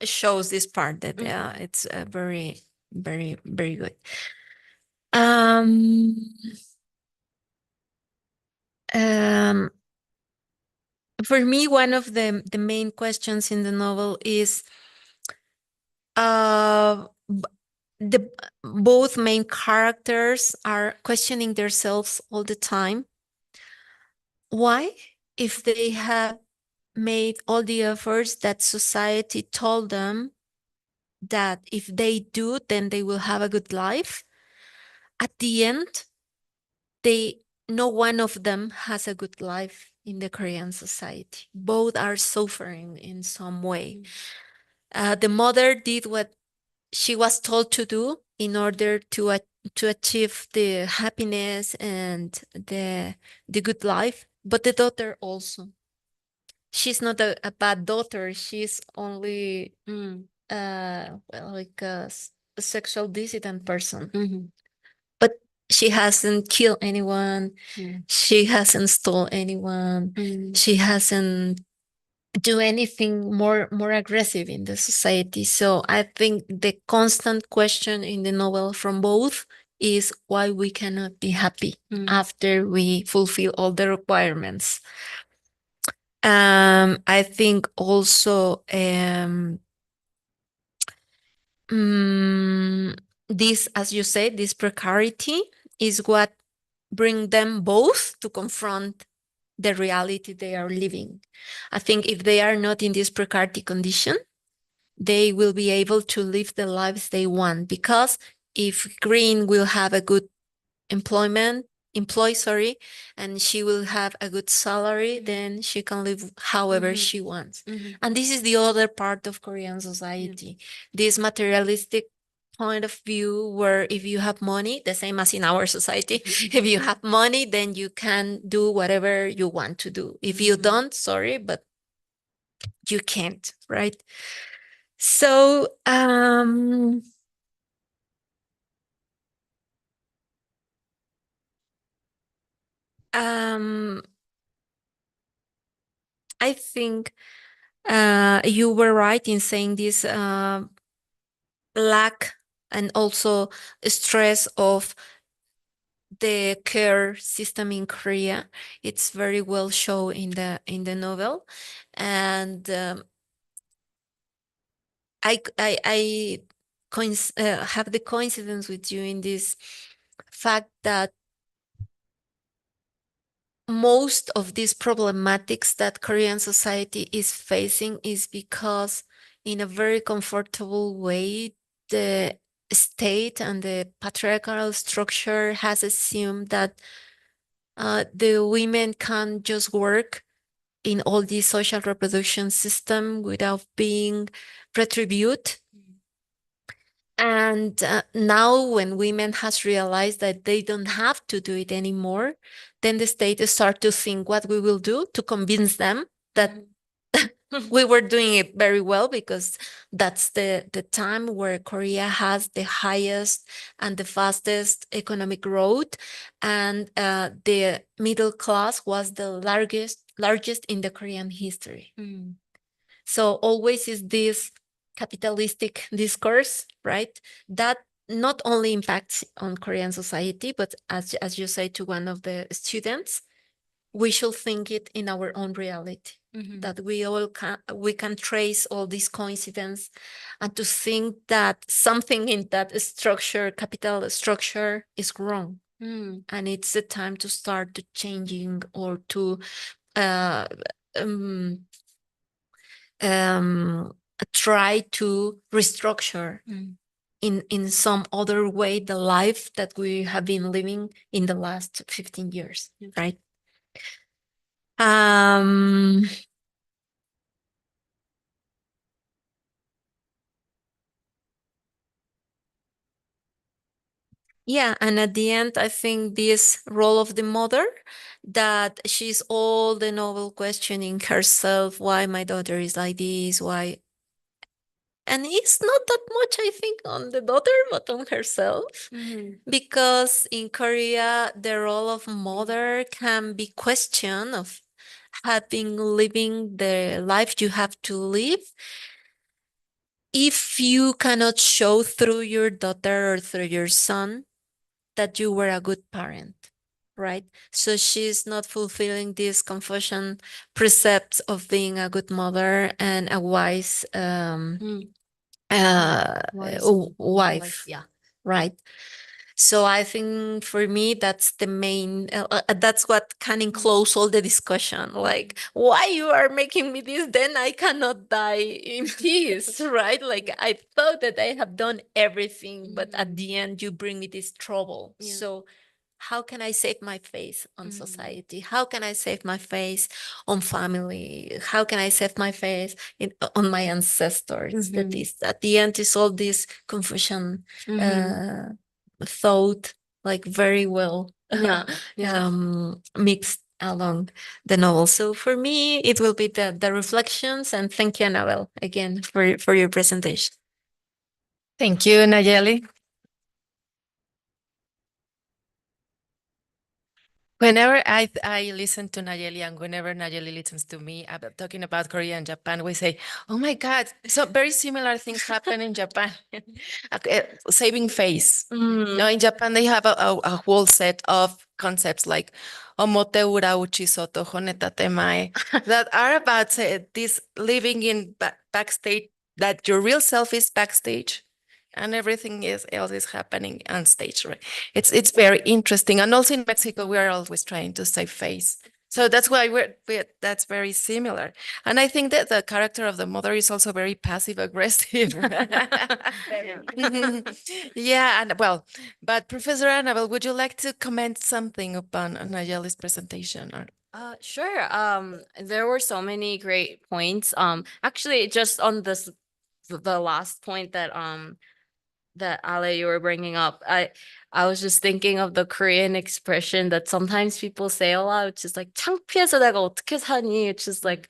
shows this part that it's very, very, very good. For me, one of the main questions in the novel is both main characters are questioning themselves all the time. Why, if they have made all the efforts that society told them that if they do, then they will have a good life, at the end, no one of them has a good life in the Korean society. Both are suffering in some way. The mother did what she was told to do in order to achieve the happiness and the good life, but the daughter also. She's not a bad daughter. She's only like a sexual dissident person. But she hasn't killed anyone. She hasn't stolen anyone. She hasn't do anything more aggressive in the society. So I think the constant question in the novel from both is why we cannot be happy after we fulfill all the requirements. I think also this, as you said, this precarity is what bring them both to confront the reality they are living. I think if they are not in this precarity condition, they will be able to live the lives they want, because if Green will have a good employee, and she will have a good salary, then she can live however she wants. And this is the other part of Korean society, this materialistic point of view where if you have money, the same as in our society, if you have money, then you can do whatever you want to do. If you don't, sorry, but you can't, right? So Um, I think you were right in saying this lack and also stress of the care system in Korea. It's very well shown in the novel, and I have the coincidence with you in this fact that most of these problematics that Korean society is facing is because in a very comfortable way, the state and the patriarchal structure has assumed that the women can just work in all the social reproduction system without being retributed. And now when women has realized that they don't have to do it anymore, then the state start to think what we will do to convince them that we were doing it very well, because that's the time where Korea has the highest and the fastest economic growth, and the middle class was the largest in the Korean history. So always is this capitalistic discourse, right? That not only impacts on Korean society, but as you say to one of the students, we should think it in our own reality. That we can trace all these coincidence, and to think that something in that structure, capital structure, is wrong. And it's the time to start to changing, or to try to restructure in some other way the life that we have been living in the last 15 years, right? Yeah, and at the end, I think this role of the mother, that she's all the novel questioning herself, why my daughter is like this, why. And it's not that much, I think, on the daughter, but on herself. Because in Korea, the role of mother can be questioned of having living the life you have to live if you cannot show through your daughter or through your son that you were a good parent, right? So she's not fulfilling this Confucian precepts of being a good mother and a wise wife, Yeah. right? So I think for me, that's the main, that's what can enclose all the discussion. Like, why you are making me this, then I cannot die in peace, right? Like, I thought that I have done everything, but at the end you bring me this trouble. Yeah. So how can I save my face on society? How can I save my face on family? How can I save my face on my ancestors? That is, at the end, is all this confusion thought, like, very well mixed along the novel. So for me, it will be the reflections, and thank you, Annabelle, again for your presentation. Thank you, Nayeli. Whenever I listen to Nayeli, and whenever Nayeli listens to me about talking about Korea and Japan, we say, "Oh my God, so very similar things happen in Japan." Okay, saving face. No, in Japan they have a whole set of concepts like "omote ura uchi soto honeta temae" that are about this living in backstage, that your real self is backstage, and everything else is happening on stage, right? It's very interesting. And also in Mexico, we are always trying to save face. So that's why that's very similar. And I think that the character of the mother is also very passive aggressive. Yeah, and well, but Professor Annabelle, would you like to comment something upon Nayeli's presentation? Or Sure. There were so many great points. Actually, just on the last point that Ale, you were bringing up, I was just thinking of the Korean expression that sometimes people say a lot, which is like 창피해서 내가 어떻게 사니, which is like,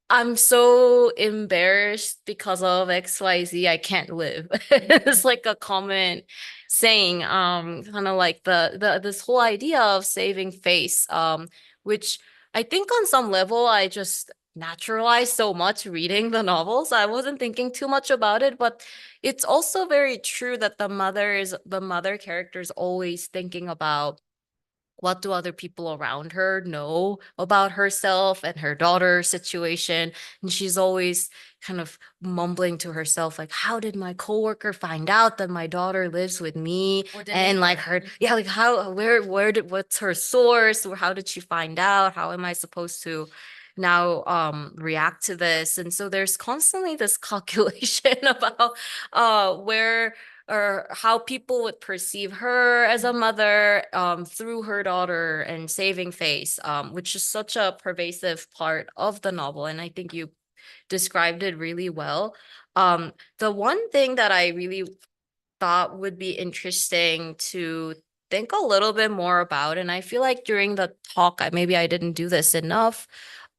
I'm so embarrassed because of XYZ, I can't live. It's like a common saying, kind of like the this whole idea of saving face, which I think on some level I just naturalized so much reading the novels. I wasn't thinking too much about it, but it's also very true that the mother character is always thinking about what do other people around her know about herself and her daughter's situation. And she's always kind of mumbling to herself, like, how did my coworker find out that my daughter lives with me? And like her, yeah, like where did, what's her source? Or how did she find out? How am I supposed to now react to this? And so there's constantly this calculation about where or how people would perceive her as a mother through her daughter and saving face, which is such a pervasive part of the novel. And I think you described it really well. The one thing that I really thought would be interesting to think a little bit more about, and I feel like during the talk, maybe I didn't do this enough.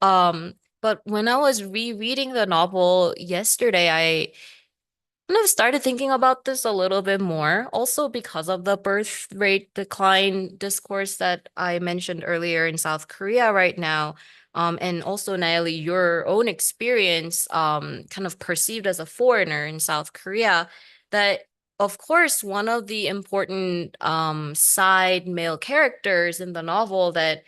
But when I was rereading the novel yesterday, I kind of started thinking about this a little bit more, also because of the birth rate decline discourse that I mentioned earlier in South Korea right now. And also, Naeli, your own experience, kind of perceived as a foreigner in South Korea, that of course, one of the important side male characters in the novel that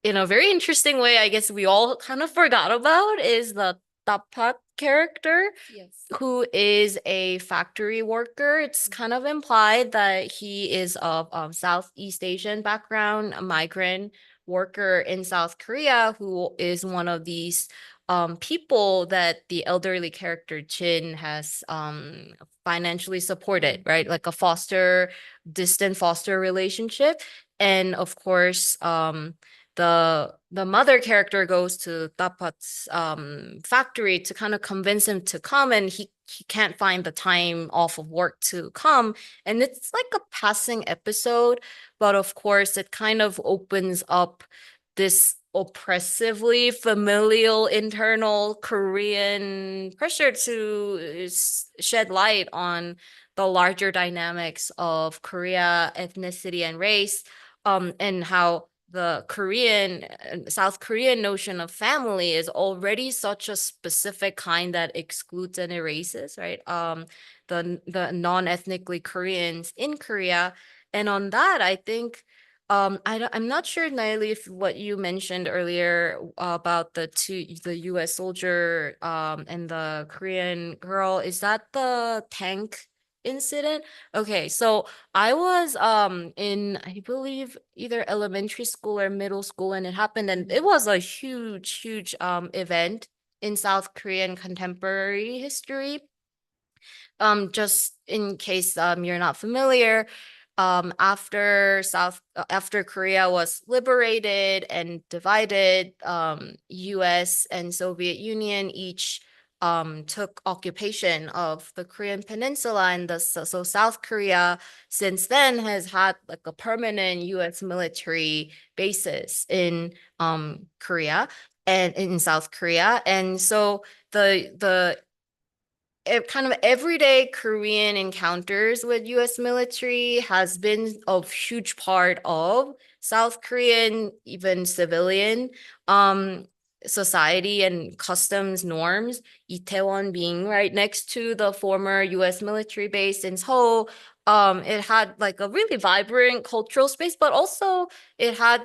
in a very interesting way, I guess we all kind of forgot about is the Tapat character, Yes. who is a factory worker. It's kind of implied that he is of Southeast Asian background, a migrant worker in South Korea, who is one of these people that the elderly character Jin has financially supported, right? Like a distant foster relationship. And of course, the mother character goes to Tapat's factory to kind of convince him to come, and he can't find the time off of work to come. And it's like a passing episode, but of course it kind of opens up this oppressively familial internal Korean pressure to shed light on the larger dynamics of Korea, ethnicity, and race, and how the South Korean notion of family is already such a specific kind that excludes and erases, right? The non-ethnically Koreans in Korea. And on that, I think I'm not sure, Naili, if what you mentioned earlier about the US soldier and the Korean girl, is that the tank incident? Okay, so I was in, I believe, either elementary school or middle school, and it happened, and it was a huge event in South Korean contemporary history. Just in case you're not familiar, after Korea was liberated and divided, US and Soviet Union each took occupation of the Korean Peninsula, and so South Korea since then has had like a permanent US military basis in Korea and in South Korea. And so the kind of everyday Korean encounters with US military has been a huge part of South Korean, even civilian society and customs norms. Itaewon being right next to the former US military base in Seoul, it had like a really vibrant cultural space, but also it had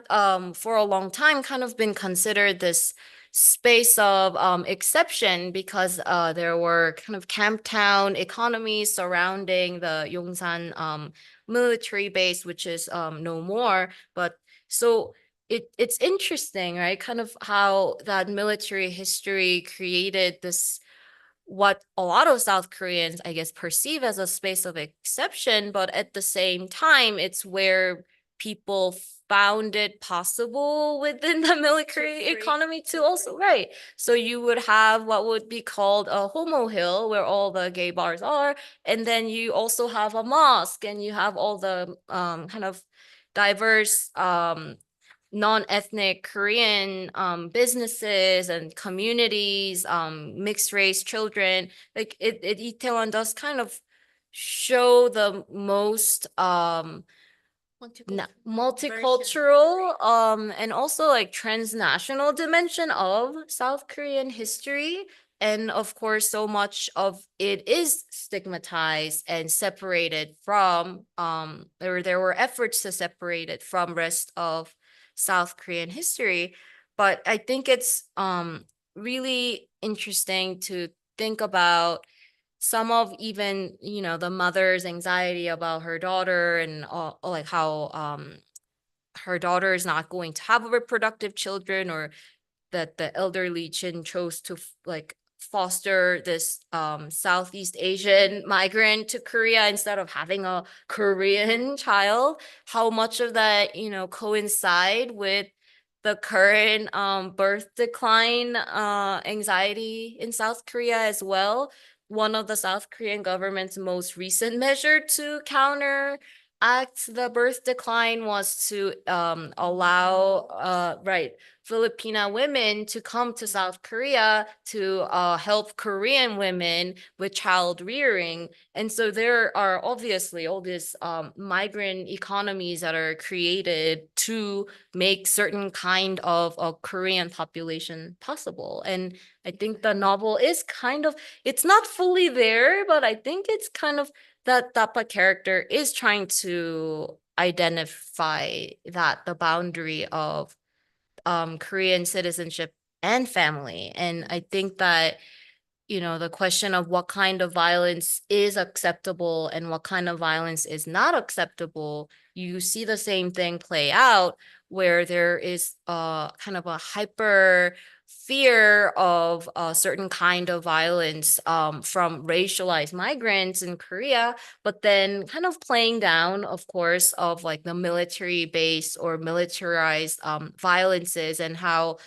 for a long time kind of been considered this space of exception because there were kind of camp town economies surrounding the Yongsan military base, which is no more. But so it's interesting, right? Kind of how that military history created this what a lot of South Koreans, I guess, perceive as a space of exception, but at the same time, it's where people found it possible within the military economy to also, right? So you would have what would be called a homo hill, where all the gay bars are, and then you also have a mosque, and you have all the kind of diverse non-ethnic Korean businesses and communities, mixed race children. Like Itaewon does kind of show the most multicultural and also like transnational dimension of South Korean history. And of course, so much of it is stigmatized and separated from there were efforts to separate it from rest of South Korean history. But I think it's really interesting to think about some of even, you know, the mother's anxiety about her daughter and like how her daughter is not going to have a reproductive children, or that the elderly Chin chose to like foster this Southeast Asian migrant to Korea instead of having a Korean child. How much of that, you know, coincide with the current birth decline anxiety in South Korea as well. One of the South Korean government's most recent measure to counteract the birth decline was to allow Filipina women to come to South Korea to help Korean women with child rearing. And so there are obviously all these migrant economies that are created to make certain kind of a Korean population possible. And I think the novel is kind of, it's not fully there, but I think it's kind of that Tapa character is trying to identify that the boundary of Korean citizenship and family. And I think that, you know, the question of what kind of violence is acceptable and what kind of violence is not acceptable, you see the same thing play out where there is kind of a hyper fear of a certain kind of violence from racialized migrants in Korea, but then kind of playing down, of course, of like the military base or militarized violences, and how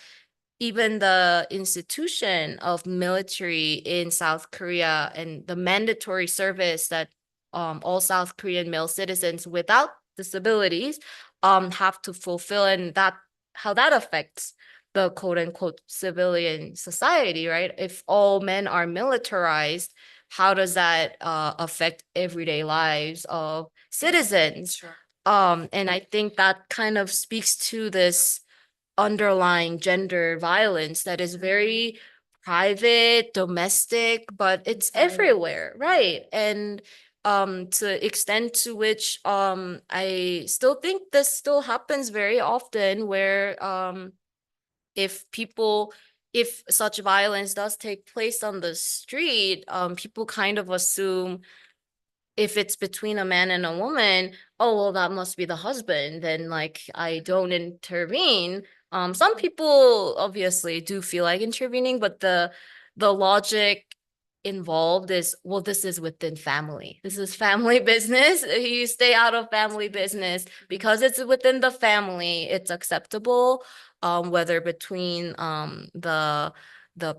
even the institution of military in South Korea and the mandatory service that all South Korean male citizens without disabilities have to fulfill, and that how that affects the quote unquote civilian society, right? If all men are militarized, how does that affect everyday lives of citizens? Sure. And I think that kind of speaks to this underlying gender violence that is very private, domestic, but it's everywhere, right? And to extent to which I still think this still happens very often, where if people if such violence does take place on the street, people kind of assume if it's between a man and a woman, oh, well, that must be the husband, then like I don't intervene. Some people obviously do feel like intervening, but the logic involved is, well, this is within family. This is family business. You stay out of family business because it's within the family. It's acceptable, whether between the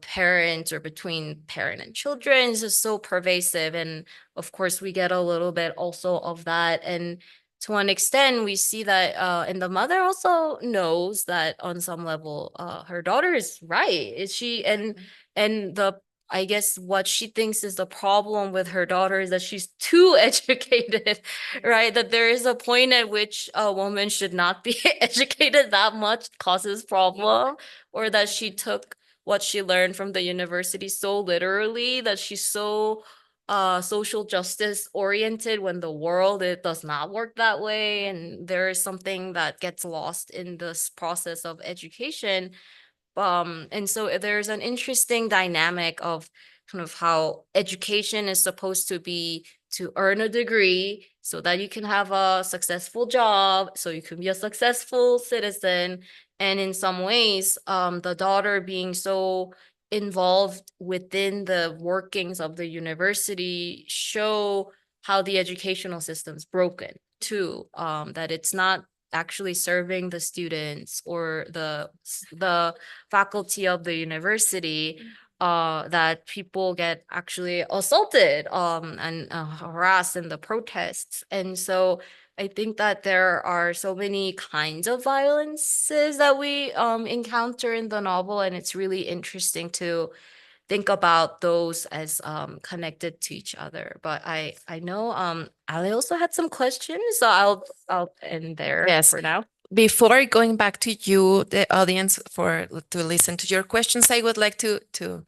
parents or between parent and children is just so pervasive. And of course, we get a little bit also of that. And to an extent, we see that, and the mother also knows that on some level, her daughter is right. Is she, and I guess what she thinks is the problem with her daughter is that she's too educated, right? That there is a point at which a woman should not be educated that much, causes problem, or that she took what she learned from the university so literally, that she's so social justice oriented, when the world, it does not work that way. And there is something that gets lost in this process of education. And so there's an interesting dynamic of kind of how education is supposed to be to earn a degree so that you can have a successful job, so you can be a successful citizen. And in some ways, the daughter being so involved within the workings of the university show how the educational system's broken too, that it's not actually serving the students or the faculty of the university, that people get actually assaulted and harassed in the protests. And so I think that there are so many kinds of violences that we encounter in the novel, and it's really interesting to think about those as connected to each other. But I know Ali also had some questions, so I'll end there Yes. for now. Before going back to you, the audience, to listen to your questions, I would like to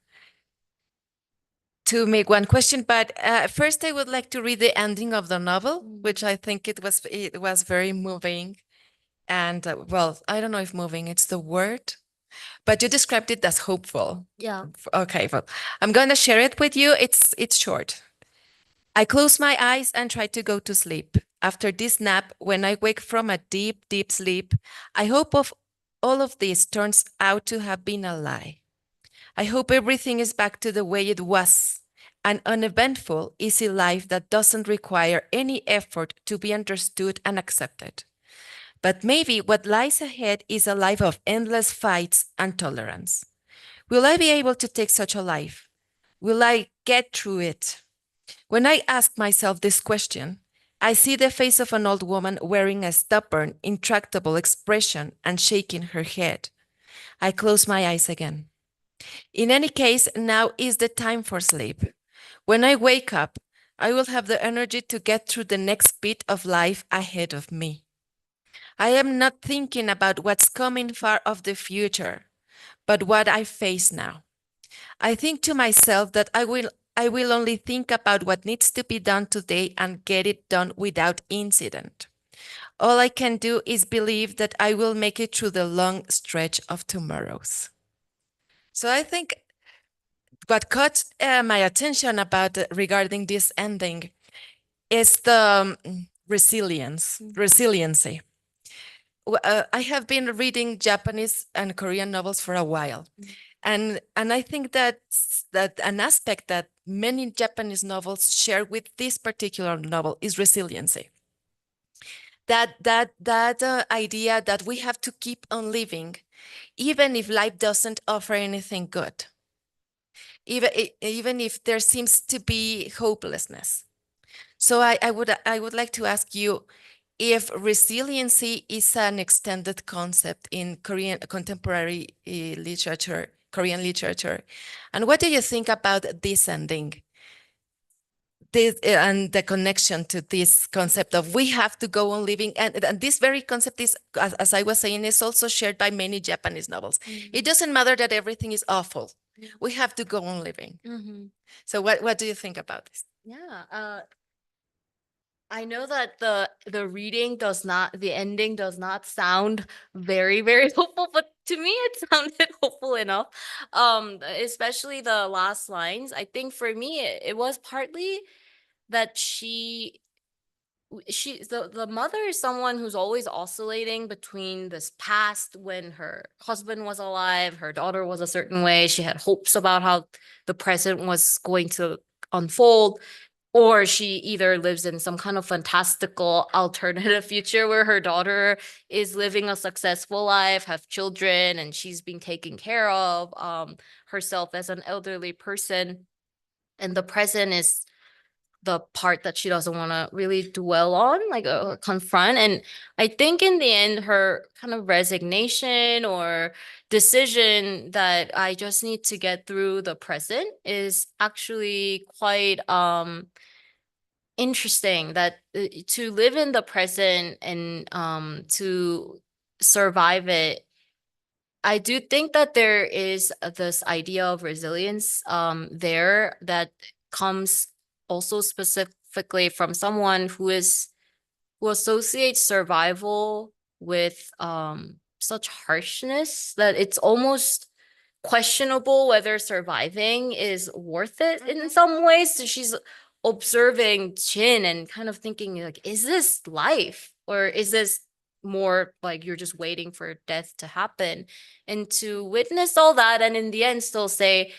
make one question, but first I would like to read the ending of the novel, which I think it was very moving, and well, I don't know if moving it's the word, but you described it as hopeful. Yeah. Okay, well, I'm gonna share it with you. It's short. I close my eyes and try to go to sleep. After this nap, when I wake from a deep, deep sleep, I hope all of this turns out to have been a lie. I hope everything is back to the way it was, an uneventful, easy life that doesn't require any effort to be understood and accepted. But maybe what lies ahead is a life of endless fights and tolerance. Will I be able to take such a life? Will I get through it? When I ask myself this question, I see the face of an old woman wearing a stubborn, intractable expression and shaking her head. I close my eyes again. In any case, now is the time for sleep. When I wake up, I will have the energy to get through the next bit of life ahead of me. I am not thinking about what's coming far of the future, but what I face now. I think to myself that I will only think about what needs to be done today and get it done without incident. All I can do is believe that I will make it through the long stretch of tomorrows. So I think what caught my attention about regarding this ending is the resiliency. I have been reading Japanese and Korean novels for a while, and I think that an aspect that many Japanese novels share with this particular novel is resiliency. That idea that we have to keep on living, even if life doesn't offer anything good. Even if there seems to be hopelessness. So I would like to ask you if resiliency is an extended concept in Korean contemporary literature, Korean literature, and what do you think about this ending? This and the connection to this concept of we have to go on living, and this very concept is, as I was saying, is also shared by many Japanese novels. It doesn't matter that everything is awful. We have to go on living. So what do you think about this? Yeah, I know that the ending does not sound very, very hopeful, but to me it sounded hopeful enough. Especially the last lines. I think for me it was partly that the mother is someone who's always oscillating between this past when her husband was alive, her daughter was a certain way, she had hopes about how the present was going to unfold, or she either lives in some kind of fantastical alternative future where her daughter is living a successful life, have children, and she's being taken care of herself as an elderly person, and the present is the part that she doesn't want to really dwell on, like confront. And I think in the end, her kind of resignation or decision that I just need to get through the present is actually quite interesting, that to live in the present and to survive it. I do think that there is this idea of resilience there that comes also specifically from someone who associates survival with such harshness that it's almost questionable whether surviving is worth it in some ways. So she's observing Chin and kind of thinking like, is this life, or is this more like you're just waiting for death to happen? And to witness all that and in the end still say,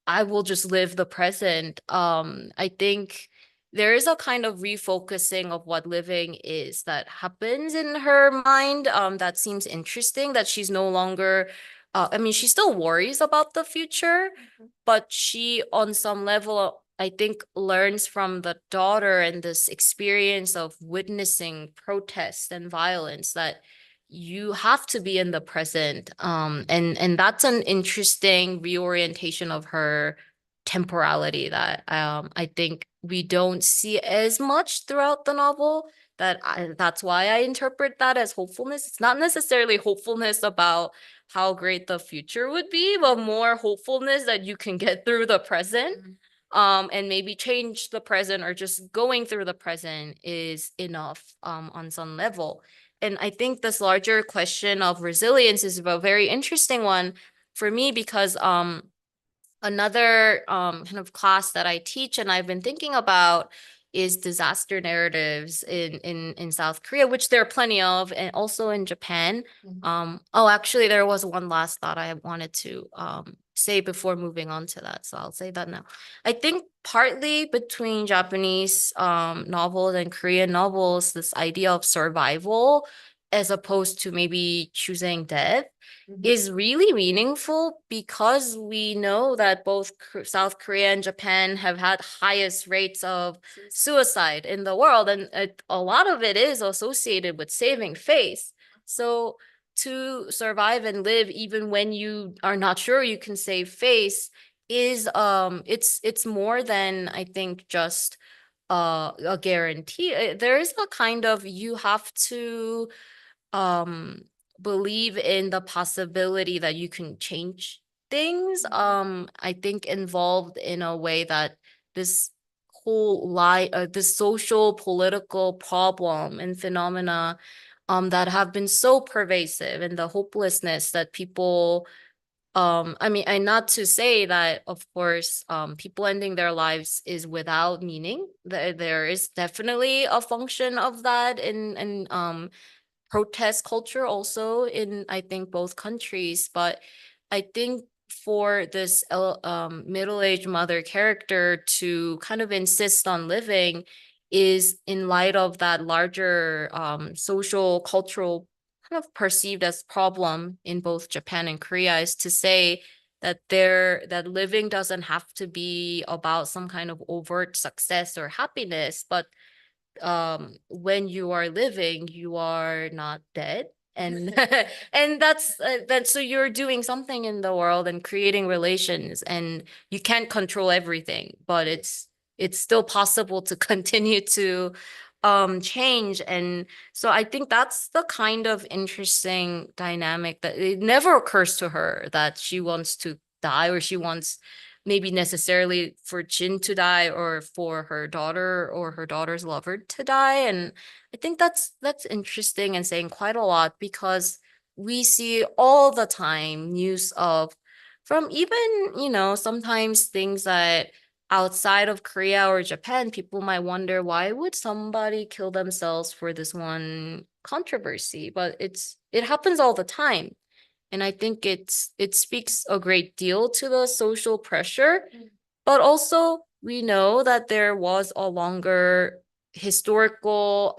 I will just live the present. I think there is a kind of refocusing of what living is that happens in her mind. That seems interesting, that she's no longer, I mean, she still worries about the future, but she, on some level, I think, learns from the daughter and this experience of witnessing protest and violence that you have to be in the present. And that's an interesting reorientation of her temporality that I think we don't see as much throughout the novel. That's why I interpret that as hopefulness. It's not necessarily hopefulness about how great the future would be, but more hopefulness that you can get through the present. And maybe change the present, or just going through the present is enough on some level. And I think this larger question of resilience is a very interesting one for me, because another kind of class that I teach and I've been thinking about is disaster narratives in South Korea, which there are plenty of, and also in Japan. Oh, actually, there was one last thought I wanted to say before moving on to that, so I'll say that now. I think partly between Japanese novels and Korean novels, this idea of survival as opposed to maybe choosing death is really meaningful, because we know that both South Korea and Japan have had highest rates of suicide in the world, and a lot of it is associated with saving face. So to survive and live even when you are not sure you can save face is it's more than, I think, just a guarantee. There is a kind of, you have to believe in the possibility that you can change things. I think involved in a way that this this social political problem and phenomena that have been so pervasive, and the hopelessness that people I mean, and not to say that, of course, people ending their lives is without meaning. There is definitely a function of that in protest culture also in, I think, both countries. But I think for this middle-aged mother character to kind of insist on living is in light of that larger social cultural kind of perceived as problem in both Japan and Korea, is to say that that living doesn't have to be about some kind of overt success or happiness, but when you are living, you are not dead. And and that's so you're doing something in the world and creating relations, and you can't control everything, but it's still possible to continue to change. And so I think that's the kind of interesting dynamic that it never occurs to her that she wants to die, or she wants maybe necessarily for Jin to die, or for her daughter or her daughter's lover to die. And I think that's interesting and saying quite a lot, because we see all the time news of, from even, sometimes things that outside of Korea or Japan, people might wonder, why would somebody kill themselves for this one controversy? But it happens all the time. And I think it speaks a great deal to the social pressure, but also we know that there was a longer historical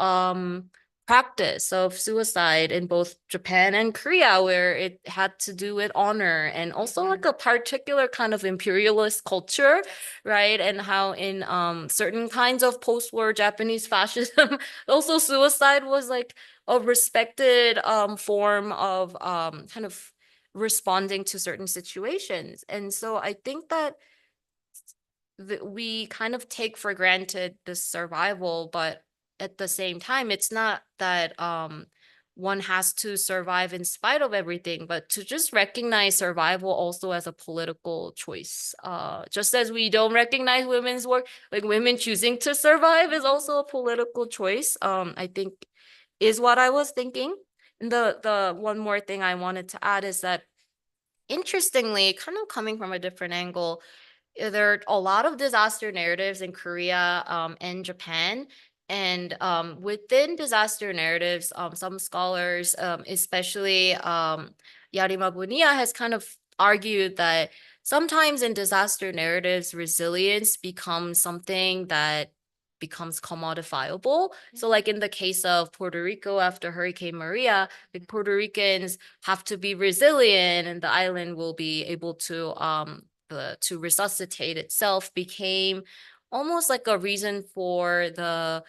practice of suicide in both Japan and Korea, where it had to do with honor, and also like a particular kind of imperialist culture, right? And how in certain kinds of post-war Japanese fascism, also suicide was like a respected form of kind of responding to certain situations. And so I think that we kind of take for granted the survival, but at the same time, it's not that one has to survive in spite of everything, but to just recognize survival also as a political choice. Just as we don't recognize women's work, like women choosing to survive is also a political choice, I think is what I was thinking. And the one more thing I wanted to add is that, interestingly, kind of coming from a different angle, there are a lot of disaster narratives in Korea and Japan. And within disaster narratives, some scholars, especially Yarima Bunia, has kind of argued that sometimes in disaster narratives, resilience becomes something that becomes commodifiable. So like in the case of Puerto Rico after Hurricane Maria, like Puerto Ricans have to be resilient, and the island will be able to resuscitate itself, became almost like a reason for the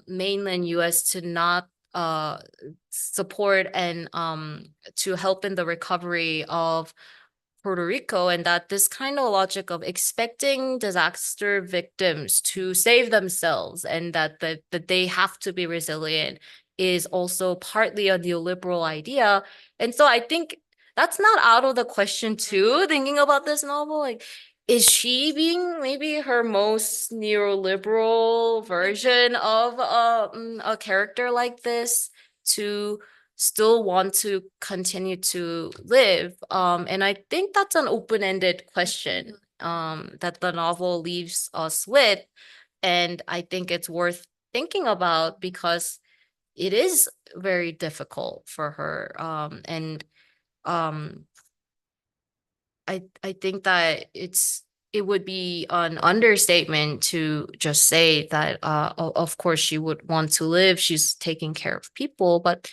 mainland US to not support and to help in the recovery of Puerto Rico, and that this kind of logic of expecting disaster victims to save themselves and that they have to be resilient is also partly a neoliberal idea. And so I think that's not out of the question too, thinking about this novel. Like, is she being maybe her most neoliberal version of a character like this to still want to continue to live? And I think that's an open-ended question that the novel leaves us with. And I think it's worth thinking about because it is very difficult for her. And I think that it would be an understatement to just say that of course she would want to live. She's taking care of people, but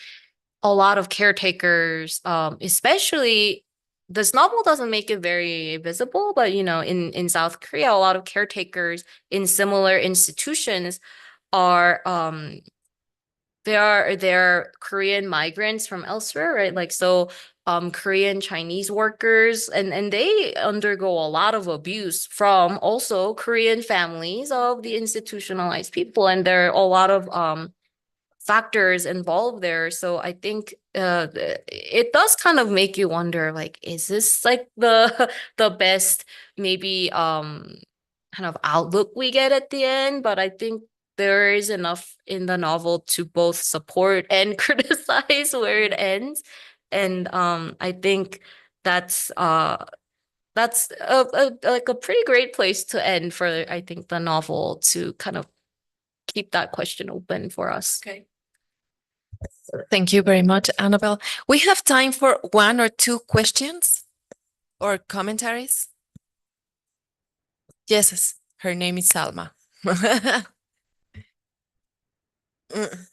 a lot of caretakers, especially this novel doesn't make it very visible, but in South Korea, a lot of caretakers in similar institutions are they're Korean migrants from elsewhere, right? Like so Korean Chinese workers, and they undergo a lot of abuse from also Korean families of the institutionalized people, and there are a lot of factors involved there. So I think it does kind of make you wonder, like, is this like the the best maybe kind of outlook we get at the end? But I think there is enough in the novel to both support and criticize where it ends. And I think that's like a pretty great place to end for, I think, the novel to kind of keep that question open for us. Okay. Thank you very much, Annabelle. We have time for one or two questions or commentaries. Yes, her name is Salma. Mm.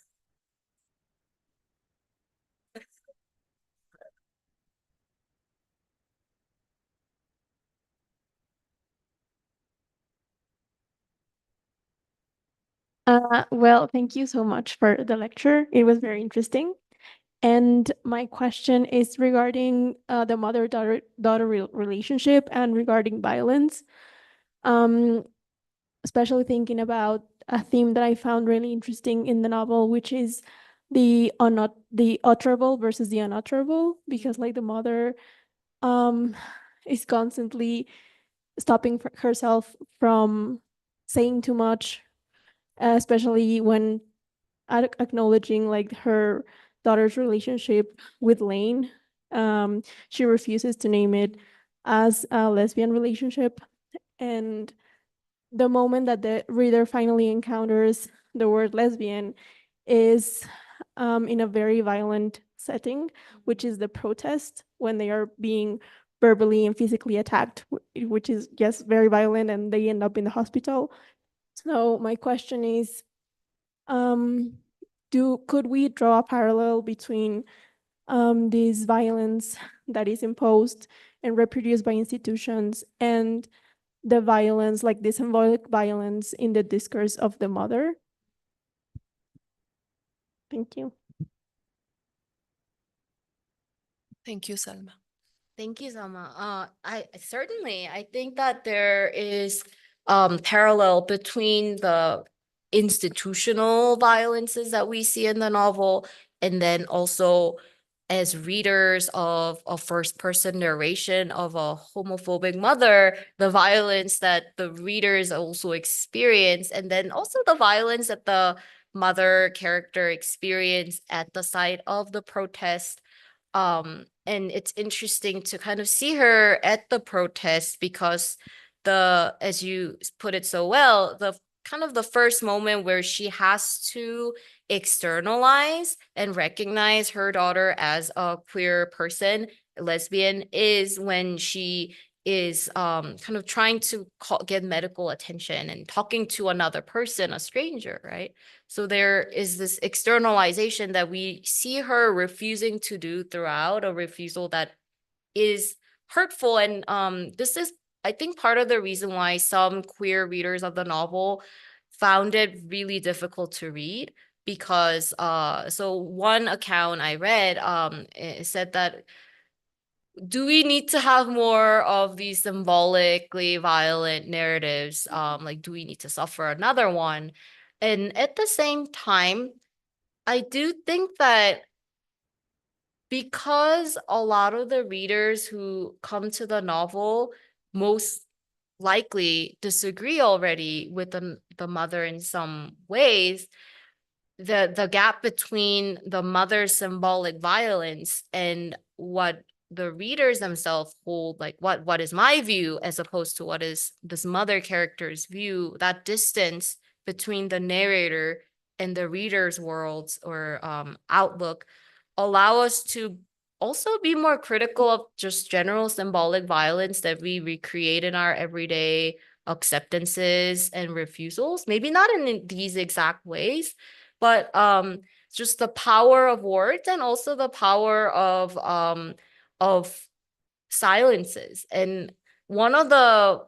Well, thank you so much for the lecture. It was very interesting. And my question is regarding the mother-daughter relationship and regarding violence. Especially thinking about a theme that I found really interesting in the novel, which is the utterable versus the unutterable, because like the mother is constantly stopping herself from saying too much, especially when acknowledging like her daughter's relationship with Lane. She refuses to name it as a lesbian relationship. And the moment that the reader finally encounters the word lesbian is in a very violent setting, which is the protest when they are being verbally and physically attacked, which is, yes, very violent, and they end up in the hospital. So my question is, could we draw a parallel between this violence that is imposed and reproduced by institutions and the violence, like the symbolic violence in the discourse of the mother? Thank you. Thank you, Salma. Thank you, Selma. I think that there is parallel between the institutional violences that we see in the novel, and then also as readers of a first-person narration of a homophobic mother, the violence that the readers also experience, and then also the violence that the mother character experienced at the site of the protest. And it's interesting to kind of see her at the protest because as you put it so well, the kind of the first moment where she has to externalize and recognize her daughter as a queer person, lesbian, is when she is kind of trying to get medical attention and talking to another person, a stranger, right? So there is this externalization that we see her refusing to do throughout, a refusal that is hurtful. And this is, I think, part of the reason why some queer readers of the novel found it really difficult to read, because so one account I read it said that, do we need to have more of these symbolically violent narratives? Like, do we need to suffer another one? And at the same time, I do think that because a lot of the readers who come to the novel most likely disagree already with the mother in some ways, the gap between the mother's symbolic violence and what the readers themselves hold, like what is my view as opposed to what is this mother character's view, that distance between the narrator and the reader's worlds or outlook allow us to also be more critical of just general symbolic violence that we recreate in our everyday acceptances and refusals, maybe not in these exact ways, but just the power of words and also the power of silences. And one of the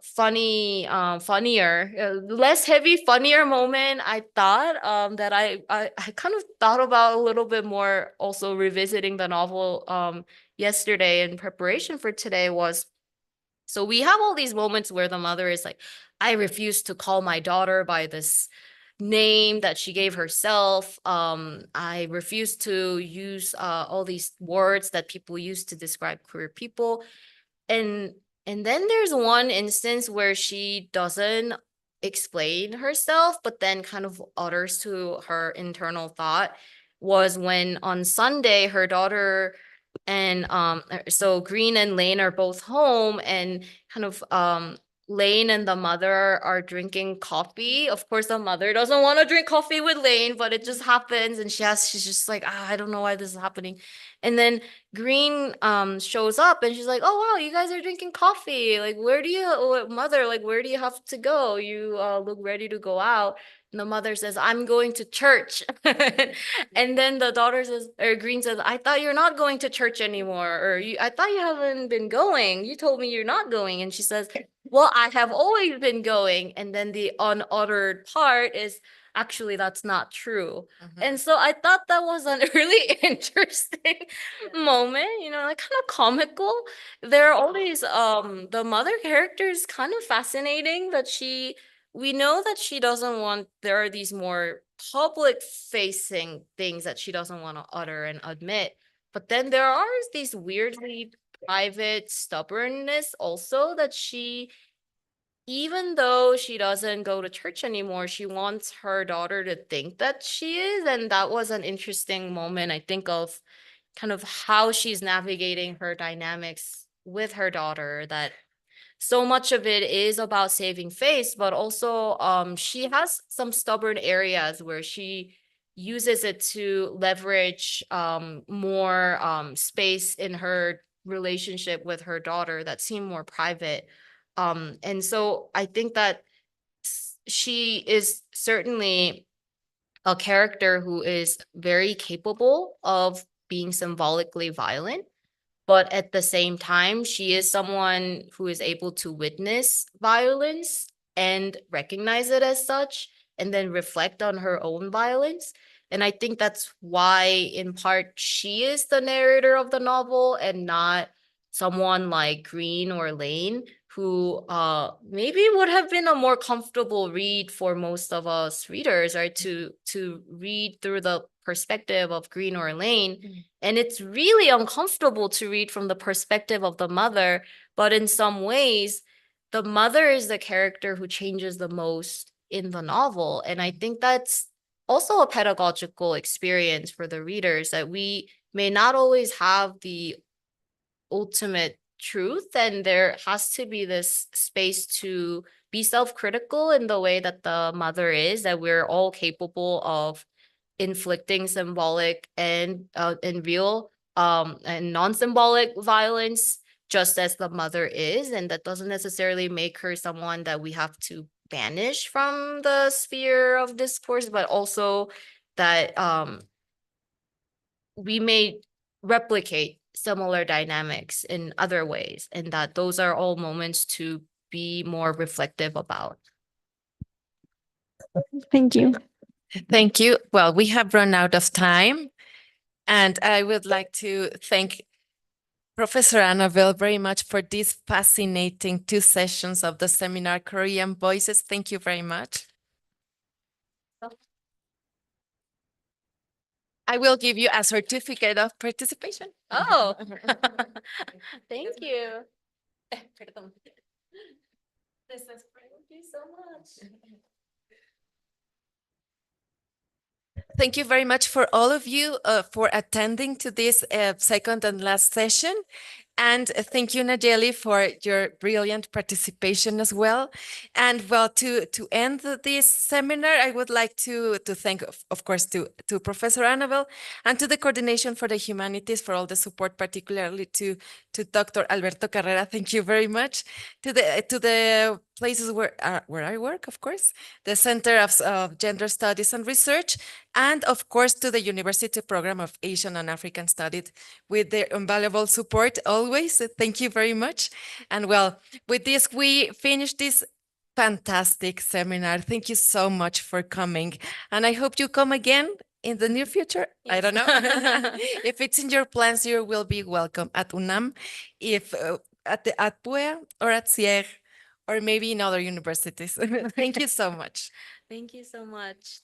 less heavy, funnier moment I thought that I kind of thought about a little bit more, also revisiting the novel yesterday in preparation for today, was, so we have all these moments where the mother is like, I refuse to call my daughter by this name that she gave herself. I refuse to use all these words that people use to describe queer people. And then there's one instance where she doesn't explain herself, but then kind of utters to her internal thought, was when on Sunday her daughter and so Green and Lane are both home, and kind of Lane and the mother are drinking coffee. Of course, the mother doesn't want to drink coffee with Lane, but it just happens, and she's just like, I don't know why this is happening. And then Green shows up, and she's like, oh wow, you guys are drinking coffee. Like, mother, like, where do you have to go? You look ready to go out. And the mother says, I'm going to church. And then the daughter says, or Green says, I thought you're not going to church anymore. Or I thought you haven't been going. You told me you're not going. And she says, well, I have always been going. And then the unuttered part is, actually, that's not true. And so I thought that was a really interesting moment, like kind of comical. There are all these, the mother character is kind of fascinating, that we know that she doesn't want, there are these more public facing things that she doesn't want to utter and admit. But then there are these weirdly private stubbornness also, that she, even though she doesn't go to church anymore, she wants her daughter to think that she is. And that was an interesting moment, I think, of kind of how she's navigating her dynamics with her daughter, that so much of it is about saving face, but also she has some stubborn areas where she uses it to leverage more space in her relationship with her daughter that seem more private. And so I think that she is certainly a character who is very capable of being symbolically violent. But at the same time, she is someone who is able to witness violence and recognize it as such, and then reflect on her own violence. And I think that's why, in part, she is the narrator of the novel and not someone like Green or Lane, who maybe would have been a more comfortable read for most of us readers, right? To read through the perspective of Green or Lane. And it's really uncomfortable to read from the perspective of the mother, but in some ways, the mother is the character who changes the most in the novel. And I think that's also a pedagogical experience for the readers, that we may not always have the ultimate truth, and there has to be this space to be self-critical in the way that the mother is, that we're all capable of inflicting symbolic and real and non-symbolic violence, just as the mother is. And that doesn't necessarily make her someone that we have to banish from the sphere of discourse, but also that we may replicate similar dynamics in other ways, and that those are all moments to be more reflective about. Thank you. Thank you. Well, we have run out of time, and I would like to thank Professor Annabelle very much for these fascinating 2 sessions of the seminar Korean Voices. Thank you very much. I will give you a certificate of participation. Oh, thank you. Perdón. Thank you so much. Thank you very much for all of you for attending to this second and last session. And thank you, Nayeli, for your brilliant participation as well. And well, to end this seminar, I would like to thank, of course, to Professor Annabelle and to the Coordination for the Humanities for all the support, particularly to Dr. Alberto Carrera. Thank you very much. To the places where I work, of course, the Center of Gender Studies and Research, and of course to the University Program of Asian and African Studies with their invaluable support always. Thank you very much. And well, with this, we finish this fantastic seminar. Thank you so much for coming. And I hope you come again in the near future. I don't know. If it's in your plans, you will be welcome at UNAM, if at PUEA or at CIER, or maybe in other universities. Thank you so much. Thank you so much.